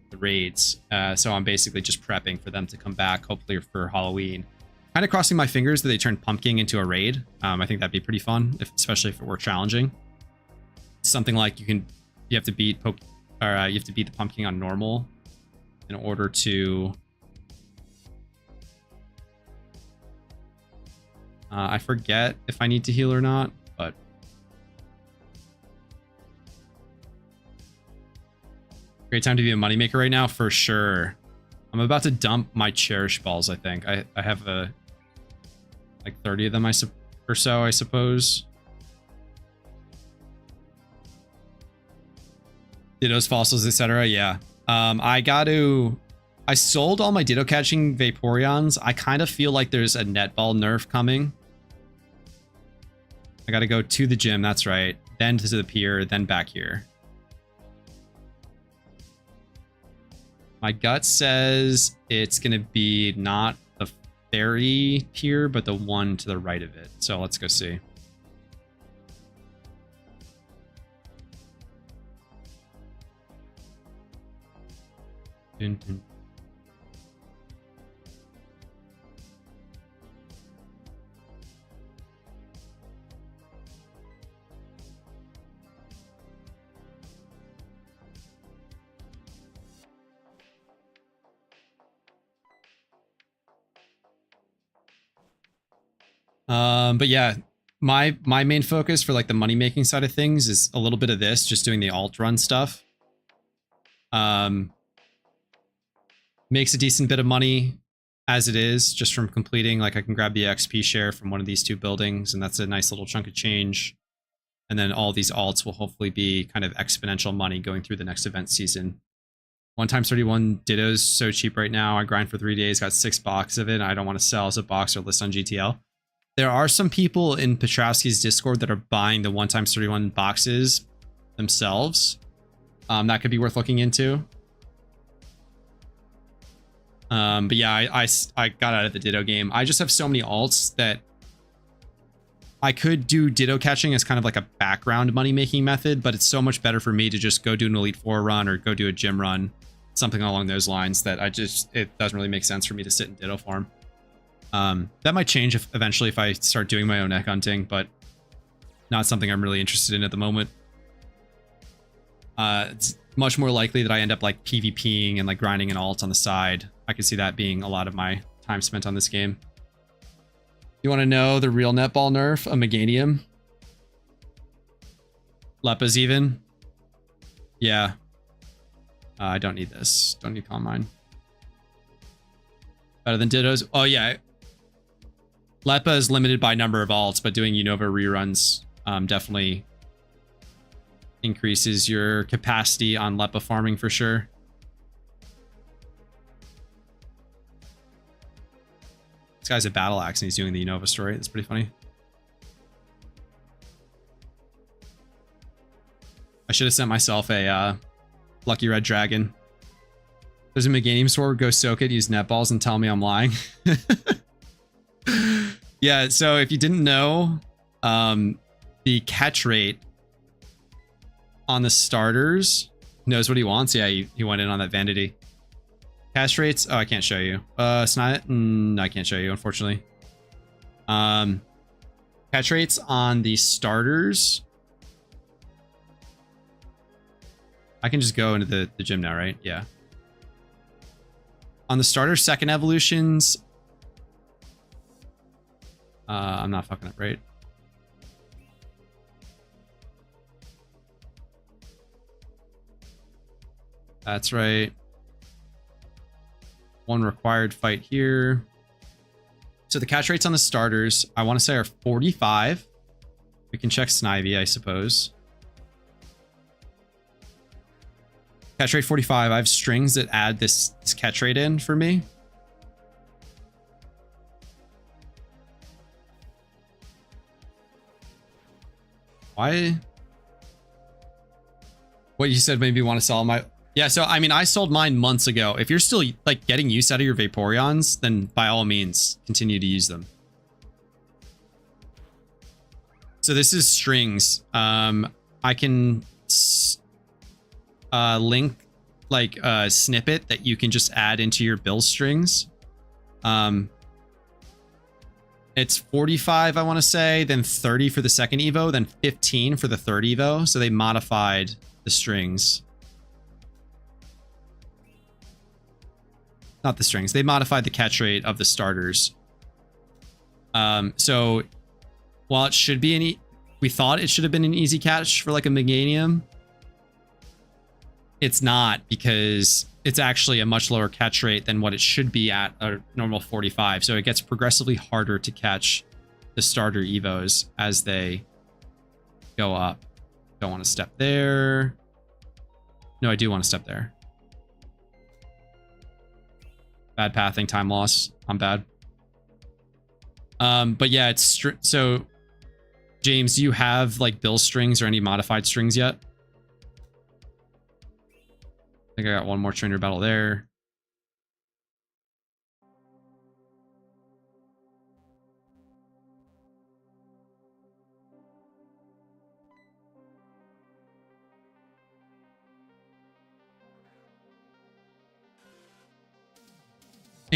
the raids. So I'm basically just prepping for them to come back, hopefully for Halloween. Kind of crossing my fingers that they turn Pumpkin into a raid. I think that'd be pretty fun, especially if it were challenging. Something like you have to beat you have to beat the Pumpkin on normal in order to. I forget if I need to heal or not, but great time to be a moneymaker right now for sure. I'm about to dump my cherish balls. I think I have like 30 of them or so, I suppose. Ditto's fossils, etc. Yeah. I sold all my Ditto catching Vaporeons. I kind of feel like there's a netball nerf coming. I gotta go to the gym, that's right. Then to the pier, then back here. My gut says it's gonna be not the fairy pier, but the one to the right of it. So let's go see. Dun, dun. But yeah, my main focus for like the money making side of things is a little bit of this, just doing the alt run stuff. Makes a decent bit of money as it is, just from completing. Like I can grab the XP share from one of these 2 buildings, and that's a nice little chunk of change. And then all these alts will hopefully be kind of exponential money going through the next event season. 1x31 Ditto's so cheap right now. I grind for 3 days, got 6 boxes of it. I don't want to sell as a box or list on GTL. There are some people in Petrovsky's Discord that are buying the 1x31 boxes themselves. That could be worth looking into. But yeah, I got out of the Ditto game. I just have so many alts that I could do Ditto catching as kind of like a background money making method, but it's so much better for me to just go do an Elite Four run or go do a gym run, something along those lines, that it doesn't really make sense for me to sit in Ditto farm. That might change eventually if I start doing my own egg hunting, but not something I'm really interested in at the moment. It's much more likely that I end up like PvPing and like grinding an alt on the side. I could see that being a lot of my time spent on this game. You want to know the real netball nerf? A Meganium? Leppas even? Yeah. I don't need this. Don't need Calm Mind. Better than Dittos? Oh yeah. Leppa is limited by number of alts, but doing Unova reruns definitely increases your capacity on Leppa farming for sure. This guy's a battle axe and he's doing the Unova story. That's pretty funny. I should have sent myself a Lucky Red Dragon. There's a Meganium sword, go soak it, use netballs, and tell me I'm lying. Yeah, so if you didn't know, the catch rate on the starters knows what he wants. Yeah, he went in on that Vanity. Catch rates, oh, I can't show you. Snot, no, I can't show you, unfortunately. Catch rates on the starters. I can just go into the gym now, right? Yeah. On the starter second evolutions, I'm not fucking up, right? That's right. One required fight here. So the catch rates on the starters, I want to say, are 45. We can check Snivy, I suppose. Catch rate 45. I have strings that add this catch rate in for me. Why? What you said made me want to sell my... Yeah, so I mean, I sold mine months ago. If you're still like getting use out of your Vaporeons, then by all means, continue to use them. So this is strings. I can link like a snippet that you can just add into your bill strings. It's 45, I want to say, then 30 for the second Evo, then 15 for the third Evo. So they modified the strings. Not the strings. They modified the catch rate of the starters. So while it should be we thought it should have been an easy catch for like a Meganium, it's not, because it's actually a much lower catch rate than what it should be at a normal 45. So it gets progressively harder to catch the starter Evos as they go up. Don't want to step there. No, I do want to step there. Bad pathing, time loss. I'm bad. But yeah, it's so James, do you have like bill strings or any modified strings yet? I think I got one more trainer battle there.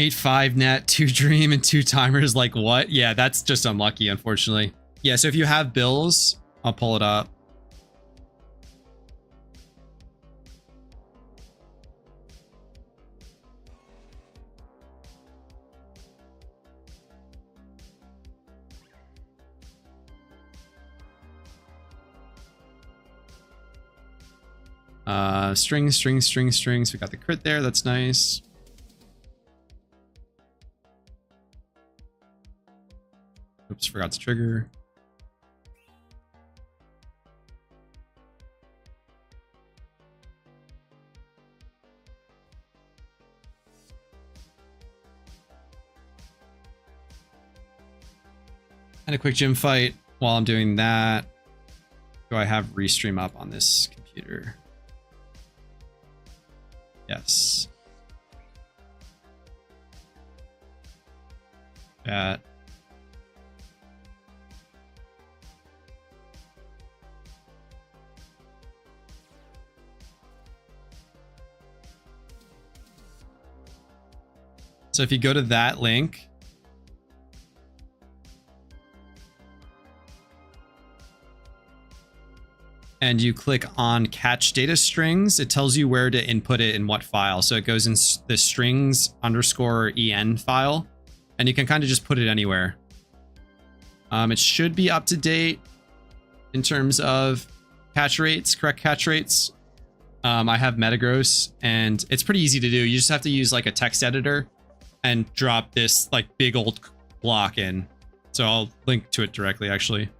Eight 5 net, 2 dream, and 2 timers. Like what? Yeah, that's just unlucky, unfortunately. Yeah, so if you have bills, I'll pull it up. Strings. We got the crit there. That's nice. Oops, forgot to trigger. And a quick gym fight while I'm doing that. Do I have restream up on this computer? Yes. Chat. So if you go to that link, and you click on catch data strings, it tells you where to input it in what file. So it goes in the strings _en file, and you can kind of just put it anywhere. It should be up to date in terms of catch rates, correct catch rates. I have Metagross, and it's pretty easy to do. You just have to use like a text editor and drop this like big old block in. So I'll link to it directly, actually.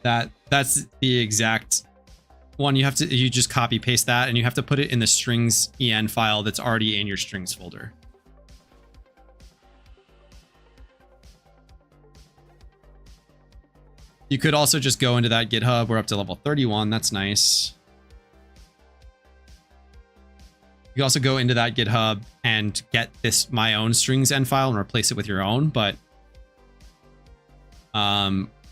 That's the exact one. You just copy paste that, and you have to put it in the strings en file that's already in your strings folder. You could also just go into that GitHub. We're up to level 31. That's nice. You can also go into that GitHub and get this my own strings en file and replace it with your own, but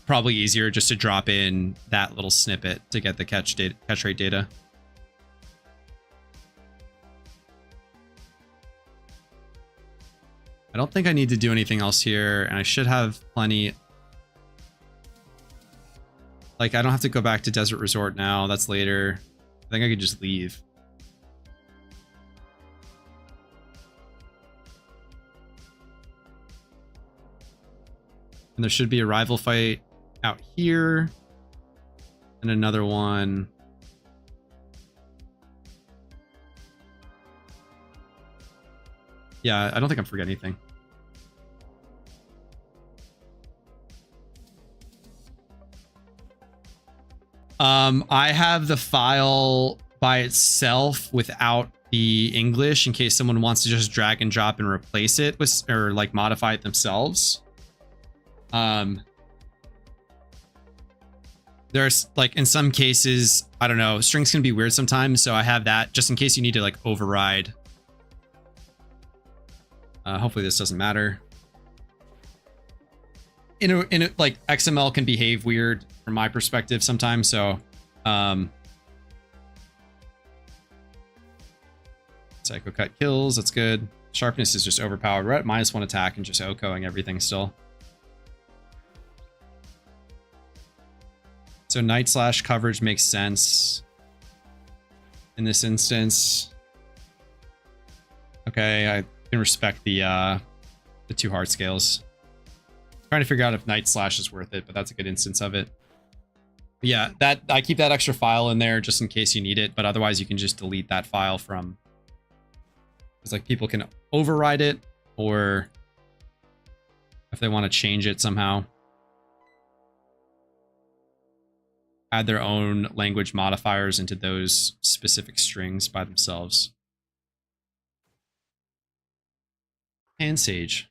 probably easier just to drop in that little snippet to get the catch rate data. I don't think I need to do anything else here, and I should have plenty. Like, I don't have to go back to Desert Resort now. That's later. I think I could just leave. And there should be a rival fight out here. And another one. Yeah, I don't think I'm forgetting anything. I have the file by itself without the English in case someone wants to just drag and drop and replace it with, or like modify it themselves. There's like in some cases, I don't know, strings can be weird sometimes, so I have that just in case you need to like override. Hopefully this doesn't matter. In a like XML can behave weird from my perspective sometimes, so Psycho Cut kills, that's good. Sharpness is just overpowered. We're at -1 attack and just OHKOing everything still. So Night Slash coverage makes sense in this instance. Okay, I can respect the 2 hard scales. Trying to figure out if Night Slash is worth it, but that's a good instance of it. But yeah, that I keep that extra file in there just in case you need it, but otherwise you can just delete that file from. It's like people can override it, or if they want to change it somehow, add their own language modifiers into those specific strings by themselves. And Sage.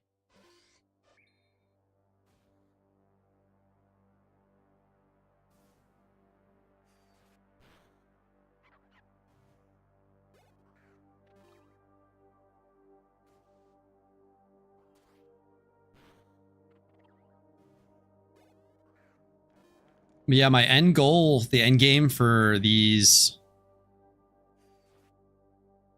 But yeah, my end goal, the end game for these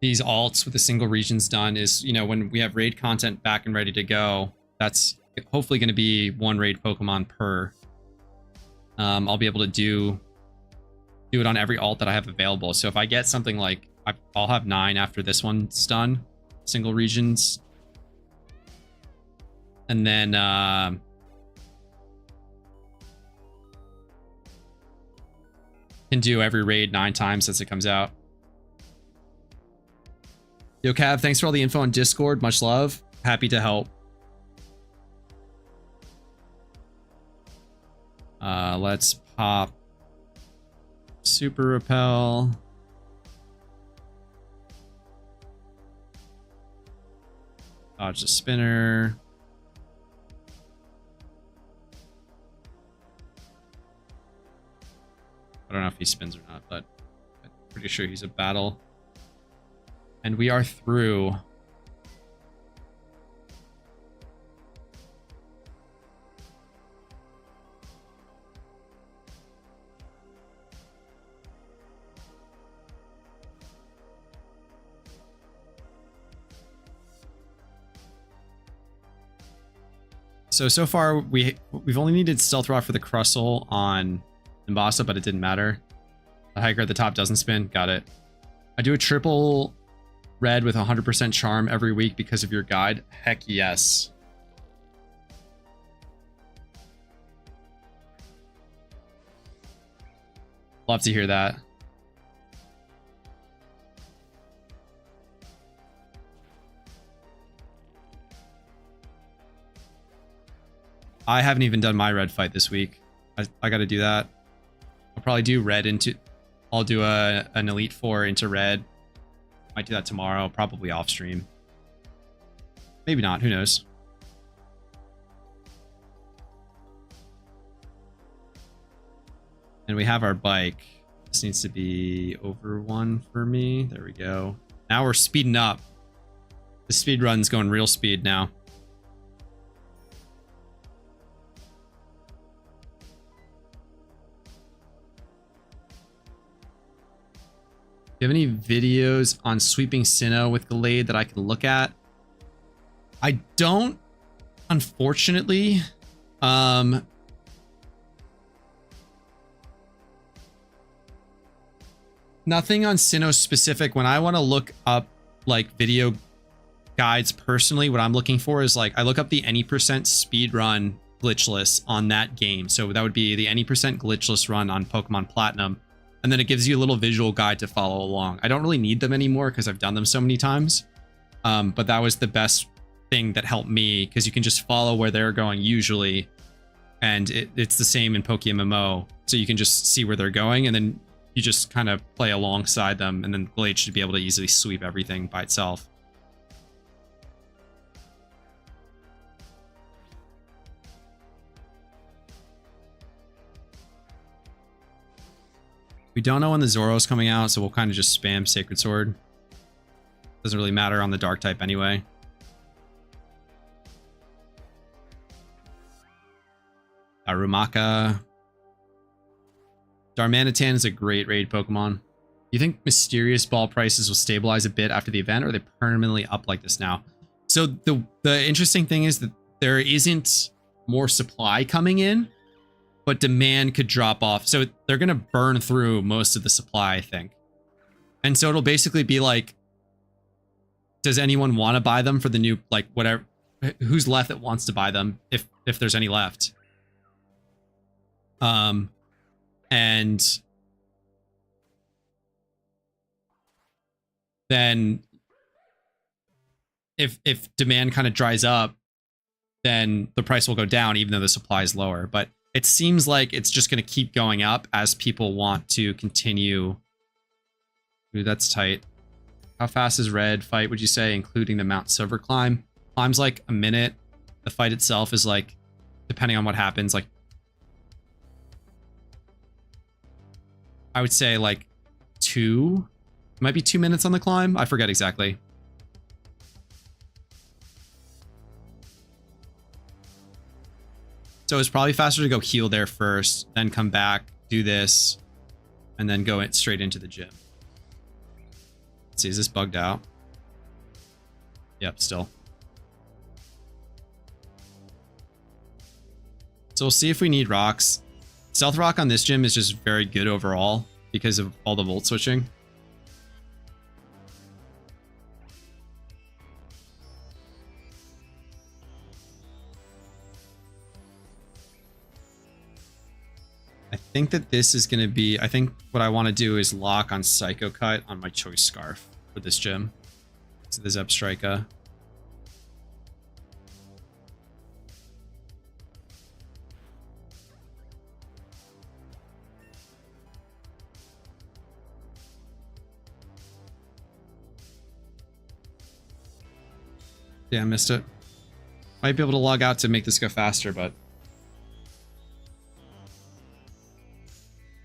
alts with the single regions done is, you know, when we have raid content back and ready to go, that's hopefully going to be 1 raid Pokemon per. I'll be able to do it on every alt that I have available. So if I get something like, I'll have 9 after this one's done, single regions. And then can do every raid 9 times since it comes out. Yo, Cav, thanks for all the info on Discord. Much love. Happy to help. Let's pop Super Repel. Dodge the spinner. I don't know if he spins or not, but I'm pretty sure he's a battle. And we are through. So far we've only needed Stealth Rock for the Crustle on Nimbasa, but it didn't matter. The hiker at the top doesn't spin. Got it. I do a triple red with 100% charm every week because of your guide. Heck yes. Love to hear that. I haven't even done my red fight this week. I got to do that. I'll probably do red into... I'll do an Elite Four into red. Might do that tomorrow, probably off stream. Maybe not, who knows? And we have our bike. This needs to be over 1 for me. There we go. Now we're speeding up. The speed run's going real speed now. Do you have any videos on sweeping Sinnoh with Gallade that I can look at? I don't, unfortunately. Nothing on Sinnoh specific. When I want to look up like video guides personally, what I'm looking for is like I look up the any percent speed run glitchless on that game. So that would be the any percent glitchless run on Pokemon Platinum. And then it gives you a little visual guide to follow along. I don't really need them anymore because I've done them so many times. But that was the best thing that helped me because you can just follow where they're going usually. And it's the same in PokeMMO. So you can just see where they're going and then you just kind of play alongside them. And then Blade should be able to easily sweep everything by itself. We don't know when the Zoro's coming out, so we'll kind of just spam Sacred Sword. Doesn't really matter on the Dark type anyway. Arumaka. Darmanitan is a great raid Pokemon. Do you think Mysterious Ball prices will stabilize a bit after the event, or are they permanently up like this now? So the interesting thing is that there isn't more supply coming in, but demand could drop off. So they're going to burn through most of the supply, I think. And so it'll basically be like, does anyone want to buy them for the new, like, whatever, who's left that wants to buy them if there's any left? And then if demand kind of dries up, then the price will go down even though the supply is lower. But it seems like it's just going to keep going up as people want to continue. Ooh, that's tight. How fast is Red fight, would you say, including the Mount Silver climb? Climb's like a minute. The fight itself is like, depending on what happens, like, I would say like 2. It might be 2 minutes on the climb. I forget exactly. So it's probably faster to go heal there first, then come back, do this, and then go straight into the gym. Let's see, is this bugged out? Yep, still. So we'll see if we need rocks. Stealth Rock on this gym is just very good overall because of all the volt switching. I think that this is going to be, I think what I want to do is lock on Psycho Cut on my Choice Scarf for this gym. So the Zepstrika. Yeah, I missed it. Might be able to log out to make this go faster, but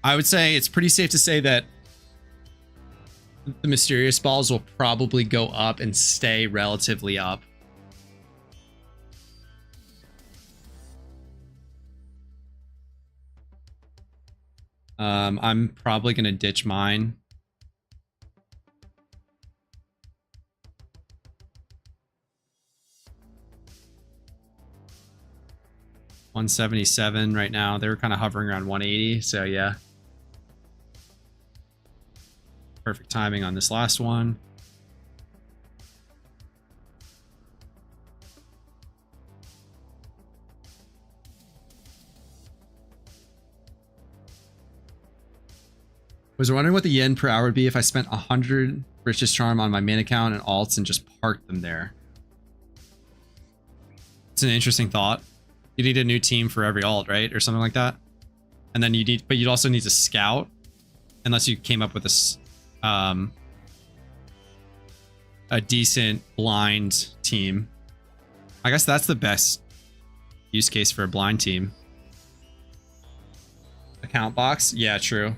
I would say it's pretty safe to say that the Mysterious Balls will probably go up and stay relatively up. I'm probably going to ditch mine. $177 right now. They were kind of hovering around 180, so yeah. Perfect timing on this last one. Was wondering what the yen per hour would be if I spent 100 Richest Charm on my main account and alts and just parked them there. It's an interesting thought. You need a new team for every alt, right? Or something like that. And then you need, but you'd also need to scout unless you came up with a decent blind team. I guess that's the best use case for a blind team. Account box? Yeah, true.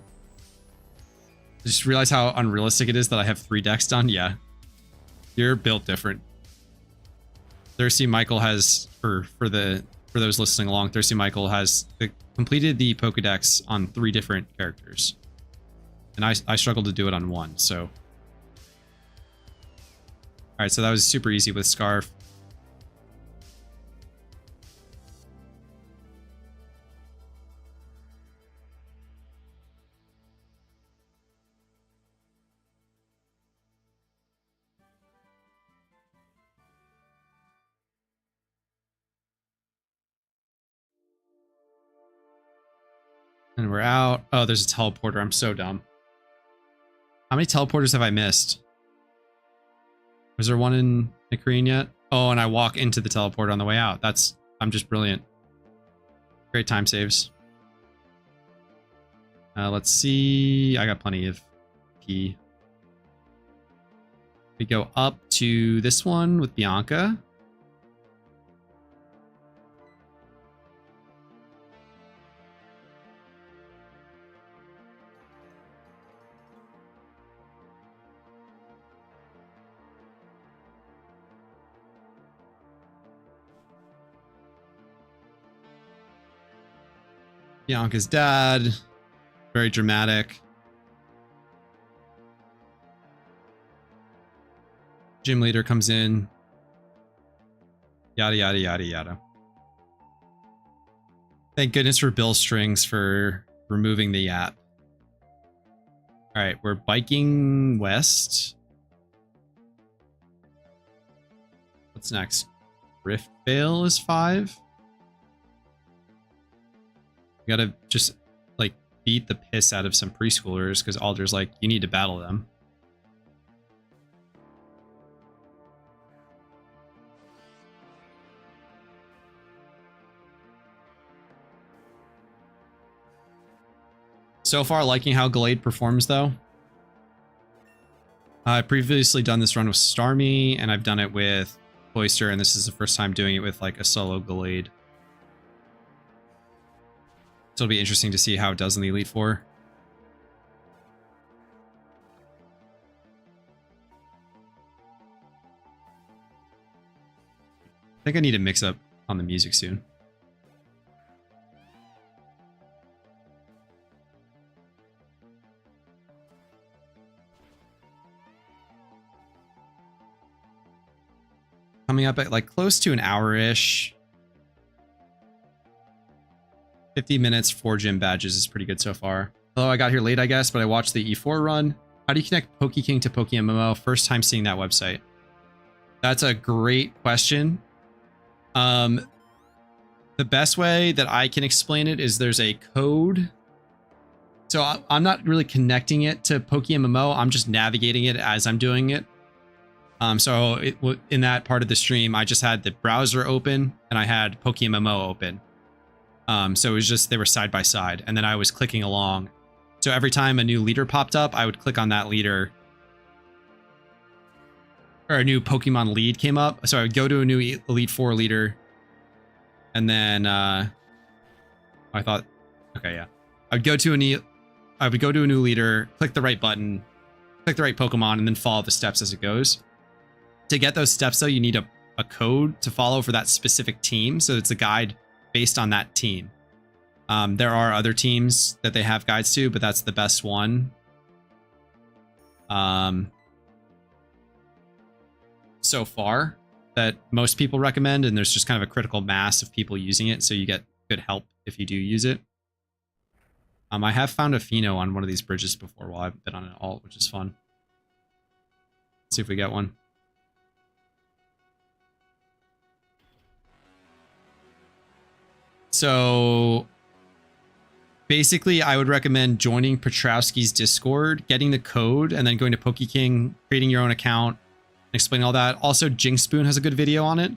I just realized how unrealistic it is that I have 3 decks done. Yeah. You're built different. Thirsty Michael has, for those listening along, Thirsty Michael has completed the Pokedex on 3 different characters. And I struggled to do it on 1, so. Alright, so that was super easy with Scarf. And we're out. Oh, there's a teleporter. I'm so dumb. How many teleporters have I missed? Was there one in Nicarine yet? Oh, and I walk into the teleporter on the way out. I'm just brilliant. Great time saves. Let's see. I got plenty of P. We go up to this one with Bianca. Bianca's dad. Very dramatic. Gym leader comes in. Yada, yada, yada, yada. Thank goodness for Bill Strings for removing the yap. All right, we're biking west. What's next? Rift Vale is 5. We gotta just like beat the piss out of some preschoolers because Alder's like, you need to battle them. So far, liking how Gallade performs, though. I've previously done this run with Starmie, and I've done it with Cloister, and this is the first time doing it with like a solo Gallade. So it'll be interesting to see how it does in the Elite Four. I think I need to mix up on the music soon. Coming up at like close to an hour-ish. 50 minutes, 4 gym badges is pretty good so far. Although I got here late, I guess, but I watched the E4 run. How do you connect PokeKing to PokeMMO? First time seeing that website. That's a great question. The best way that I can explain it is there's a code. So I'm not really connecting it to PokeMMO. I'm just navigating it as I'm doing it. So in that part of the stream, I just had the browser open and I had PokeMMO open. So it was just, they were side by side, and then I was clicking along. So every time a new leader popped up, I would click on that leader, or a new Pokemon lead came up. So I would go to a new Elite Four leader, and then I thought, okay, yeah, I would go to a new leader, click the right button, click the right Pokemon, and then follow the steps as it goes. To get those steps, though, you need a code to follow for that specific team. So it's a guide based on that team. There are other teams that they have guides to, but that's the best one. So far that most people recommend, and there's just kind of a critical mass of people using it, so you get good help if you do use it. I have found a Pheno on one of these bridges before while I've been on an alt, which is fun. Let's see if we get one. So basically, I would recommend joining Petrowski's Discord, getting the code, and then going to PokeKing, creating your own account, and explaining all that. Also, Jinxpoon has a good video on it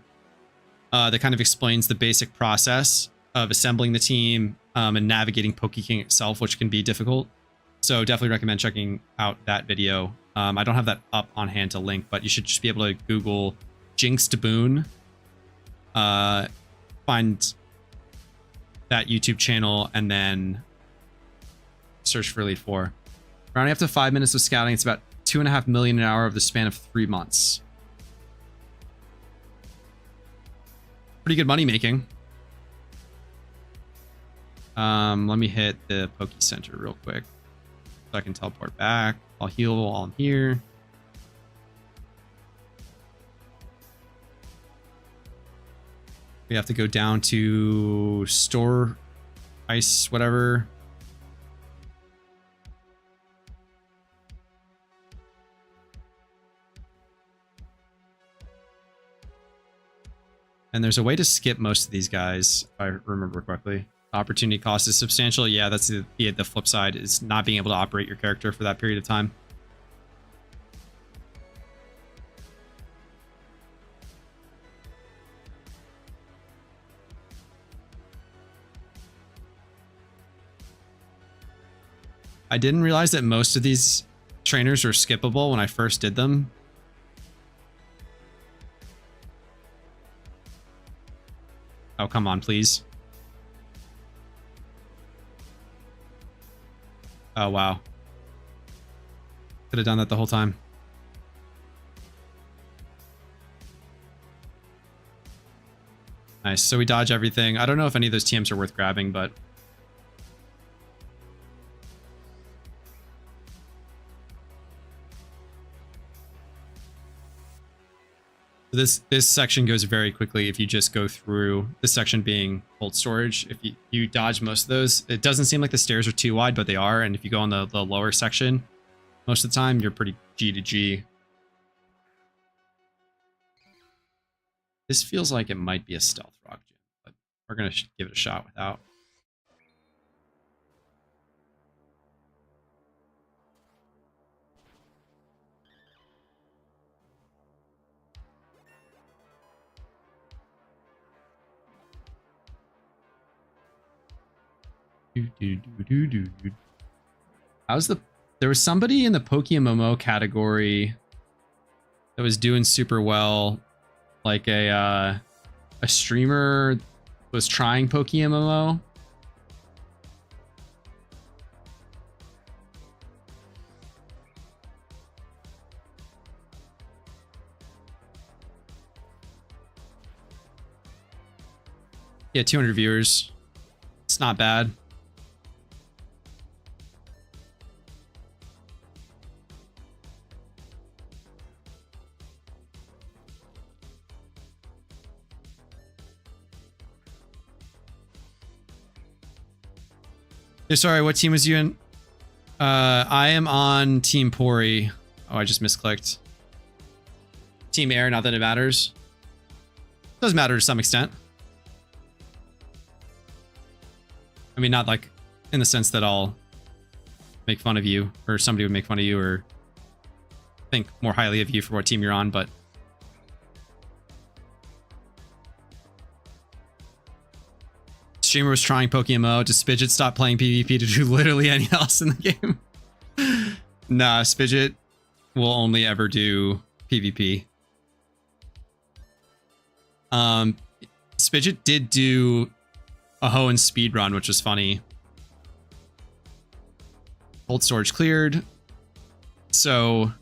that kind of explains the basic process of assembling the team and navigating PokeKing itself, which can be difficult. So definitely recommend checking out that video. I don't have that up on hand to link, but you should just be able to Google Jinxpoon, find that YouTube channel, and then search for Elite Four. Rounding up to 5 minutes of scouting, it's about 2.5 million an hour over the span of 3 months. Pretty good money making. Let me hit the Poke Center real quick so I can teleport back. I'll heal while I'm here. We have to go down to store ice, whatever. And there's a way to skip most of these guys, if I remember correctly. Opportunity cost is substantial. Yeah, that's the flip side, is not being able to operate your character for that period of time. I didn't realize that most of these trainers are skippable when I first did them. Oh, come on, please. Oh, wow. Could have done that the whole time. Nice. So we dodge everything. I don't know if any of those TMs are worth grabbing, but... This section goes very quickly if you just go through this section being cold storage. If you dodge most of those, it doesn't seem like the stairs are too wide, but they are. And if you go on the lower section, most of the time you're pretty G to G. This feels like it might be a stealth rock gym, but we're gonna give it a shot without. How's the... There was somebody in the PokeMMO category that was doing super well. Like a streamer was trying PokeMMO. Yeah, 200 viewers. It's not bad. Sorry, what team was you in? I am on Team Pori. Oh, I just misclicked. Team Air, not that it matters. Does matter to some extent. I mean, not like in the sense that I'll make fun of you, or somebody would make fun of you, or think more highly of you for what team you're on, but... Streamer was trying PokeMMO. Does Spidget stop playing PvP to do literally anything else in the game? Nah, Spidget will only ever do PvP. Spidget did do a Hoenn speedrun, which was funny. Cold storage cleared. So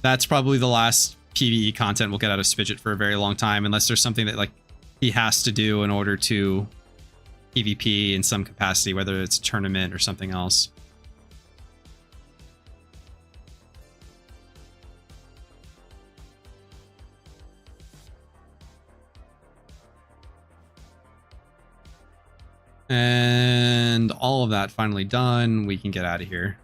that's probably the last PvE content we'll get out of Spidget for a very long time, unless there's something that like he has to do in order to PvP in some capacity, whether it's a tournament or something else. And all of that finally done. We can get out of here.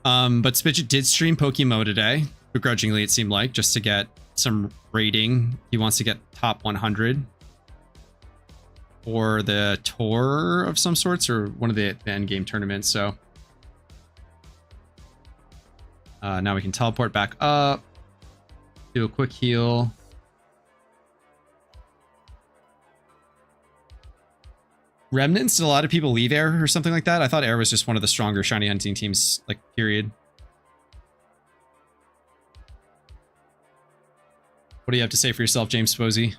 But Spidget did stream PokeMMO today, begrudgingly it seemed like, just to get some rating. He wants to get top 100 for the tour of some sorts, or one of the end game tournaments. So now we can teleport back up, do a quick heal. Remnants, did a lot of people leave Air or something like that? I thought Air was just one of the stronger shiny hunting teams, like, period. What do you have to say for yourself, James Posey?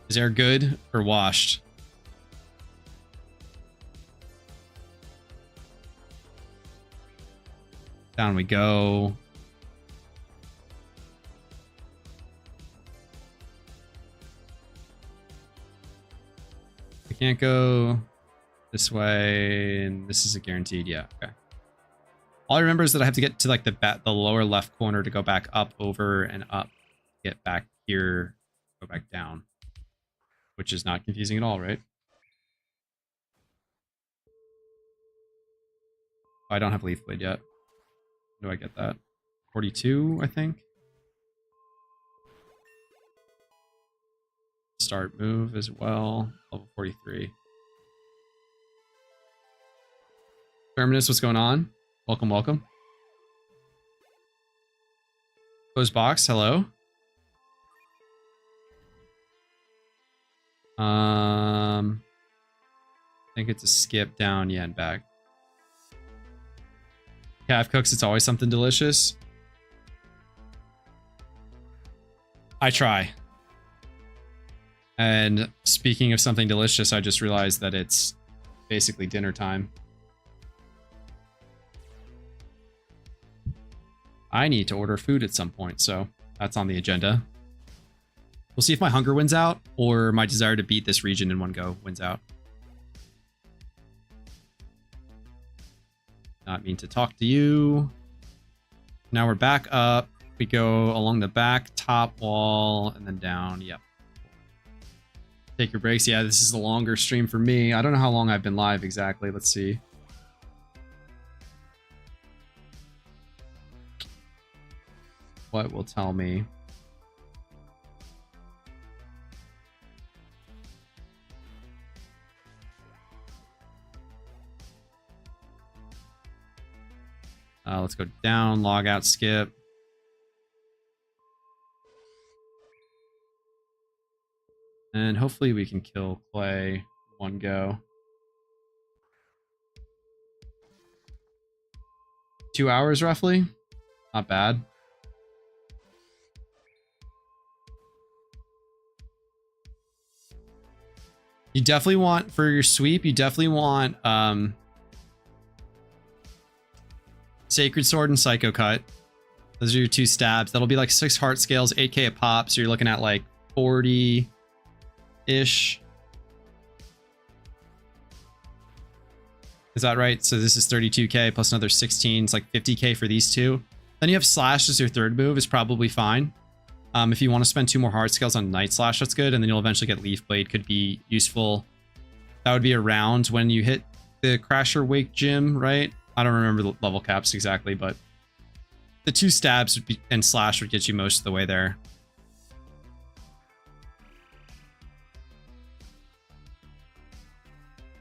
Is Air good or washed? Down we go. I can't go this way, and this is a guaranteed. Yeah, okay. All I remember is that I have to get to like the lower left corner to go back up, over, and up. Get back here, go back down, which is not confusing at all, right? Oh, I don't have Leaf Blade yet. How do I get that? 42, I think. start move as well. Level 43. Terminus, what's going on? Welcome, welcome. Closed box, hello. I think it's a skip down, yeah, and back. Calf cooks, it's always something delicious. I try. And speaking of something delicious, I just realized that it's basically dinner time. I need to order food at some point, so that's on the agenda. We'll see if my hunger wins out, or my desire to beat this region in one go wins out. Not mean to talk to you. Now we're back up. We go along the back, top wall, and then down. Yep. Take your breaks. Yeah, this is the longer stream for me. I don't know how long I've been live exactly. Let's see. What will tell me? Let's go down, log out, skip. And hopefully we can kill Clay one go. 2 hours roughly. Not bad. You definitely want, for your sweep, you definitely want Sacred Sword and Psycho Cut. Those are your 2 stabs. That'll be like 6 heart scales, 8k a pop, so you're looking at like 40-ish. Is that right? So this is 32k plus another 16. It's like 50k for these 2. Then you have Slash as your 3rd move, is probably fine. If you want to spend 2 more heart scales on Night Slash, that's good. And then you'll eventually get Leaf Blade, could be useful. That would be around when you hit the Crasher Wake Gym, right? I don't remember the level caps exactly, but the 2 stabs would be, and Slash would get you most of the way there.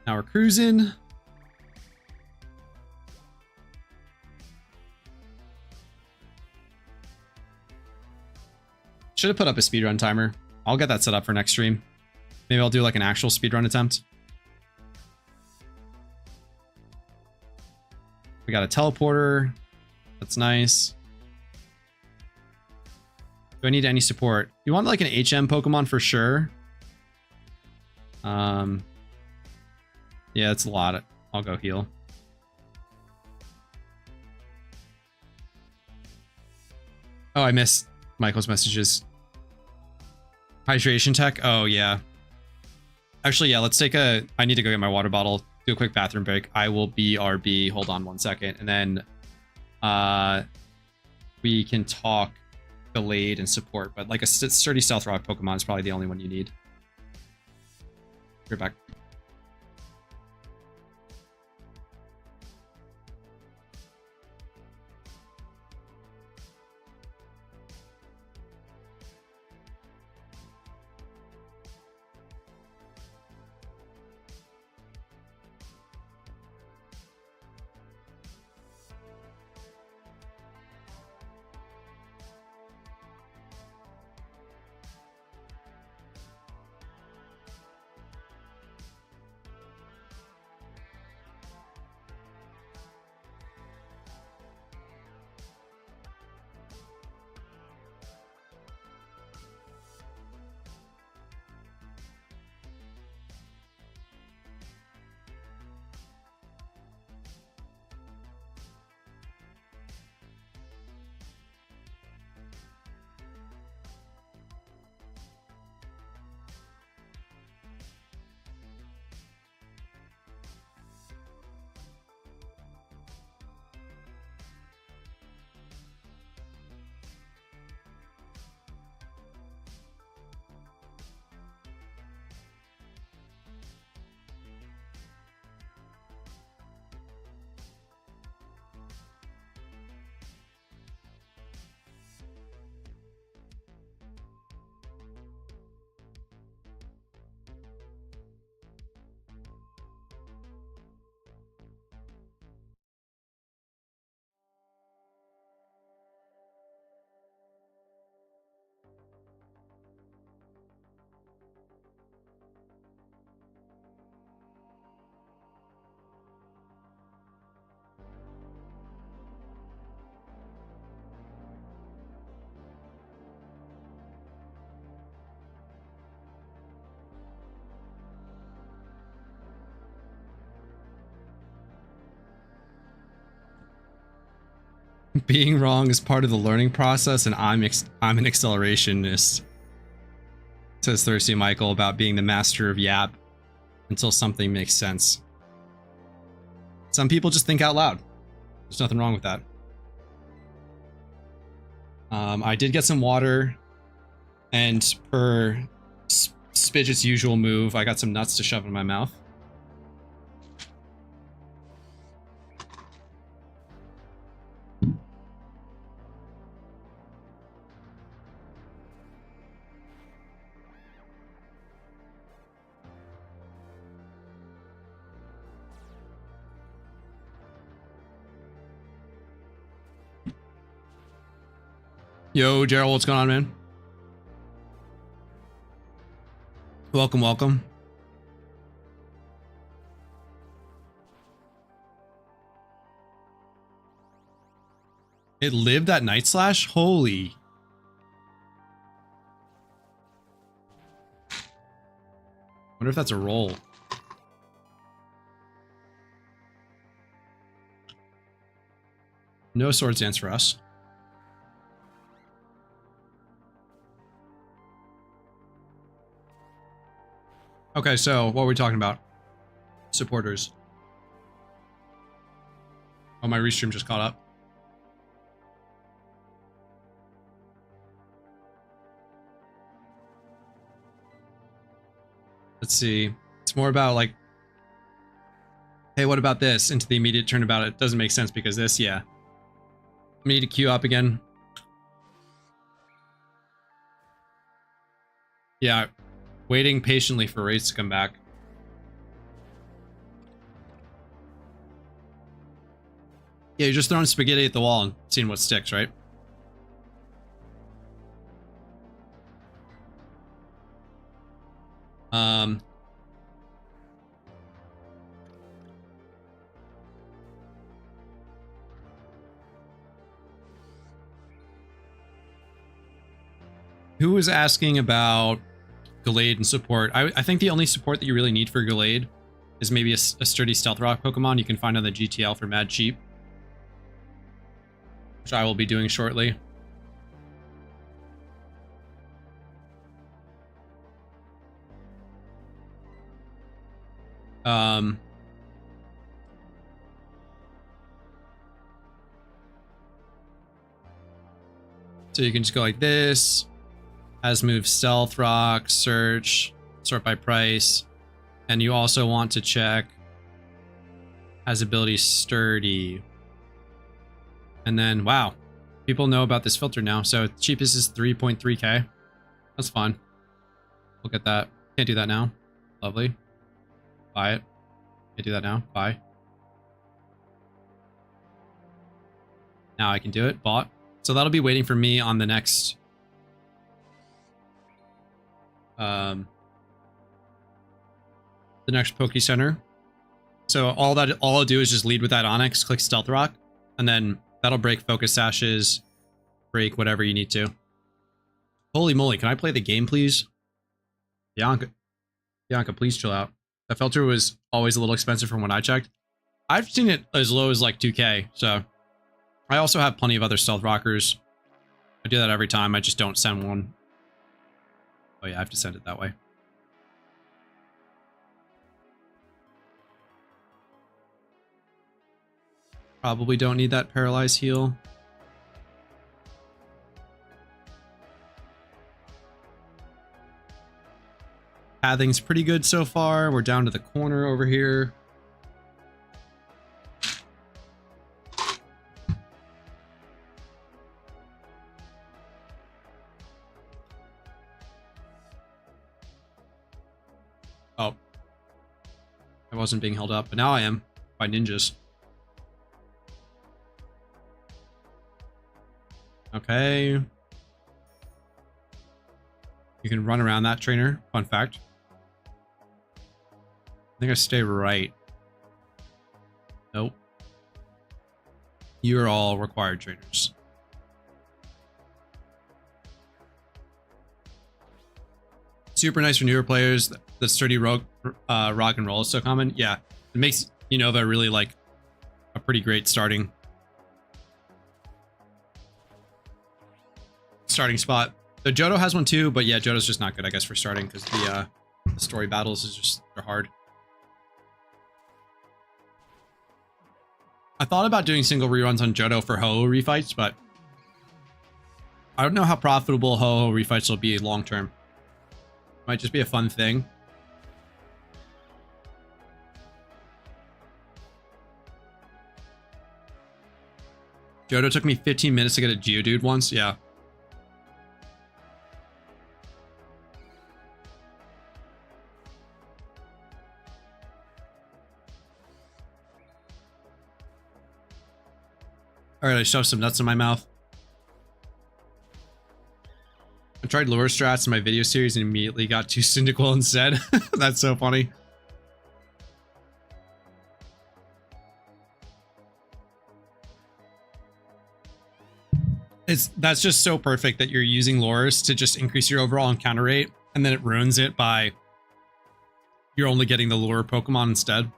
Now we're cruising. Should have put up a speedrun timer. I'll get that set up for next stream. Maybe I'll do like an actual speedrun attempt. We got a teleporter. That's nice. Do I need any support? You want like an HM Pokemon for sure. Yeah, it's a lot. I'll go heal. Oh, I missed Michael's messages. Hydration tech? Oh, yeah. Actually, yeah, let's take a... I need to go get my water bottle. Do a quick bathroom break. I will BRB. Hold on 1 second. And then we can talk delayed and support. But like a sturdy Stealth Rock Pokemon is probably the only one you need. You're back. Being wrong is part of the learning process, and I'm an accelerationist. Says Thirsty Michael about being the master of yap until something makes sense. Some people just think out loud. There's nothing wrong with that. I did get some water, and per Spidget's usual move, I got some nuts to shove in my mouth. Yo, Gerald, what's going on, man? Welcome, welcome. It lived that Night Slash? Holy. Wonder if that's a roll. No Swords Dance for us. Okay, so what are we talking about? Supporters. Oh, my restream just caught up. Let's see. It's more about like, hey, what about this? Into the immediate turnabout. It doesn't make sense because this, yeah. I need to queue up again. Yeah. Waiting patiently for raids to come back. Yeah, you're just throwing spaghetti at the wall and seeing what sticks, right? Who was asking about Gallade and support? I think the only support that you really need for Gallade is maybe a sturdy Stealth Rock Pokemon you can find on the GTL for mad cheap. Which I will be doing shortly. So you can just go like this. As move Stealth Rock, search, sort by price. And you also want to check has ability sturdy. And then, wow, people know about this filter now. So cheapest is 3.3k. That's fine. Look at that. Can't do that now. Lovely. Buy it. Can't do that now. Buy. Now I can do it. Bought. So that'll be waiting for me on the next Poke Center. So all I'll do is just lead with that Onyx, click Stealth Rock, and then that'll break Focus Sashes, break whatever you need to. Holy moly, can I play the game, please? Bianca, please chill out. The filter was always a little expensive from when I checked. I've seen it as low as like 2k, so I also have plenty of other Stealth Rockers. I do that every time, I just don't send one. Oh yeah, I have to send it that way. Probably don't need that Paralyze heal. Pathing's pretty good so far. We're down to the corner over here. Oh. I wasn't being held up, but now I am by ninjas. Okay. You can run around that trainer. Fun fact. I think I stay right. Nope. You're all required trainers. Super nice for newer players. The sturdy rock and roll is so common. Yeah, it makes Unova really like a pretty great starting. starting spot. So Johto has one too, but yeah, Johto's just not good, I guess, for starting because the story battles is just, they're hard. I thought about doing single reruns on Johto for Ho-Oh refights, but I don't know how profitable Ho-Oh refights will be long term. Might just be a fun thing. Johto took me 15 minutes to get a Geodude once, yeah. Alright, I shoved some nuts in my mouth. I tried lure strats in my video series and immediately got to Cyndaquil instead. That's so funny. That's just so perfect that you're using lures to just increase your overall encounter rate, and then it ruins it by you're only getting the lure Pokemon instead.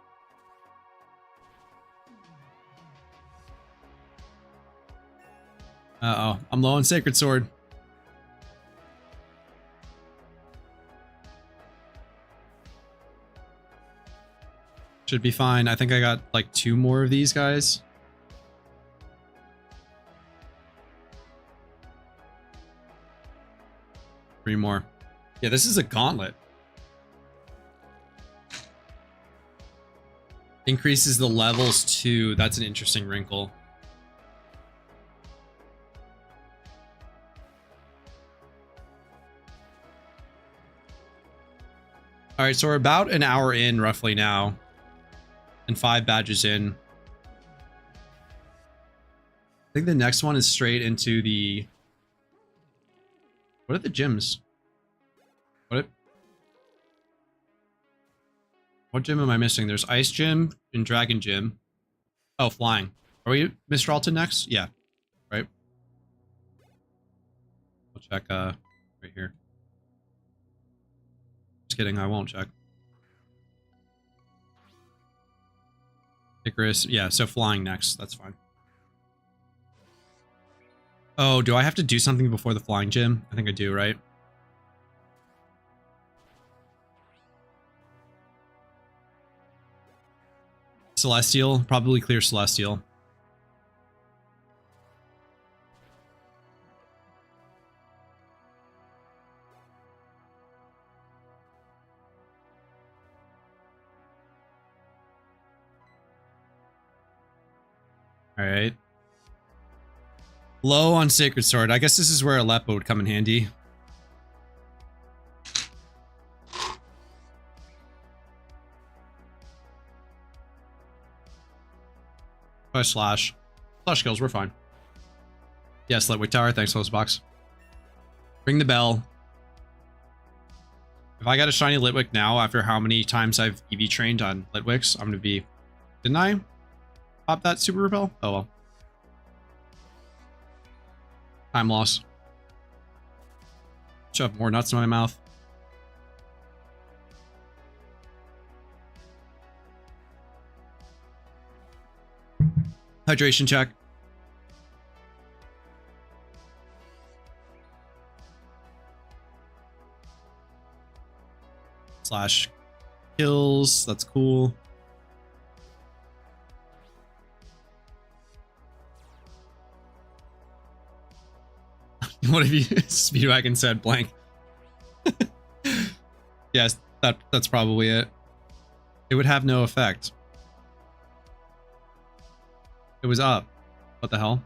Uh-oh, I'm low on Sacred Sword. Should be fine. I think I got like 2 more of these guys. Three more. Yeah, this is a gauntlet. Increases the levels too. That's an interesting wrinkle. All right, so we're about an hour in roughly now, and 5 badges in. I think the next one is straight into the... What are the gyms? What gym am I missing? There's Ice Gym and Dragon Gym. Oh, Flying. Are we Mr. Alton next? Yeah. Right? We'll check right here. Just kidding, I won't check. Icarus, yeah, so Flying next. That's fine. Oh, do I have to do something before the Flying Gym? I think I do, right? Celestial, probably clear Celestial. All right. Low on Sacred Sword. I guess this is where Aleppo would come in handy. Try Slash. Slash kills, we're fine. Yes, Litwick Tower. Thanks, Close Box. Ring the bell. If I got a shiny Litwick now, after how many times I've EV trained on Litwicks, I'm going to be... Didn't I pop that Super Repel? Oh well. Time loss. Shove more nuts in my mouth. Hydration check. Slash kills. That's cool. What have you Speedwagon said blank? Yes, that's probably it. It would have no effect. It was up. What the hell?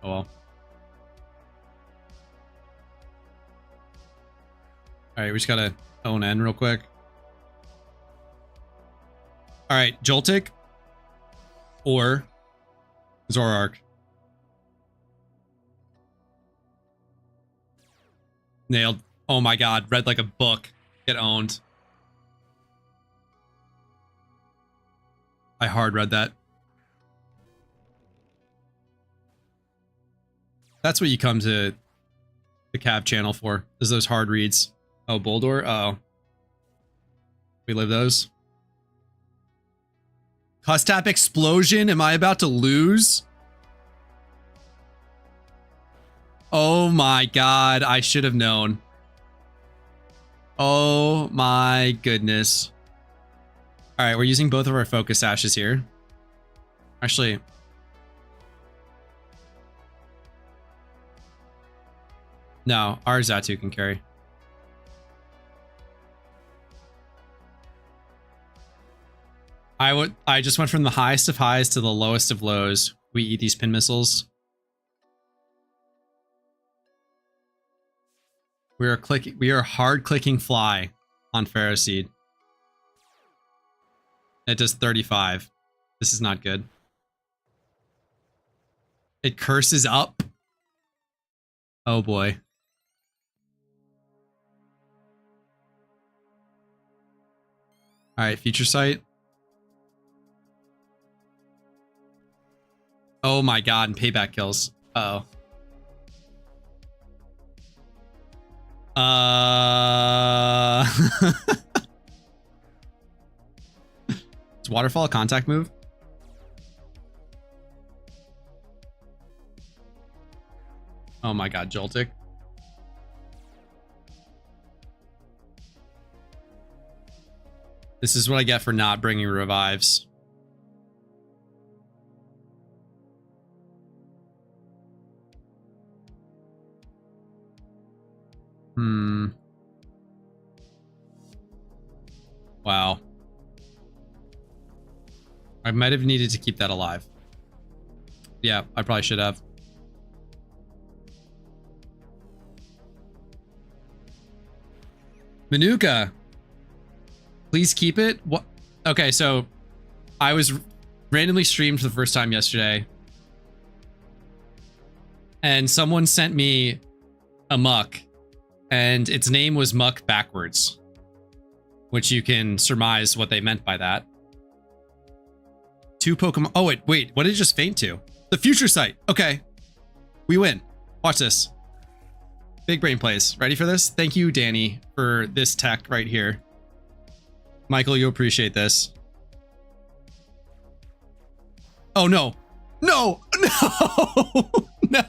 Oh well. Alright, we just gotta own N real quick. Alright, Joltik or Zoroark. Nailed. Oh my god, read like a book. Get owned. I hard read that. That's what you come to the Cav channel for, is those hard reads. Oh, Boldor? Uh-oh. We live those. Custap Explosion? Am I about to lose? Oh my god, I should have known. Oh my goodness. Alright, we're using both of our focus ashes here. Actually... no, our Zatu can carry. I just went from the highest of highs to the lowest of lows. We eat these pin missiles. We are hard clicking fly on Pharaoh Seed. It does 35. This is not good. It curses up. Oh boy. Alright, Future Sight. Oh my god, and payback kills. Uh-oh. Is Waterfall a contact move? Oh my god, Joltik. This is what I get for not bringing revives. Wow. I might have needed to keep that alive. Yeah, I probably should have. Manuka. Please keep it. What? Okay, so I was randomly streamed for the first time yesterday. And someone sent me a muck. And its name was Muck backwards. Which you can surmise what they meant by that. 2 Pokemon. Oh, wait. What did it just faint to? The Future Sight. Okay. We win. Watch this. Big brain plays. Ready for this? Thank you, Danny, for this tech right here. Michael, you'll appreciate this. Oh, no. No! No! No!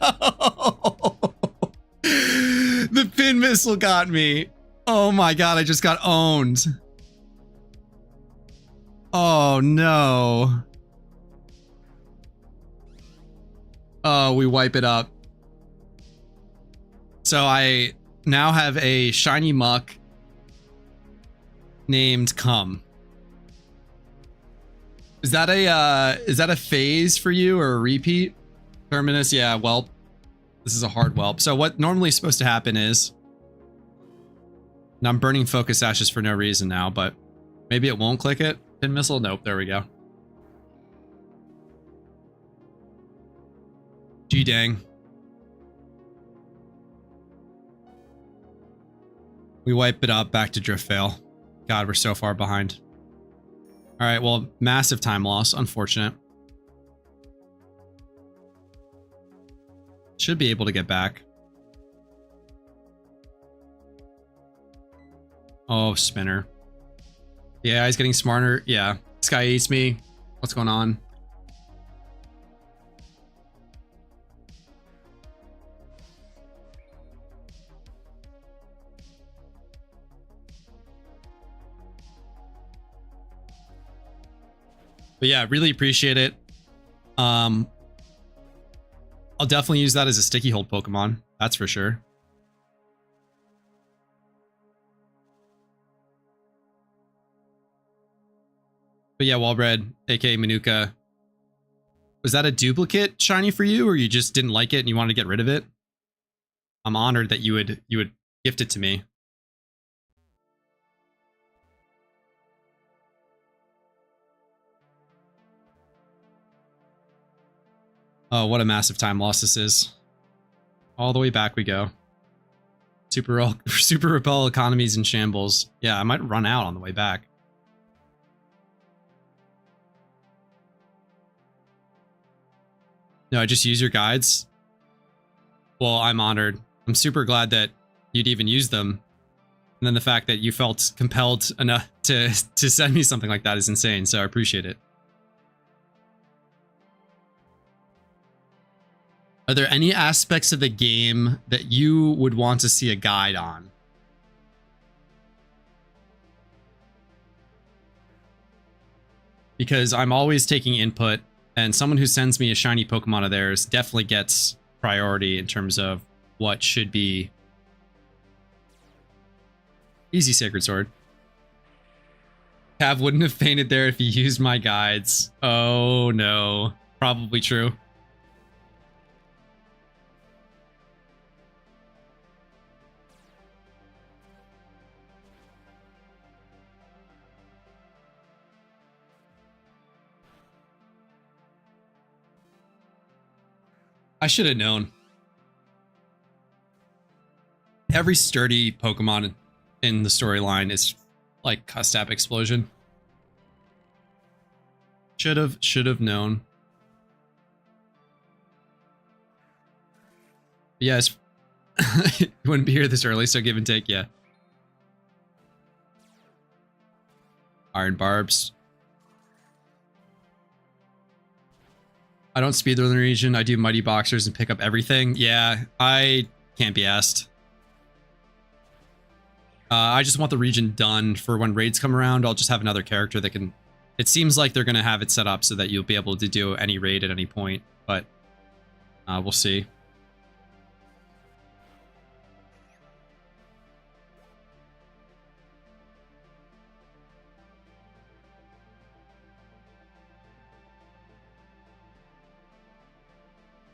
The pin missile got me. Oh my god, I just got owned. Oh no. Oh, we wipe it up. So I now have a shiny muck named Cum. Is that a phase for you or a repeat? Terminus, yeah, whelp. This is a hard whelp. So what normally is supposed to happen is, and I'm burning focus ashes for no reason now, but maybe it won't click it. Pin missile? Nope, there we go. Gee dang. We wipe it up, back to drift fail. God, we're so far behind. Alright, well, massive time loss, unfortunate. Should be able to get back. Oh, spinner. Yeah, he's getting smarter. Yeah, this guy eats me. What's going on? But yeah, really appreciate it. I'll definitely use that as a sticky hold Pokemon. That's for sure. But yeah, Wallbred, aka Manuka. Was that a duplicate shiny for you, or you just didn't like it and you wanted to get rid of it? I'm honored that you would gift it to me. Oh, what a massive time loss this is. All the way back we go. Super Repel economies in shambles. Yeah, I might run out on the way back. No, I just use your guides. Well, I'm honored. I'm super glad that you'd even use them. And then the fact that you felt compelled enough to send me something like that is insane, so I appreciate it. Are there any aspects of the game that you would want to see a guide on? Because I'm always taking input, and someone who sends me a shiny Pokemon of theirs definitely gets priority in terms of what should be. Easy, Sacred Sword. Cav wouldn't have fainted there if he used my guides. Oh no. Probably true. I should have known. Every sturdy Pokemon in the storyline is like Custap Explosion. Should have known. Yes. You wouldn't be here this early, so give and take, yeah. Iron Barbs. I don't speedrun the region. I do Mighty Boxers and pick up everything. Yeah, I can't be asked. I just want the region done for when raids come around. I'll just have another character that can... It seems like they're going to have it set up so that you'll be able to do any raid at any point, but we'll see.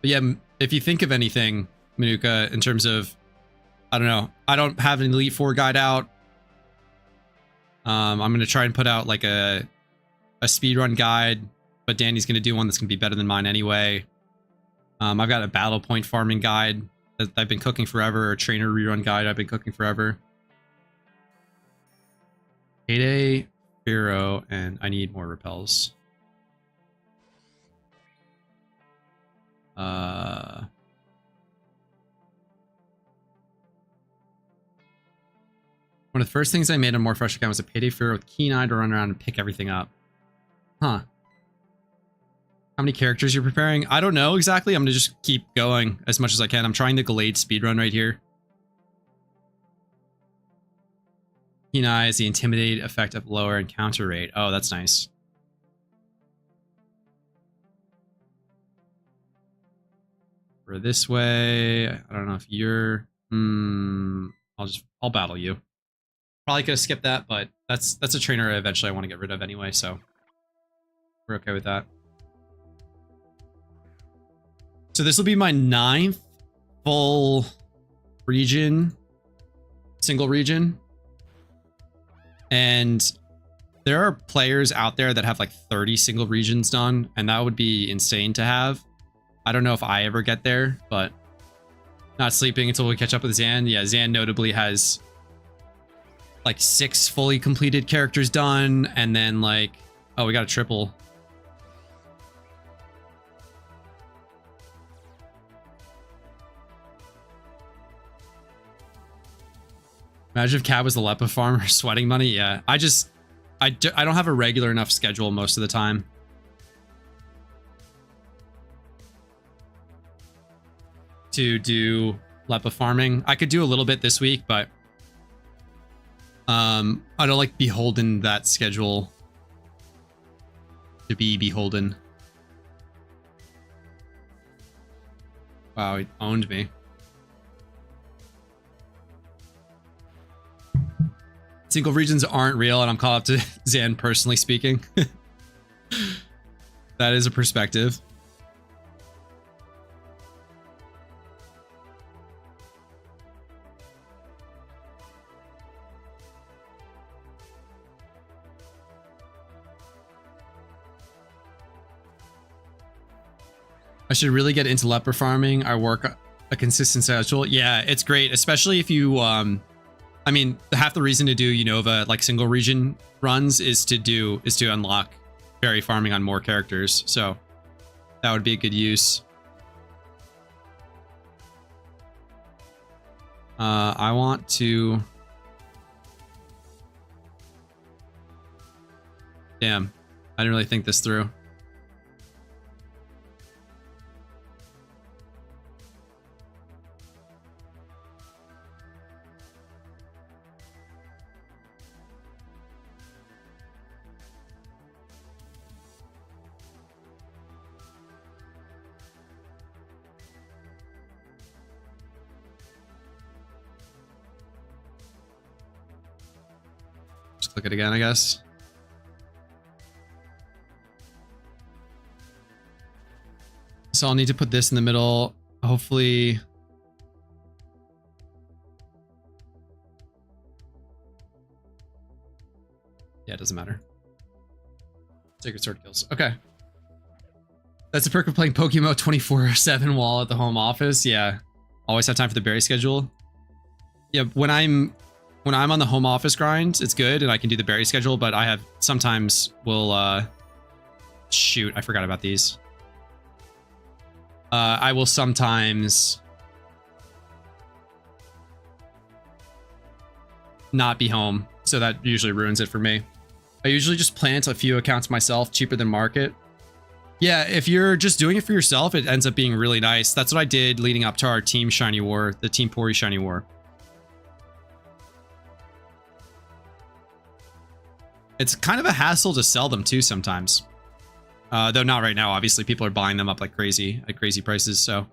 But yeah, if you think of anything, Manuka, in terms of, I don't know, I don't have an Elite Four guide out. I'm going to try and put out like a speedrun guide, but Danny's going to do one that's going to be better than mine anyway. I've got a battle point farming guide that I've been cooking forever, a trainer rerun guide I've been cooking forever. Payday, Pharaoh, and I need more repels. One of the first things I made on More Fresh account was a Payday Pharaoh with Keen Eye to run around and pick everything up. Huh. How many characters you're preparing? I don't know exactly. I'm gonna just keep going as much as I can. I'm trying the Gallade speedrun right here. Keen Eye is the Intimidate effect of lower encounter rate. Oh, that's nice. We're this way. I don't know if you're... I'll battle you. Probably could have skipped that, but that's a trainer eventually I want to get rid of anyway, so we're okay with that. So this will be my 9th full region, single region. And there are players out there that have like 30 single regions done, and that would be insane to have. I don't know if I ever get there, but not sleeping until we catch up with Zan. Yeah, Zan notably has like 6 fully completed characters done, and then like, oh, we got a triple. Imagine if Cat was the Lepa farmer sweating money. Yeah, I don't have a regular enough schedule most of the time. To do Lepa farming. I could do a little bit this week, but I don't like beholden that schedule to be beholden. Wow, he owned me. Single regions aren't real, and I'm caught up to Zan personally speaking. That is a perspective. I should really get into leper farming. I work a consistent schedule. Yeah, it's great, especially if you, I mean, half the reason to do Unova like single region runs is to unlock fairy farming on more characters. So that would be a good use. I want to. Damn, I didn't really think this through. click it again, I guess. So I'll need to put this in the middle. Hopefully. Yeah, it doesn't matter. Sacred Sword kills. Okay. That's a perk of playing PokeMMO 24/7 while at the home office. Yeah. Always have time for the berry schedule. Yeah, when I'm on the home office grind, it's good and I can do the berry schedule, but I have sometimes will shoot, I forgot about these. I will sometimes not be home, so that usually ruins it for me. I usually just plant a few accounts myself, cheaper than market. Yeah, if you're just doing it for yourself, it ends up being really nice. That's what I did leading up to our Team Shiny War, the Team Pori Shiny War. It's kind of a hassle to sell them too sometimes. Though not right now, obviously. People are buying them up like crazy, at crazy prices, so.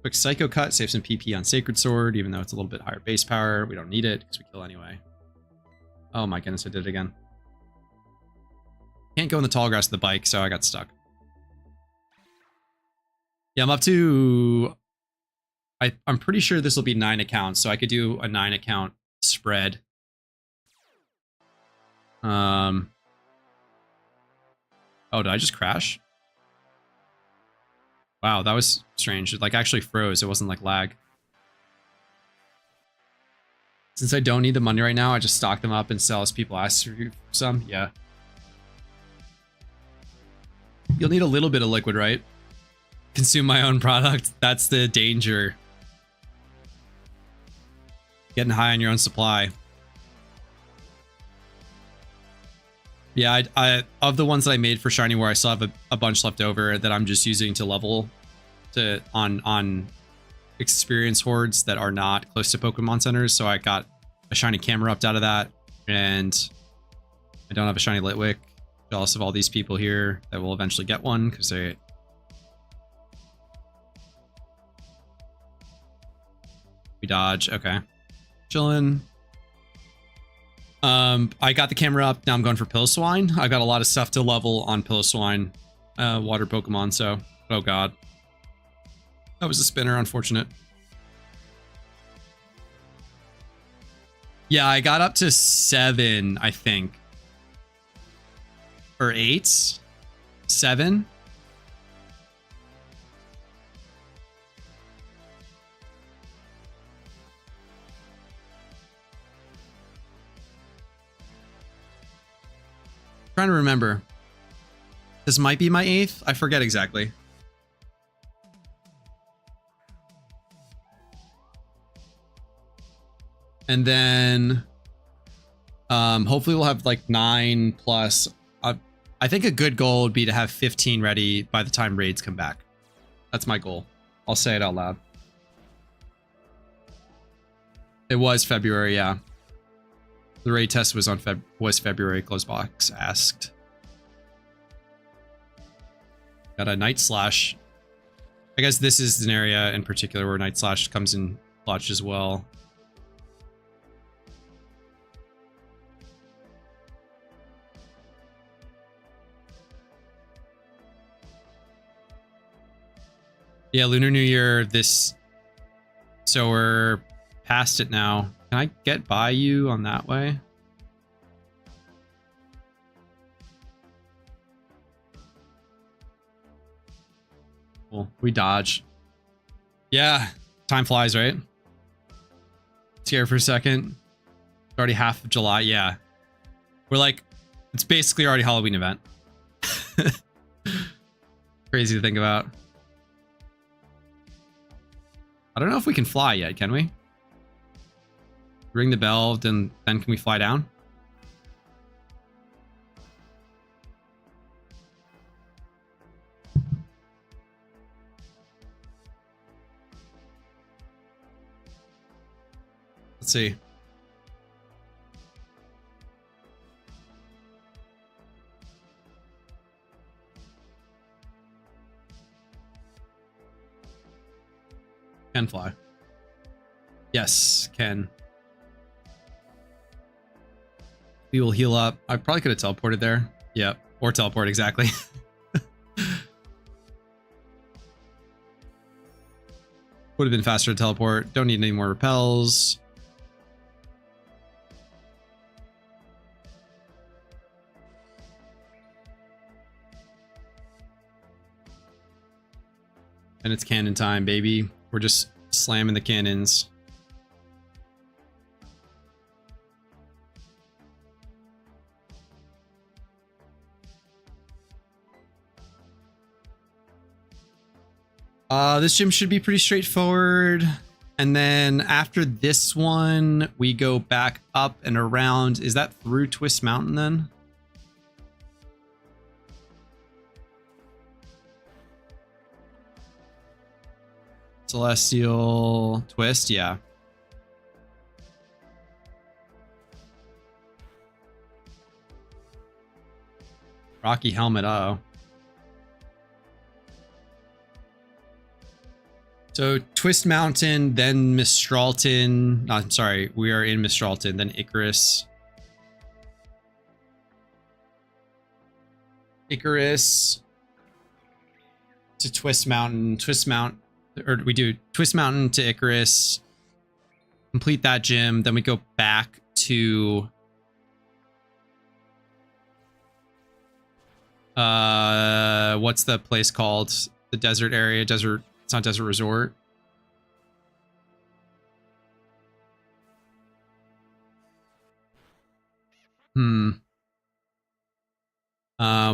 Quick Psycho Cut, save some PP on Sacred Sword, even though it's a little bit higher base power. We don't need it, because we kill anyway. Oh my goodness, I did it again. Can't go in the tall grass with the bike, so I got stuck. Yeah, I'm up to... I'm pretty sure this will be 9 accounts, so I could do a 9 account spread. Oh, did I just crash? Wow, that was strange. It like actually froze. It wasn't like lag. Since I don't need the money right now, I just stock them up and sell as people ask for some. Yeah. You'll need a little bit of liquid, right? Consume my own product. That's the danger. Getting high on your own supply. Yeah, I of the ones that I made for Shiny War, I still have a bunch left over that I'm just using to level on experience hordes that are not close to Pokemon centers. So I got a shiny Camerupt out of that, and I don't have a shiny Litwick. Jealous of all these people here that will eventually get one because they. We dodge. Okay, chilling. I got the camera up. Now I'm going for Piloswine. I've got a lot of stuff to level on Piloswine, water Pokemon. So, oh god, that was a spinner. Unfortunate. Yeah, I got up to 7, I think, or 8, 7. Trying to remember. This might be my 8th. I forget exactly. And then hopefully we'll have like 9 plus. I think a good goal would be to have 15 ready by the time raids come back. That's my goal. I'll say it out loud. It was February, yeah. The raid test was on February. Close box asked. Got a Night Slash. I guess this is an area in particular where Night Slash comes in clutch as well. Yeah, Lunar New Year this. So we're past it now. Can I get by you on that way? Cool. We dodge. Yeah. Time flies, right? Scared for a second. It's already half of July. Yeah. We're like, it's basically already Halloween event. Crazy to think about. I don't know if we can fly yet, can we? Ring the bell, then can we fly down? Let's see. Can fly. Yes, Ken. We will heal up. I probably could have teleported there. Yep. Or teleport, exactly. Would have been faster to teleport. Don't need any more repels. And it's cannon time, baby. We're just slamming the cannons. This gym should be pretty straightforward. And then after this one, we go back up and around. Is that through Twist Mountain then? Celestial Twist, yeah. Rocky Helmet, uh-oh. So Twist Mountain, then Mistralton. No, I'm sorry, we are in Mistralton, then Icarus. Icarus to Twist Mountain, or we do Twist Mountain to Icarus, complete that gym, then we go back to what's the place called? The desert area, it's not Desert Resort.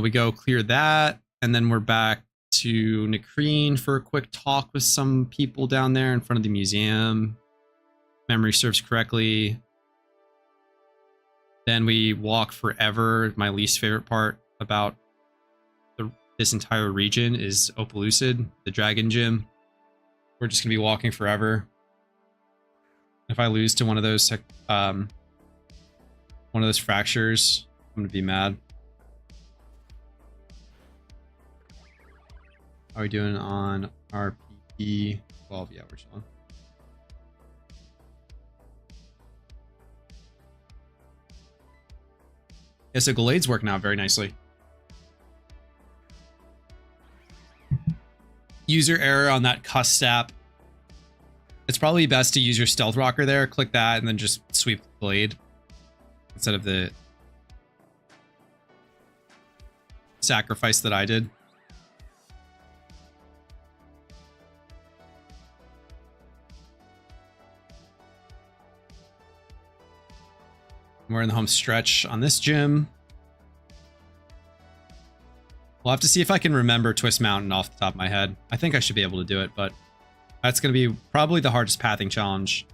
We go clear that, and then we're back to Nakreen for a quick talk with some people down there in front of the museum. Memory serves correctly. Then we walk forever. My least favorite part about this entire region is Opalucid, the Dragon Gym. We're just gonna be walking forever. If I lose to one of those fractures, I'm gonna be mad. How are we doing on our PP? 12, yeah, we're chilling. Yeah, so Glade's working out very nicely. User error on that cuss stap. It's probably best to use your stealth rocker there. Click that and then just sweep the blade instead of the sacrifice that I did. We're in the home stretch on this gym. We'll have to see if I can remember Twist Mountain off the top of my head. I think I should be able to do it, but that's going to be probably the hardest pathing challenge.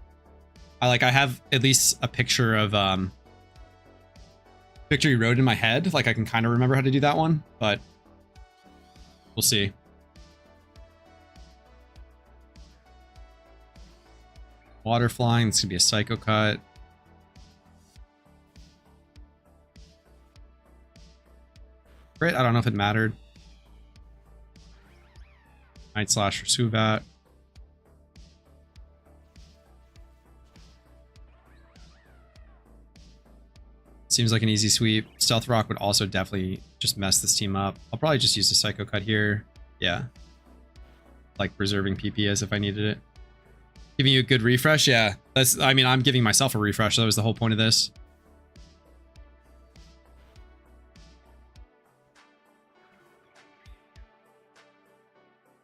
I have at least a picture of Victory Road in my head. Like I can kind of remember how to do that one, but we'll see. Water flying. This could be a psycho cut. Great, I don't know if it mattered. Night Slash for Suvat. Seems like an easy sweep. Stealth Rock would also definitely just mess this team up. I'll probably just use the Psycho Cut here. Yeah. Like preserving PP as if I needed it. Giving you a good refresh? Yeah. I mean, I'm giving myself a refresh. That was the whole point of this.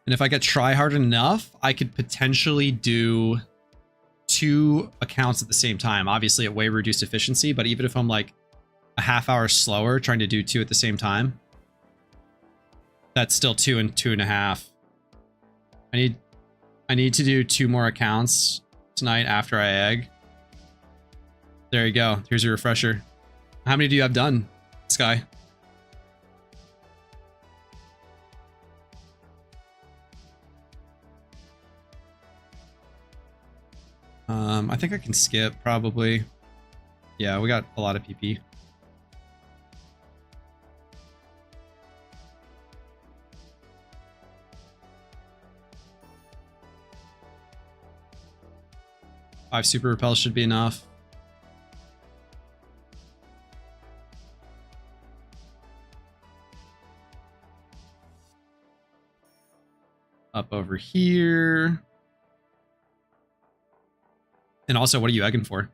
And if I get try hard enough, I could potentially do 2 accounts at the same time. Obviously at way reduced efficiency, but even if I'm like a half hour slower trying to do 2 at the same time, that's still 2 and 2.5. I need to do 2 more accounts tonight after I egg. There you go. Here's your refresher. How many do you have done, Sky? I think I can skip, probably. Yeah, we got a lot of PP. 5 super repels should be enough. Up over here. And also, what are you egging for?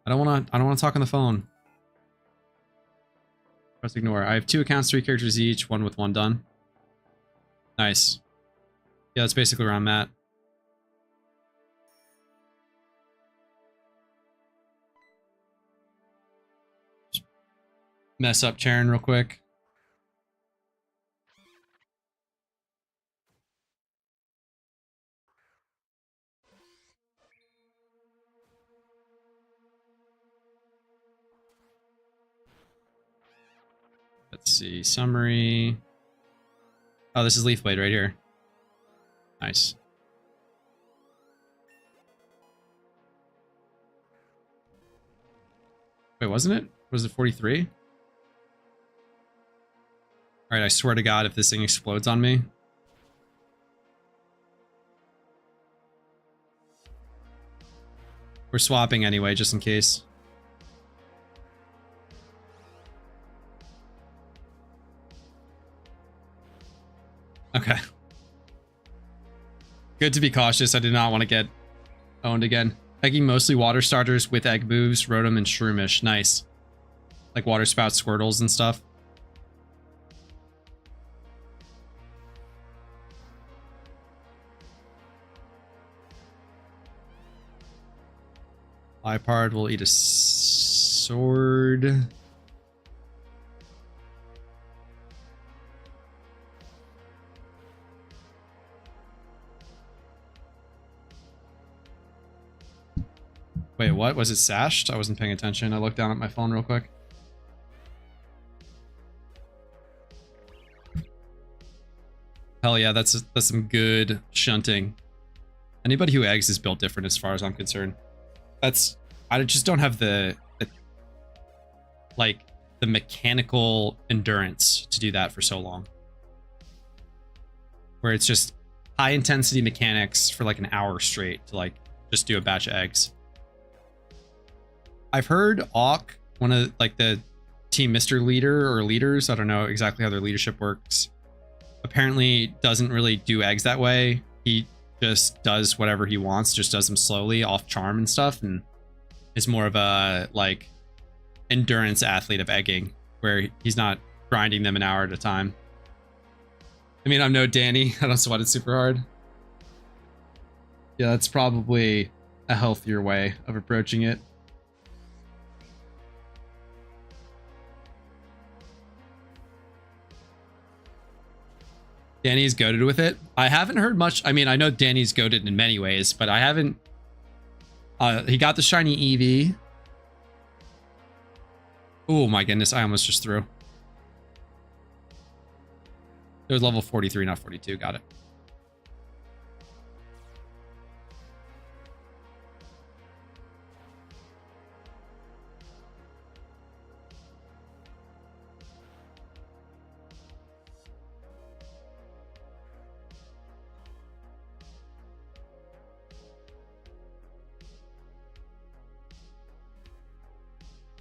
I don't want to talk on the phone. Press ignore. I have 2 accounts, 3 characters each, 1 with 1 done. Nice. Yeah, that's basically where I'm at. Just mess up Charon real quick. Let's see, summary. Oh, this is Leaf Blade right here. Nice. Wait, wasn't it? Was it 43? Alright, I swear to God, if this thing explodes on me. We're swapping anyway, just in case. Okay. Good to be cautious. I did not want to get owned again. Egging mostly water starters with egg moves, Rotom, and Shroomish. Nice. Like water spout Squirtles and stuff. Liepard will eat a sword. Wait, what? Was it sashed? I wasn't paying attention. I looked down at my phone real quick. Hell yeah, that's some good shunting. Anybody who eggs is built different as far as I'm concerned. I just don't have the mechanical endurance to do that for so long. Where it's just high intensity mechanics for like an hour straight to like just do a batch of eggs. I've heard Auk, one of like the Team Mr. Leader or leaders, I don't know exactly how their leadership works, apparently doesn't really do eggs that way. He just does whatever he wants, just does them slowly off charm and stuff, and is more of a like endurance athlete of egging, where he's not grinding them an hour at a time. I mean, I'm no Danny. I don't sweat it super hard. Yeah, that's probably a healthier way of approaching it. Danny's goated with it. I haven't heard much. I mean, I know Danny's goated in many ways, but I haven't. He got the shiny Eevee. Oh my goodness, I almost just threw. It was level 43, not 42. Got it.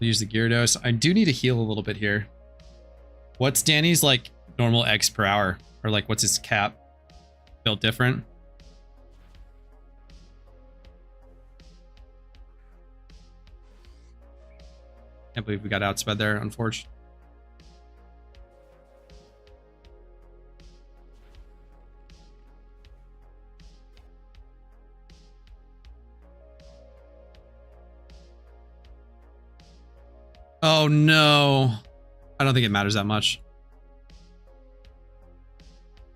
Use the Gyarados. I do need to heal a little bit here. What's Danny's like normal X per hour? Or like what's his cap? Built different? Can't believe we got outsped there, unfortunately. Oh no. I don't think it matters that much.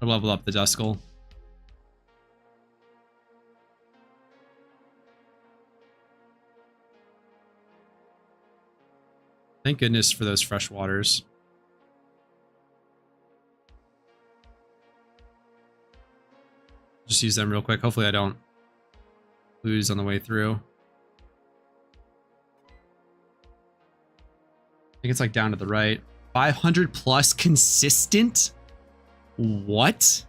I'll level up the Duskull. Thank goodness for those fresh waters. Just use them real quick. Hopefully I don't lose on the way through. I think it's like down to the right. 500 plus consistent? What?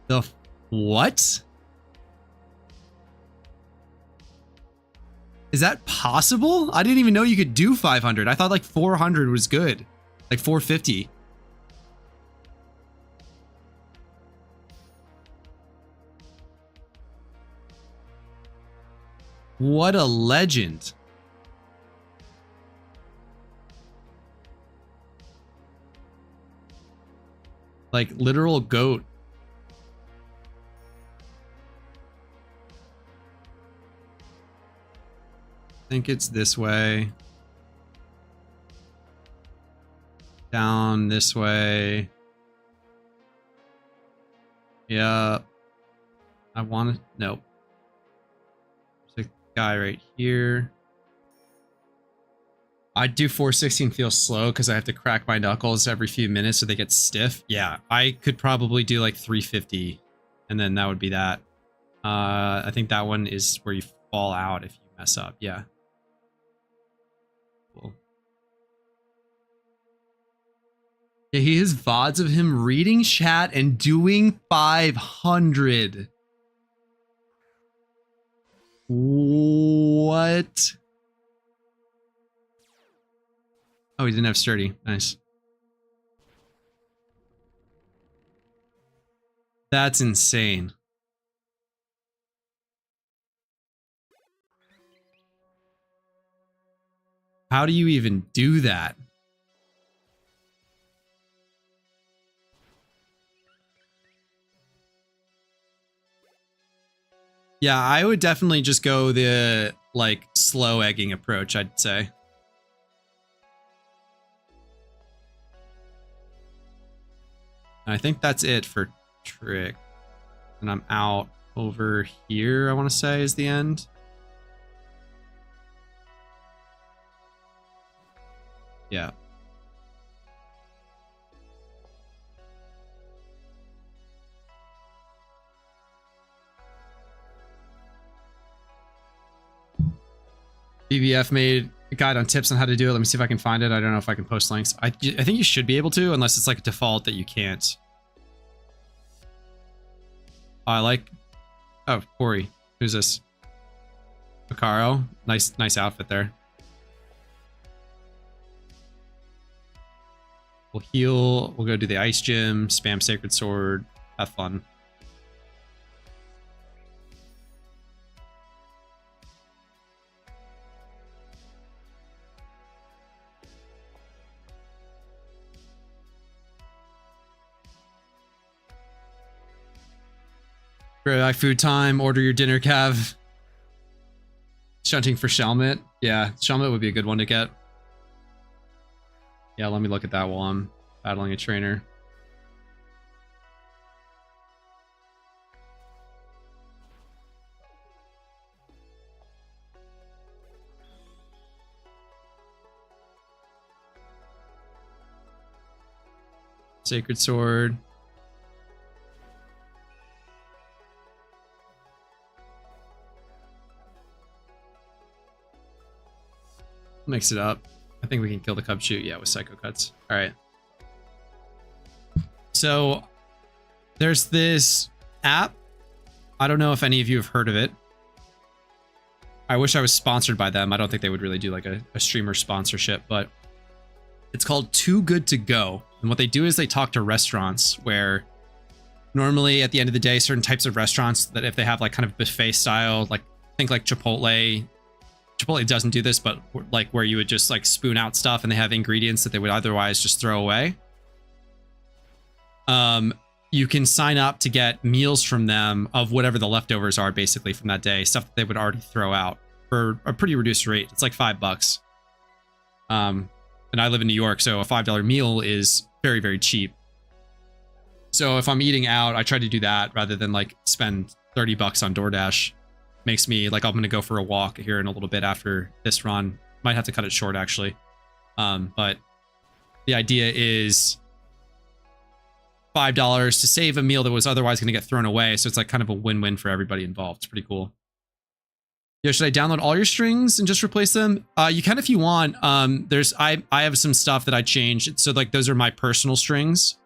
The what? Is that possible? I didn't even know you could do 500. I thought like 400 was good. Like 450. What a legend. Like literal goat. I think it's this way. Down this way. Yeah. I want to... Nope. There's a guy right here. I do 416 feel slow because I have to crack my knuckles every few minutes so they get stiff. Yeah, I could probably do like 350 and then that would be that. I think that one is where you fall out if you mess up. Yeah. Cool. Yeah, he has VODs of him reading chat and doing 500. What? Oh, he didn't have sturdy. Nice. That's insane. How do you even do that? Yeah, I would definitely just go the like slow egging approach, I'd say. I think that's it for trick. And I'm out over here, I want to say, is the end. Yeah. BBF made a guide on tips on how to do it. Let me see if I can find it. I don't know if I can post links. I think you should be able to, unless it's like a default that you can't. I like... Oh, Corey. Who's this? Picaro. Nice outfit there. We'll heal. We'll go do the ice gym. Spam Sacred Sword. Have fun. Great food time. Order your dinner, Cav. Shunting for Shelmet. Yeah, Shelmet would be a good one to get. Yeah, let me look at that while I'm battling a trainer. Sacred Sword. Mix it up. I think we can kill the Cub Shoot, yeah, with Psycho Cuts. All right. So there's this app. I don't know if any of you have heard of it. I wish I was sponsored by them. I don't think they would really do like a streamer sponsorship, but it's called Too Good To Go. And what they do is they talk to restaurants where normally at the end of the day, certain types of restaurants that if they have like kind of buffet style, like think like Chipotle. Chipotle doesn't do this, but like where you would just like spoon out stuff and they have ingredients that they would otherwise just throw away. You can sign up to get meals from them of whatever the leftovers are basically from that day, stuff that they would already throw out for a pretty reduced rate. It's like $5. And I live in New York, so a $5 meal is very, very cheap. So if I'm eating out, I try to do that rather than like spend $30 on DoorDash. Makes me like I'm gonna go for a walk here in a little bit after this run. Might have to cut it short actually. But the idea is $5 to save a meal that was otherwise going to get thrown away. So it's like kind of a win-win for everybody involved. It's pretty cool. Yeah, should I download all your strings and just replace them? You can if you want. I have some stuff that I changed. So like those are my personal strings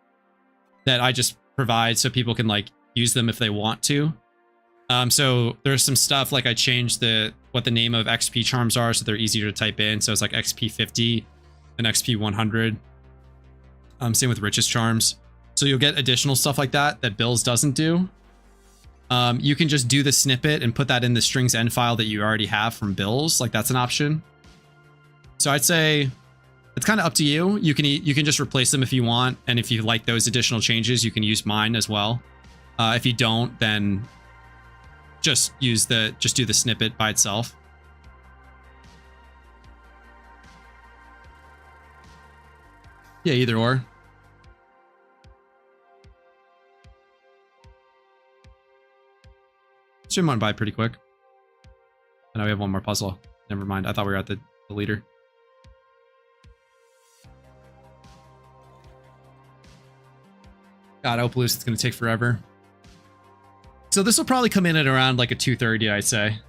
that I just provide so people can like use them if they want to. So there's some stuff like I changed what the name of XP charms are so they're easier to type in. So it's like XP 50 and XP 100. Same with Richest charms. So you'll get additional stuff like that Bills doesn't do. You can just do the snippet and put that in the strings end file that you already have from Bills. Like that's an option. So I'd say it's kind of up to you. You can just replace them if you want, and if you like those additional changes, you can use mine as well. If you don't, then just do the snippet by itself. Yeah, either or. Should went by pretty quick. I know we have one more puzzle. Never mind. I thought we were at the leader. God, Opaloosa, it's going to take forever. So this will probably come in at around like a 2:30, I'd say.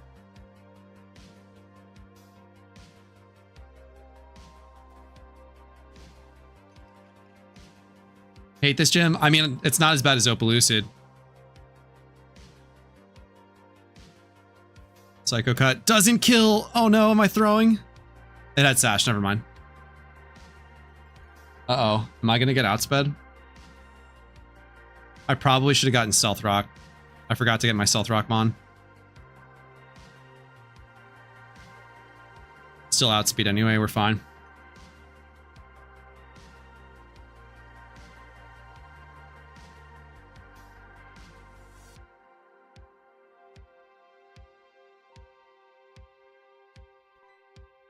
Hate this gym? I mean, it's not as bad as Opaloosa. Psycho Cut doesn't kill. Oh no, am I throwing? It had Sash, never mind. Uh-oh. Am I going to get outsped? I probably should have gotten Stealth Rock. I forgot to get my Stealth Rock Mon. Still outspeed anyway, we're fine.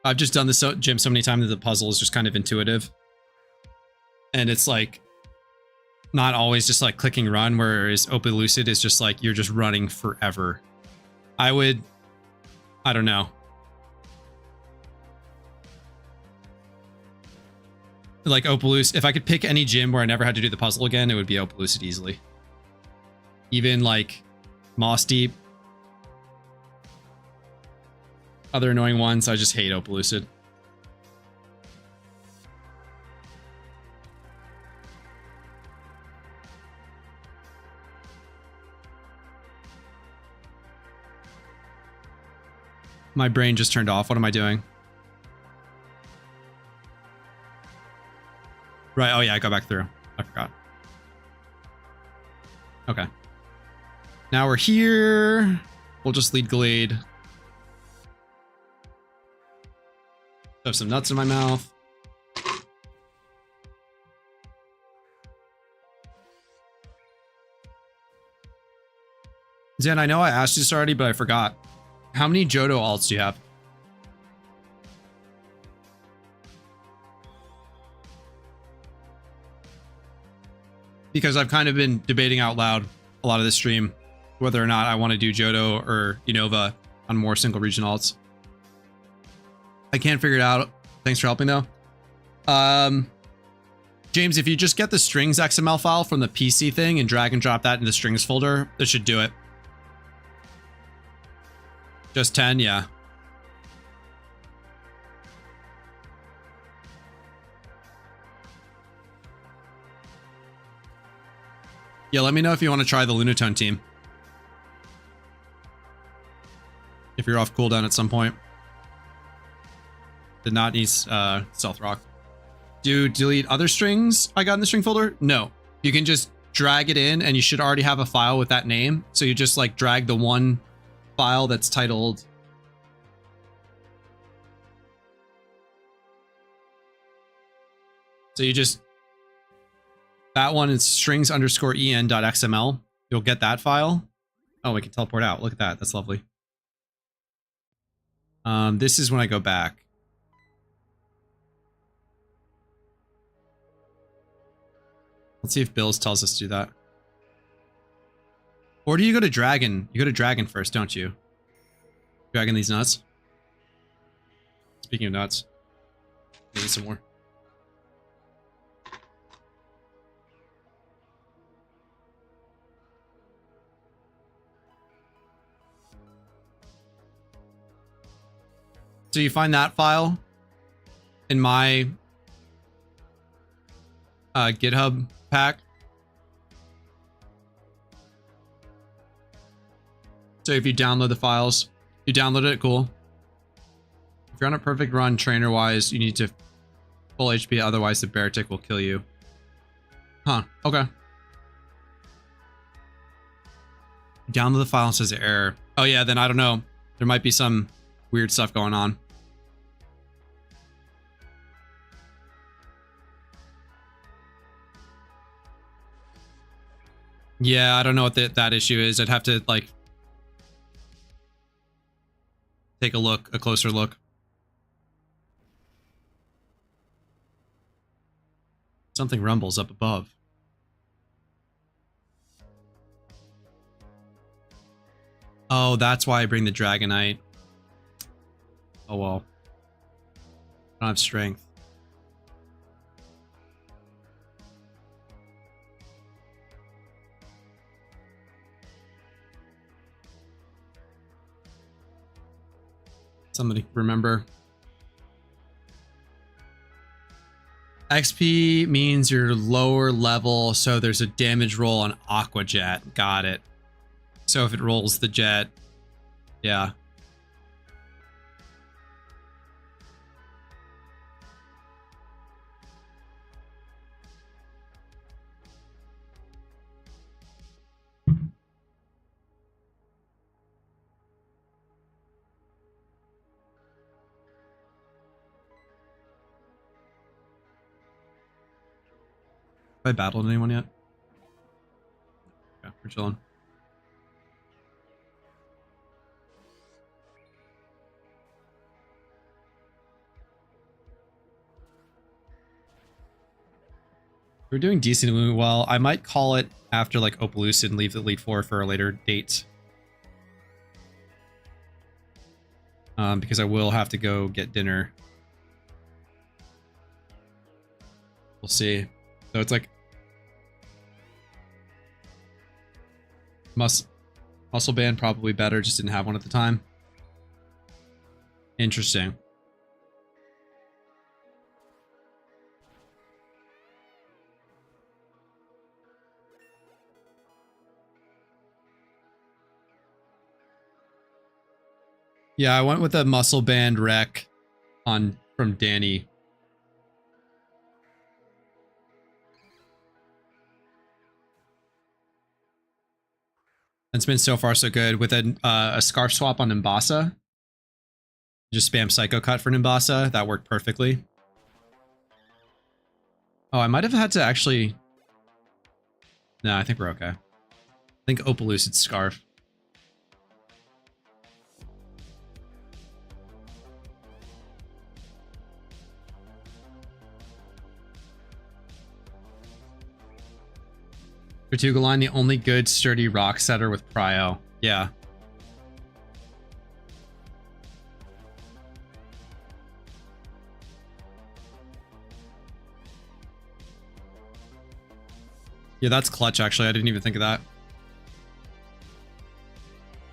I've just done this gym so many times that the puzzle is just kind of intuitive. And it's like not always just like clicking run, whereas Opaloosa is just like you're just running forever. I don't know. Like Opaloosa, if I could pick any gym where I never had to do the puzzle again, it would be Opaloosa easily. Even like Moss Deep. Other annoying ones, I just hate Opaloosa. My brain just turned off. What am I doing? Right. Oh, yeah. I got back through. I forgot. Okay. Now we're here. We'll just lead Glade. Have some nuts in my mouth. Zen, I know I asked you this already, but I forgot. How many Johto alts do you have? Because I've kind of been debating out loud a lot of this stream whether or not I want to do Johto or Unova on more single region alts. I can't figure it out. Thanks for helping though. James, if you just get the strings XML file from the PC thing and drag and drop that in the strings folder, that should do it. Just 10, yeah. Yeah, let me know if you want to try the Lunatone team. If you're off cooldown at some point. Did not need Stealth Rock. Do delete other strings I got in the string folder? No. You can just drag it in and you should already have a file with that name. So you just like drag the one file that's titled that one is strings_en.xml. You'll get that file. Oh, we can teleport out. Look at that. That's lovely. This is when I go back. Let's see if Bills tells us to do that. Or do you go to Dragon? You go to Dragon first, don't you? Dragon these nuts. Speaking of nuts. Maybe some more. So you find that file in my GitHub pack. So if you download the files, you download it, cool. If you're on a perfect run trainer-wise, you need to full HP, otherwise the bear tick will kill you. Huh, okay. Download the file and says error. Oh yeah, then I don't know. There might be some weird stuff going on. Yeah, I don't know what that issue is. I'd have to like take a closer look. Something rumbles up above. Oh, that's why I bring the Dragonite. Oh well. I don't have strength. Somebody remember. XP means you're lower level, so there's a damage roll on Aqua Jet. Got it. So if it rolls the jet, yeah. Have I battled anyone yet? Yeah, we're chilling. We're doing decently well. I might call it after like Opaloosa and leave the Elite Four for a later date. Because I will have to go get dinner. We'll see. So it's like muscle band probably better, just didn't have one at the time. Interesting. Yeah, I went with a muscle band rec from Danny. It's been so far so good with a scarf swap on Nimbasa. Just spam Psycho Cut for Nimbasa. That worked perfectly. Oh, I might have had to actually... No, I think we're okay. I think Opalucid Scarf. Vertugaline, the only good sturdy rock setter with Prio. Yeah. Yeah, that's clutch, actually. I didn't even think of that.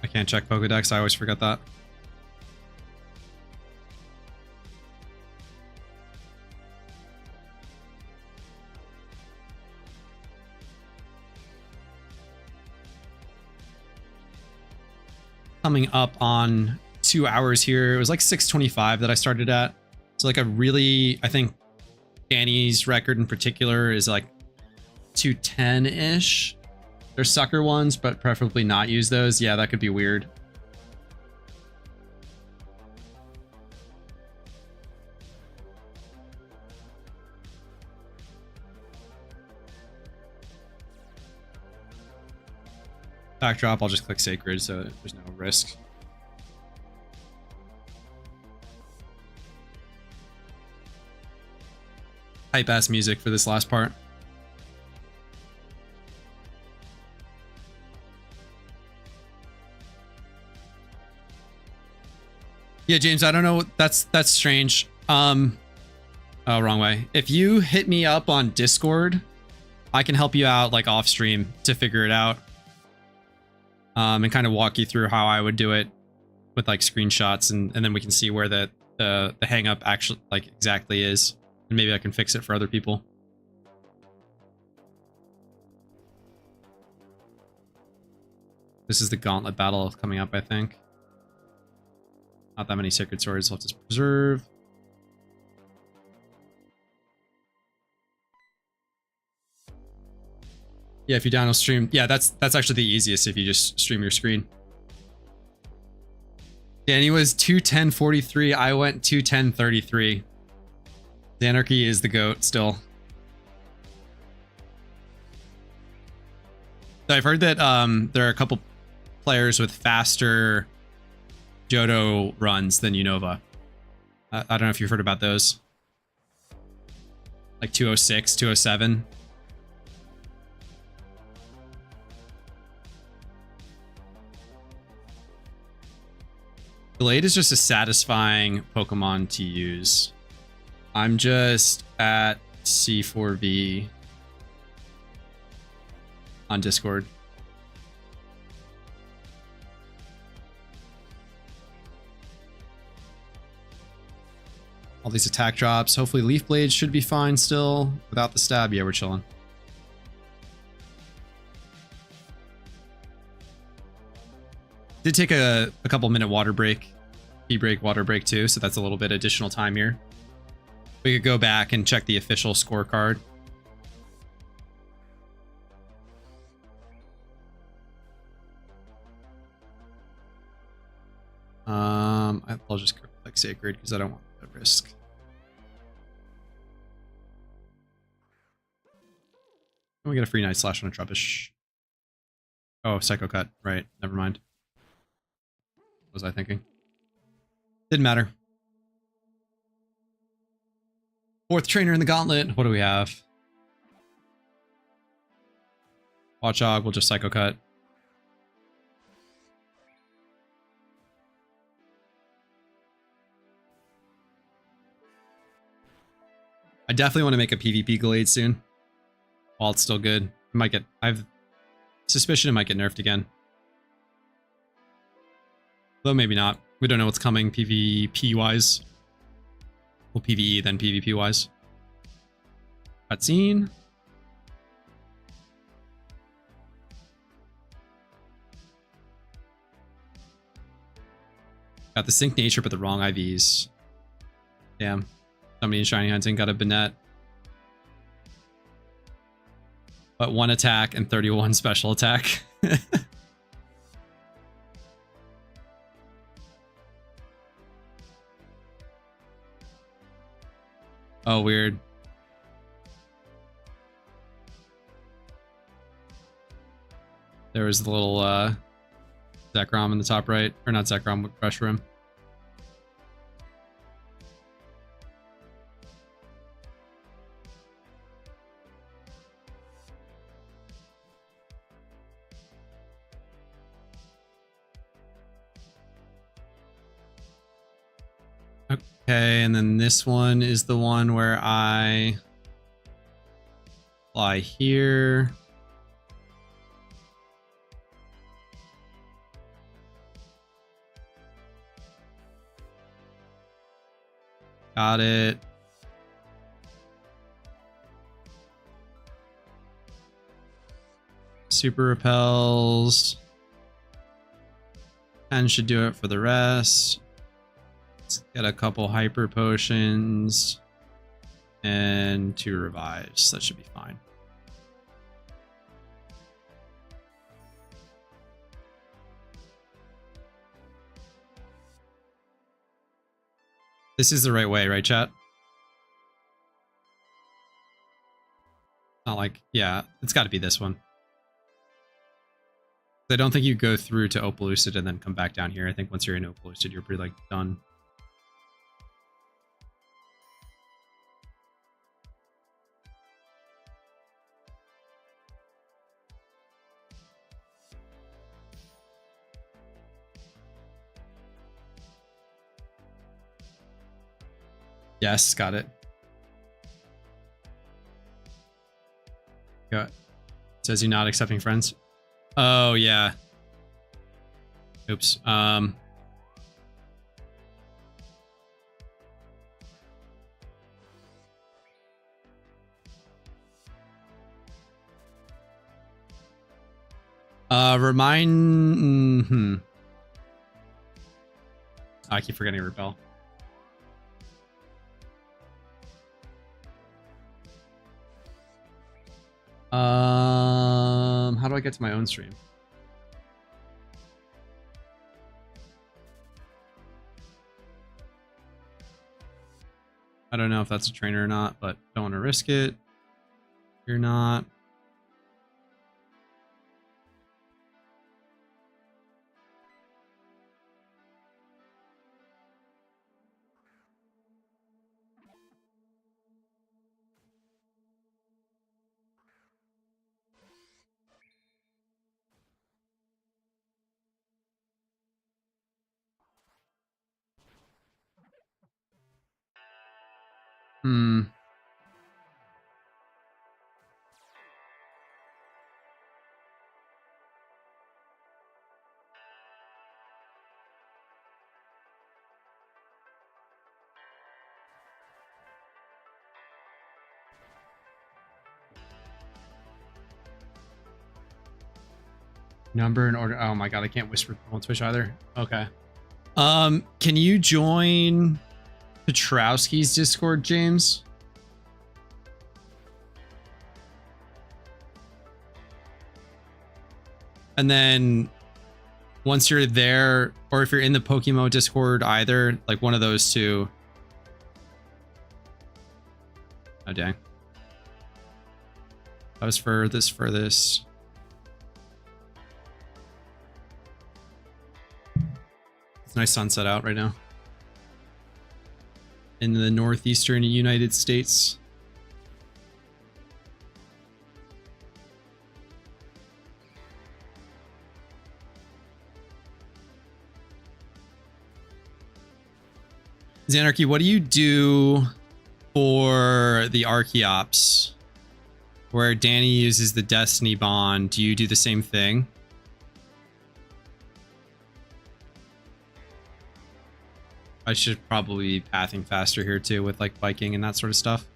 I can't check Pokedex. I always forget that. Coming up on 2 hours here. It was like 6:25 that I started at. So like a really, I think Danny's record in particular is like 210-ish. There's sucker ones, but preferably not use those. Yeah, that could be weird. Backdrop, I'll just click Sacred so there's no risk. Hype-ass music for this last part. Yeah, James, I don't know. That's strange. Oh, wrong way. If you hit me up on Discord, I can help you out like off stream to figure it out. And kind of walk you through how I would do it with like screenshots, and then we can see where the hang up actually like exactly is, and maybe I can fix it for other people. This is the gauntlet battle coming up, I think. Not that many sacred swords left to preserve. Yeah, if you download stream, yeah, that's actually the easiest if you just stream your screen. Danny was 210.43. I went 210.33. Xanarchy is the GOAT still. So I've heard that there are a couple players with faster Johto runs than Unova. I don't know if you've heard about those. Like 206, 207. Glade is just a satisfying Pokemon to use. I'm just at C4V on Discord. All these attack drops. Hopefully Leaf Blades should be fine still. Without the stab, yeah, we're chilling. Did take a couple minute water break. Tea break, water break too, so that's a little bit additional time here. We could go back and check the official scorecard. I'll just click Sacred because I don't want the risk. And we get a free Night Slash on a Trubbish. Oh, Psycho Cut. Right, never mind. What was I thinking? Didn't matter. Fourth trainer in the gauntlet. What do we have? Watchog, we'll just Psycho Cut. I definitely want to make a PvP Glade soon. While it's still good. I have suspicion it might get nerfed again. Though maybe not. We don't know what's coming PvP wise. Well, PvE then PvP wise. Cutscene. Got the sync nature, but the wrong IVs. Damn. Somebody in Shiny Hunting got a Banette. But 1 attack and 31 special attack. Oh, weird. There was the little Zekrom in the top right. Or not Zekrom, but Crush Room. Okay, and then this one is the one where I fly here. Got it. Super repels. And should do it for the rest. Let's get a couple hyper potions and 2 revives. That should be fine. This is the right way, right, chat? Not like, yeah, it's got to be this one. I don't think you go through to Opelucid and then come back down here. I think once you're in Opelucid, you're pretty like done. Yes, got it. Got it. Says you're not accepting friends. Oh yeah. Oops. Remind. I keep forgetting repel. How do I get to my own stream? I don't know if that's a trainer or not, but don't want to risk it. You're not. Number and order. Oh my god, I can't whisper on Twitch either. Okay. Can you join Petrowski's Discord, James? And then once you're there, or if you're in the PokeMMO Discord either, like one of those two. Oh dang. That was furthest. It's a nice sunset out right now. In the northeastern United States. Xanarchy, what do you do for the Archeops? Where Danny uses the Destiny Bond, do you do the same thing? I should probably be pathing faster here too with like biking and that sort of stuff.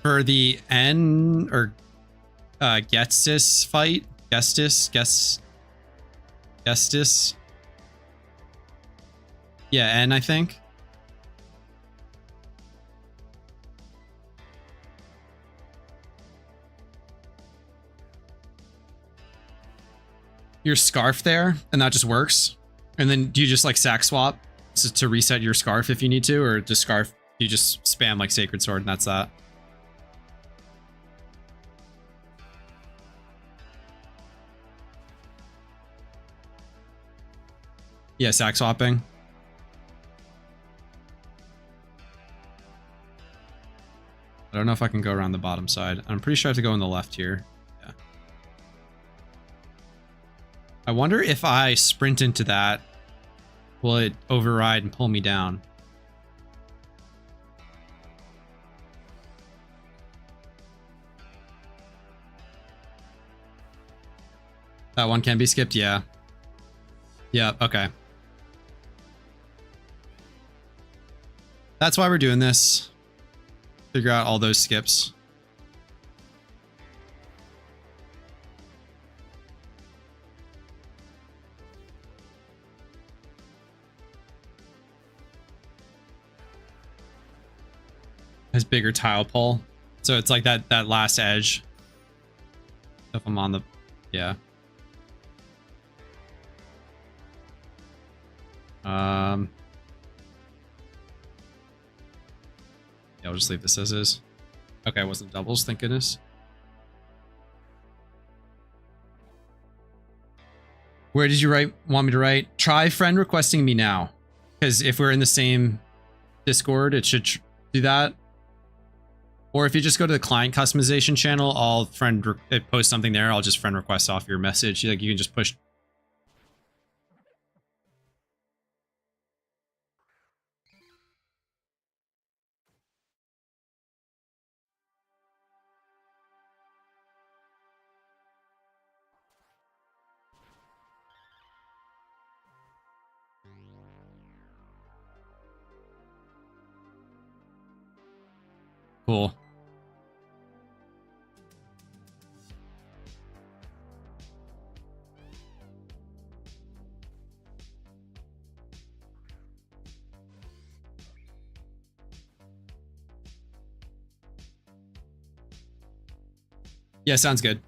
For the N or Gestis fight, Gestis. Yeah, N I think. Your scarf there, and that just works. And then do you just like sack swap to reset your scarf if you need to, or just scarf? You just spam like Sacred Sword and that's that. Yeah, sack swapping. I don't know if I can go around the bottom side. I'm pretty sure I have to go on the left here. Yeah. I wonder if I sprint into that, will it override and pull me down? That one can be skipped? Yeah. Yeah, okay. That's why we're doing this. Figure out all those skips. Has bigger tile pull. So it's like that last edge. If I'm on the... Yeah. Yeah, I'll just leave this as is. Okay, it wasn't doubles, thank goodness. Where did you want me to write? Try friend requesting me now. Because if we're in the same Discord, it should do that. Or if you just go to the client customization channel, I'll post something there. I'll just friend request off your message. Like you can just push. Cool. Yeah, sounds good.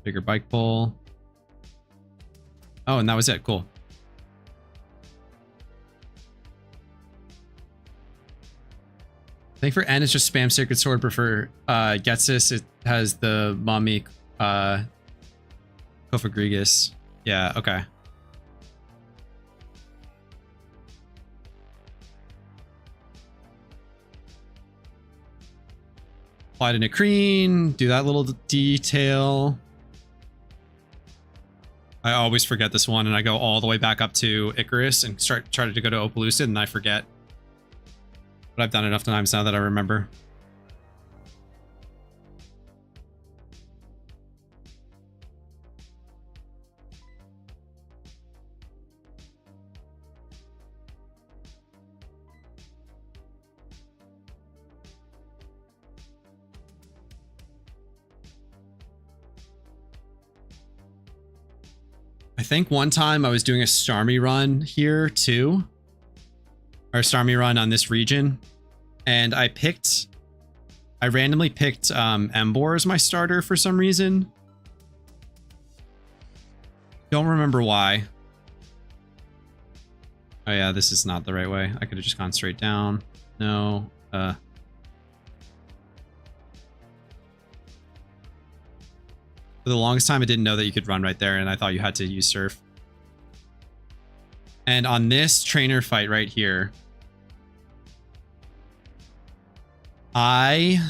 Bigger bike pole. Oh, and that was it. Cool. I think for N, it's just spam Sacred Sword. Prefer Getsis. It has the mommy Kofagrigus. Yeah, okay. Apply to Nakreen. Do that little detail. I always forget this one, and I go all the way back up to Icarus and try to go to Opelucid, and I forget. But I've done it enough times now that I remember. I think one time I was doing a Starmie run here too. Or Starmie run on this region. And I randomly picked Embor as my starter for some reason. Don't remember why. Oh yeah, this is not the right way. I could have just gone straight down. No. For the longest time, I didn't know that you could run right there, and I thought you had to use Surf. And on this trainer fight right here, I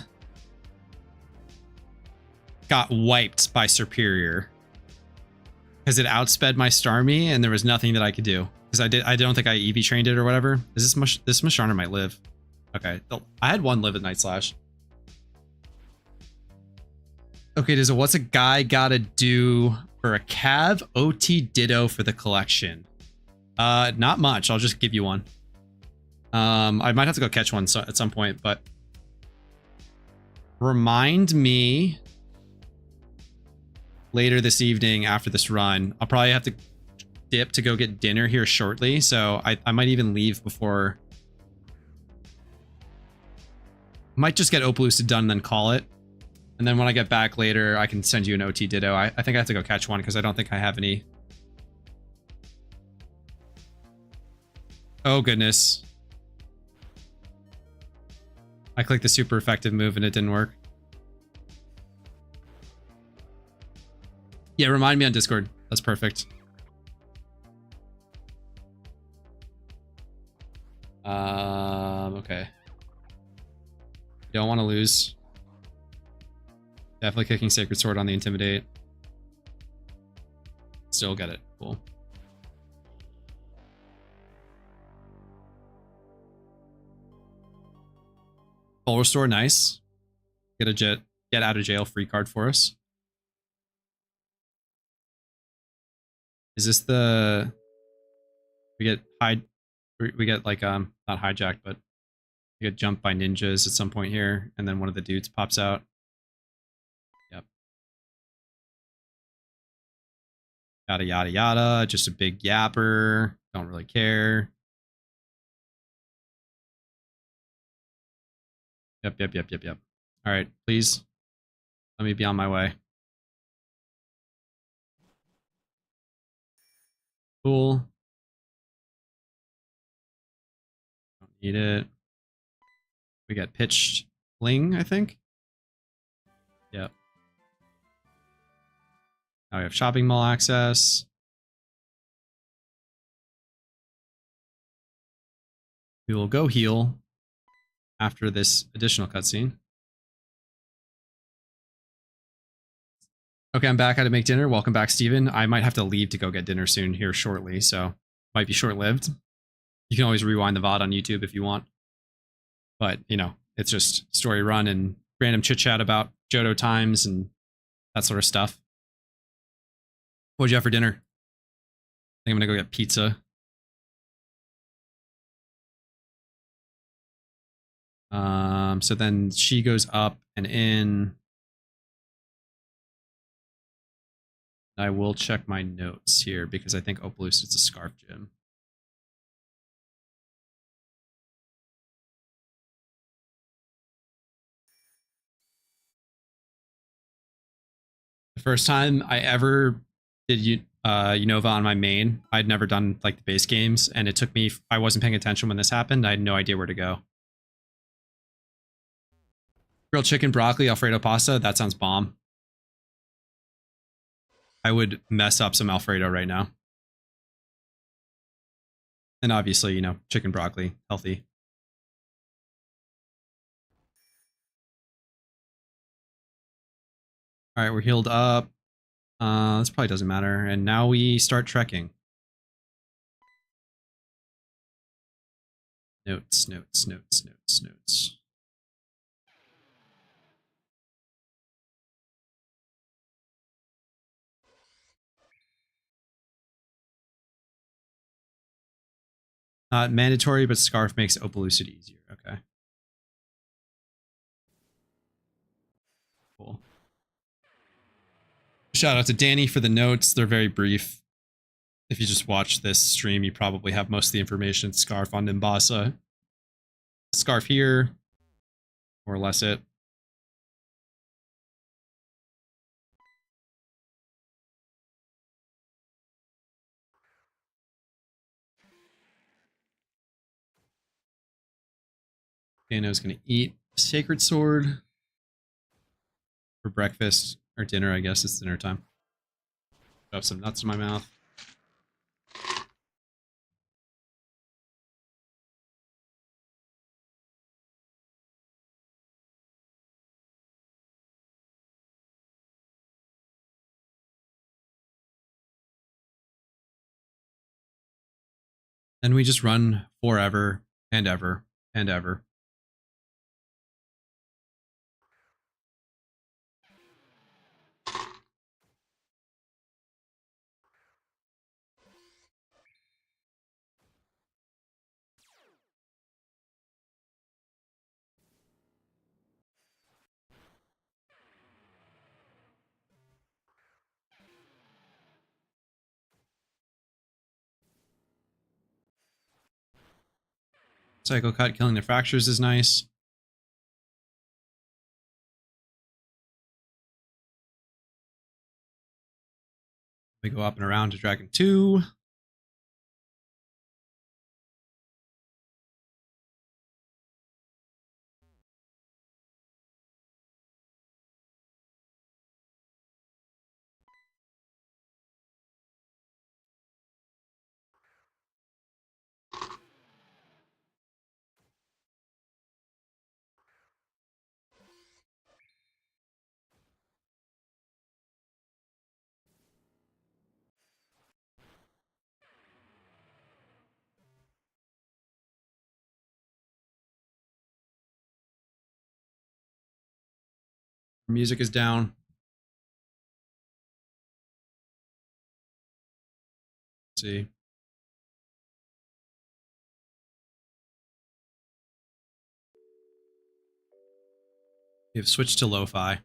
got wiped by Superior because it outsped my Starmie, and there was nothing that I could do because I don't think I EV trained it or whatever. Is this Musharner might live? Okay, I had one live at Night Slash. Okay, Dizzle, what's a guy gotta do for a Cav OT Ditto for the collection? Not much. I'll just give you one. I might have to go catch one at some point, but remind me later this evening after this run. I'll probably have to dip to go get dinner here shortly, so I might even leave before. Might just get Opelucid done and then call it. And then when I get back later, I can send you an OT Ditto. I think I have to go catch one because I don't think I have any. Oh, goodness. I clicked the super effective move and it didn't work. Yeah, remind me on Discord. That's perfect. Okay. Don't want to lose. Definitely kicking Sacred Sword on the Intimidate. Still get it. Cool. Full restore, nice. Get out of jail free card for us. Is this the we get like not hijacked, but we get jumped by ninjas at some point here, and then one of the dudes pops out. Yep. Yada yada yada. Just a big yapper. Don't really care. Yep. All right, please. Let me be on my way. Cool. Don't need it. We got pitched fling, I think. Yep. Now we have shopping mall access. We will go heal after this additional cutscene. Okay, I'm back. I had to make dinner. Welcome back, Steven. I might have to leave to go get dinner soon here shortly, so might be short-lived. You can always rewind the VOD on YouTube if you want. But, you know, it's just story run and random chit chat about Johto times and that sort of stuff. What'd you have for dinner? I think I'm gonna go get pizza. So then she goes up and in. I will check my notes here because I think Opaloosa is a Scarf gym. The first time I ever did Unova on my main, I'd never done like the base games, and it took me, I wasn't paying attention when this happened. I had no idea where to go. Grilled chicken, broccoli, Alfredo pasta, that sounds bomb. I would mess up some Alfredo right now. And obviously, you know, chicken, broccoli, healthy. All right, we're healed up. This probably doesn't matter. And now we start trekking. Notes, notes, notes, notes, notes. Not mandatory, but Scarf makes Opaloosa easier. Okay. Cool. Shout out to Danny for the notes. They're very brief. If you just watch this stream, you probably have most of the information. Scarf on Nimbasa. Scarf here. More or less it. Dano's going to eat Sacred Sword for breakfast or dinner, I guess. It's dinner time. Shove some nuts in my mouth. And we just run forever and ever and ever. Psycho Cut killing the fractures is nice. We go up and around to Dragon 2. Music is down. Let's see. We have switched to lo-fi.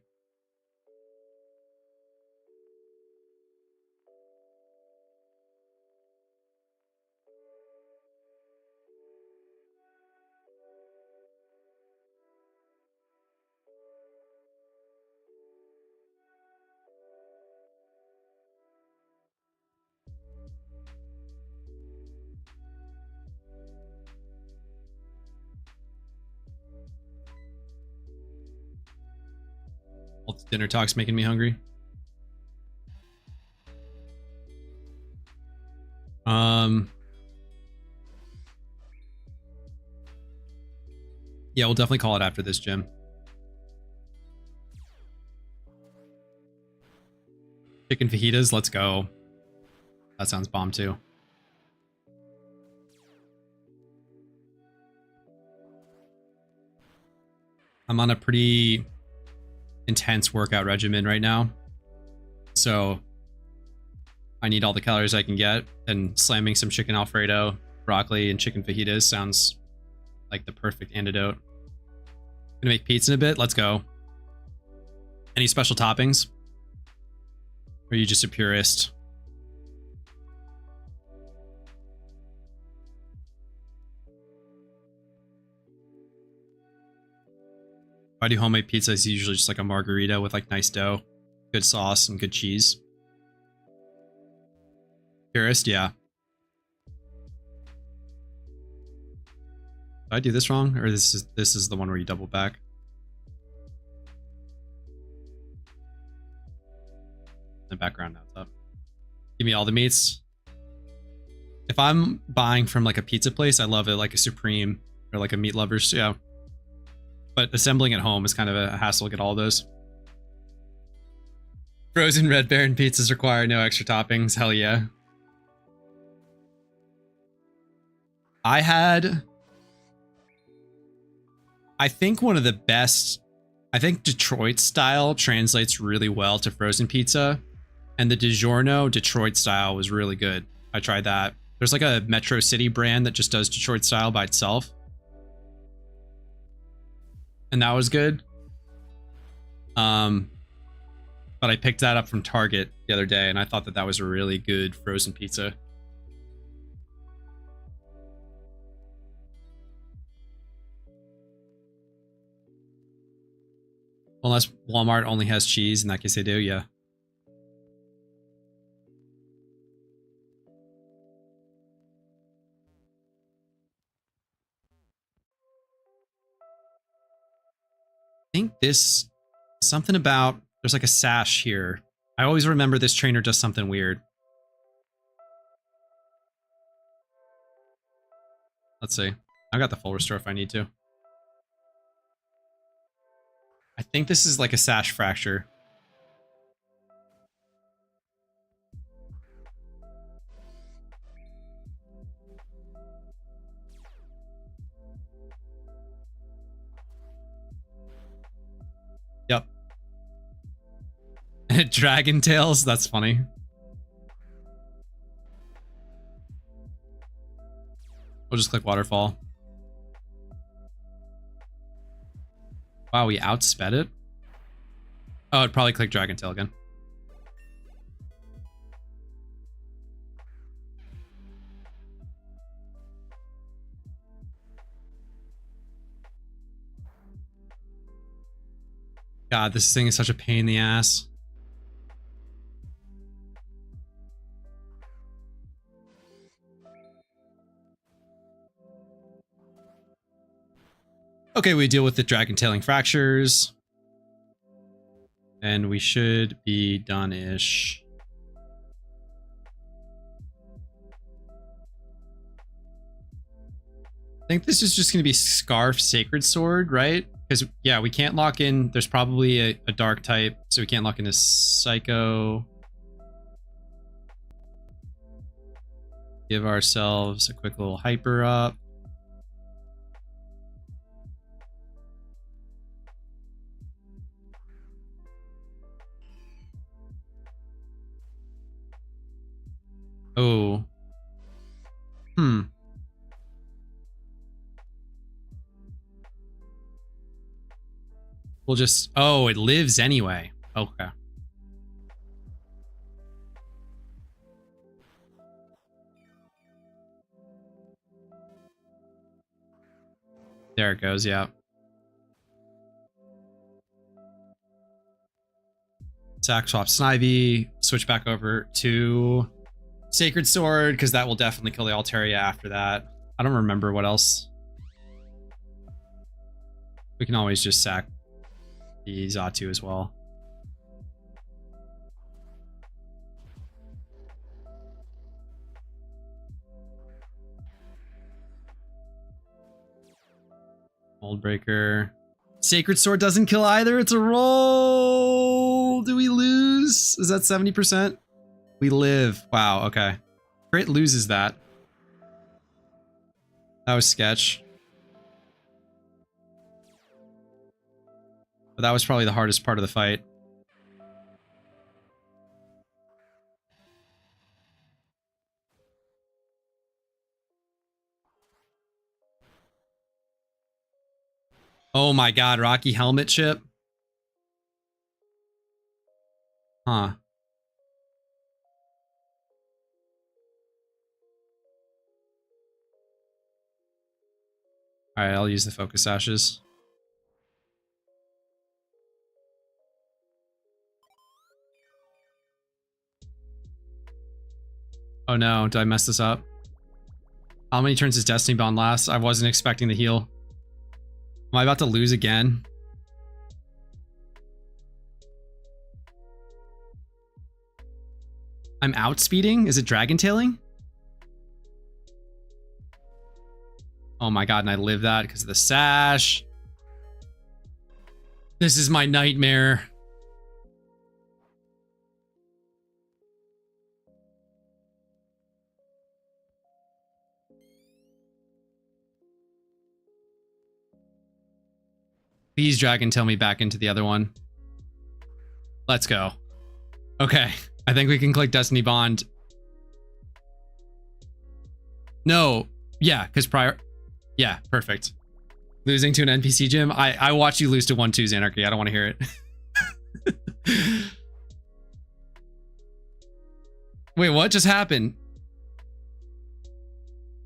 Dinner talk's making me hungry. Yeah, we'll definitely call it after this, Jim. Chicken fajitas, let's go. That sounds bomb too. I'm on a pretty intense workout regimen right now. So I need all the calories I can get, and slamming some chicken Alfredo, broccoli, and chicken fajitas sounds like the perfect antidote. Gonna make pizza in a bit. Let's go. Any special toppings? Or are you just a purist? If I do homemade pizza, it's usually just like a margarita with like nice dough, good sauce, and good cheese. Purist, yeah. Did I do this wrong? Or this is the one where you double back? The background now it's up. Give me all the meats. If I'm buying from like a pizza place, I love it like a Supreme or like a Meat Lovers, yeah. But assembling at home is kind of a hassle to get all those. Frozen Red Baron pizzas require no extra toppings. Hell yeah. I think one of the best, I think Detroit style translates really well to frozen pizza. And the DiGiorno Detroit style was really good. I tried that. There's like a Metro City brand that just does Detroit style by itself. And that was good. But I picked that up from Target the other day, and I thought that that was a really good frozen pizza. Unless Walmart only has cheese, in that case they do, yeah. I think this, something about, there's like a sash here. I always remember this trainer does something weird. Let's see. I got the full restore if I need to. I think this is like a sash fracture. Yep. Dragon Tails, that's funny. We'll just click waterfall. Wow, we outsped it? Oh, I'd probably click Dragon Tail again. God, this thing is such a pain in the ass. Okay, we deal with the dragon tailing fractures. And we should be done-ish. I think this is just going to be Scarf Sacred Sword, right? Because, yeah, we can't lock in. There's probably a dark type, so we can't lock into Psycho. Give ourselves a quick little hyper up. Oh. We'll just... Oh, it lives anyway. Okay. There it goes, yeah. Sack swap Snivy. Switch back over to Sacred Sword, because that will definitely kill the Altaria after that. I don't remember what else. We can always just sack the Xatu as well. Mold Breaker. Sacred Sword doesn't kill either. It's a roll. Do we lose? Is that 70%? We live. Wow, okay. Crit loses that. That was sketch. But that was probably the hardest part of the fight. Oh my god, Rocky helmet chip? Huh. Alright, I'll use the focus ashes. Oh no, did I mess this up? How many turns does Destiny Bond last? I wasn't expecting the heal. Am I about to lose again? I'm outspeeding? Is it dragon tailing? Oh my god, and I live that because of the sash. This is my nightmare. Please dragon tail me back into the other one. Let's go. Okay, I think we can click Destiny Bond. No, yeah, because prior... Yeah, perfect. Losing to an NPC gym? I watched you lose to 1-2's Anarchy. I don't want to hear it. Wait, what just happened?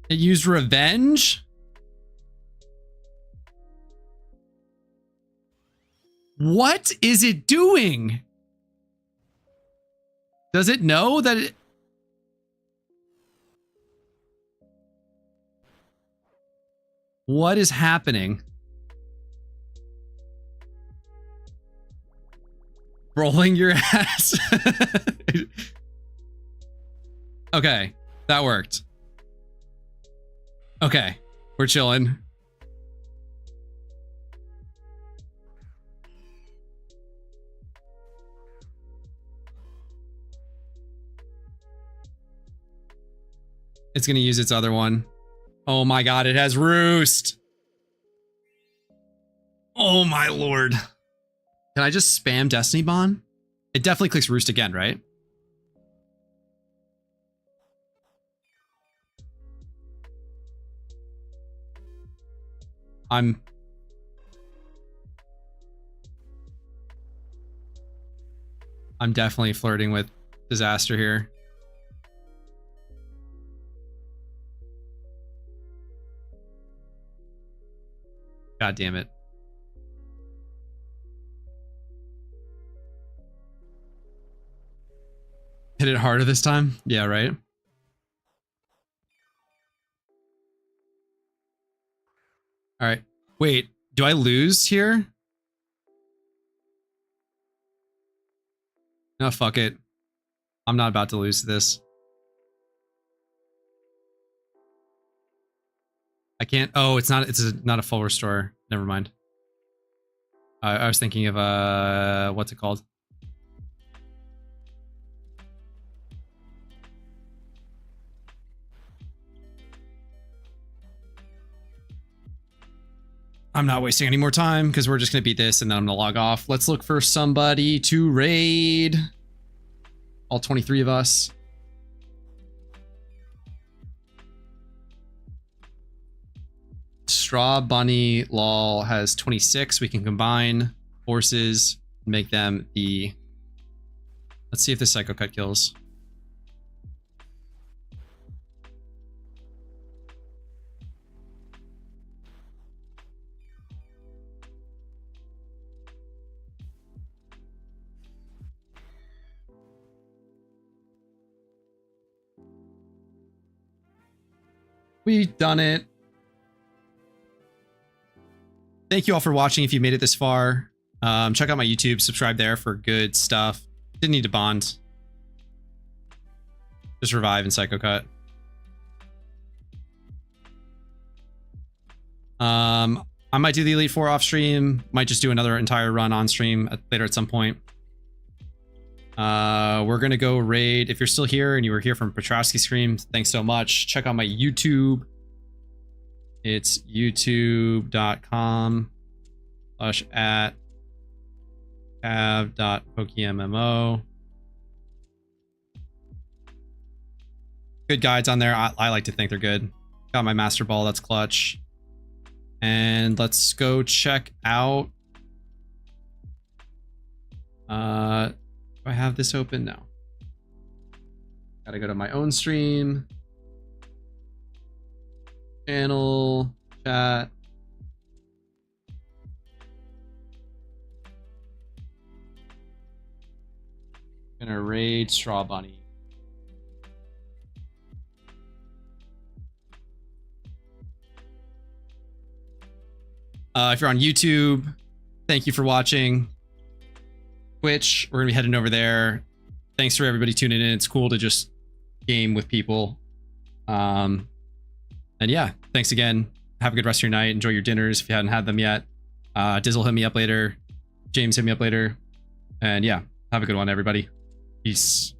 It used revenge? What is it doing? Does it know that it... What is happening? Rolling your ass. Okay, that worked. Okay, we're chilling. It's gonna use its other one. Oh my god, it has Roost! Oh my lord. Can I just spam Destiny Bond? It definitely clicks Roost again, right? I'm definitely flirting with disaster here. God damn it. Hit it harder this time? Yeah, right? Alright. Wait, do I lose here? No, fuck it. I'm not about to lose this. I can't. Oh, it's not a full restore. Never mind. I was thinking of what's it called? I'm not wasting any more time because we're just gonna beat this and then I'm gonna log off. Let's look for somebody to raid. All 23 of us. Straw Bunny Lol has 26. We can combine forces, make them the... Let's see if this Psycho Cut kills. We've done it. Thank you all for watching if you made it this far. Check out my YouTube, subscribe there for good stuff. Didn't need to bond. Just revive and Psycho Cut. I might do the Elite Four off stream. Might just do another entire run on stream later at some point. We're gonna go raid. If you're still here and you were here from Petrowski stream, thanks so much. Check out my YouTube. It's youtube.com/@ Cav.PokeMMO. Good guides on there. I like to think they're good. Got my Master Ball. That's clutch. And let's go check out. Do I have this open? No. Gotta go to my own stream. Channel. Chat. Gonna raid Straw Bunny. If you're on YouTube, thank you for watching. Twitch, we're gonna be heading over there. Thanks for everybody tuning in. It's cool to just game with people. And yeah, thanks again. Have a good rest of your night. Enjoy your dinners if you hadn't had them yet. Dizzle hit me up later. James hit me up later. And yeah, have a good one, everybody. Peace.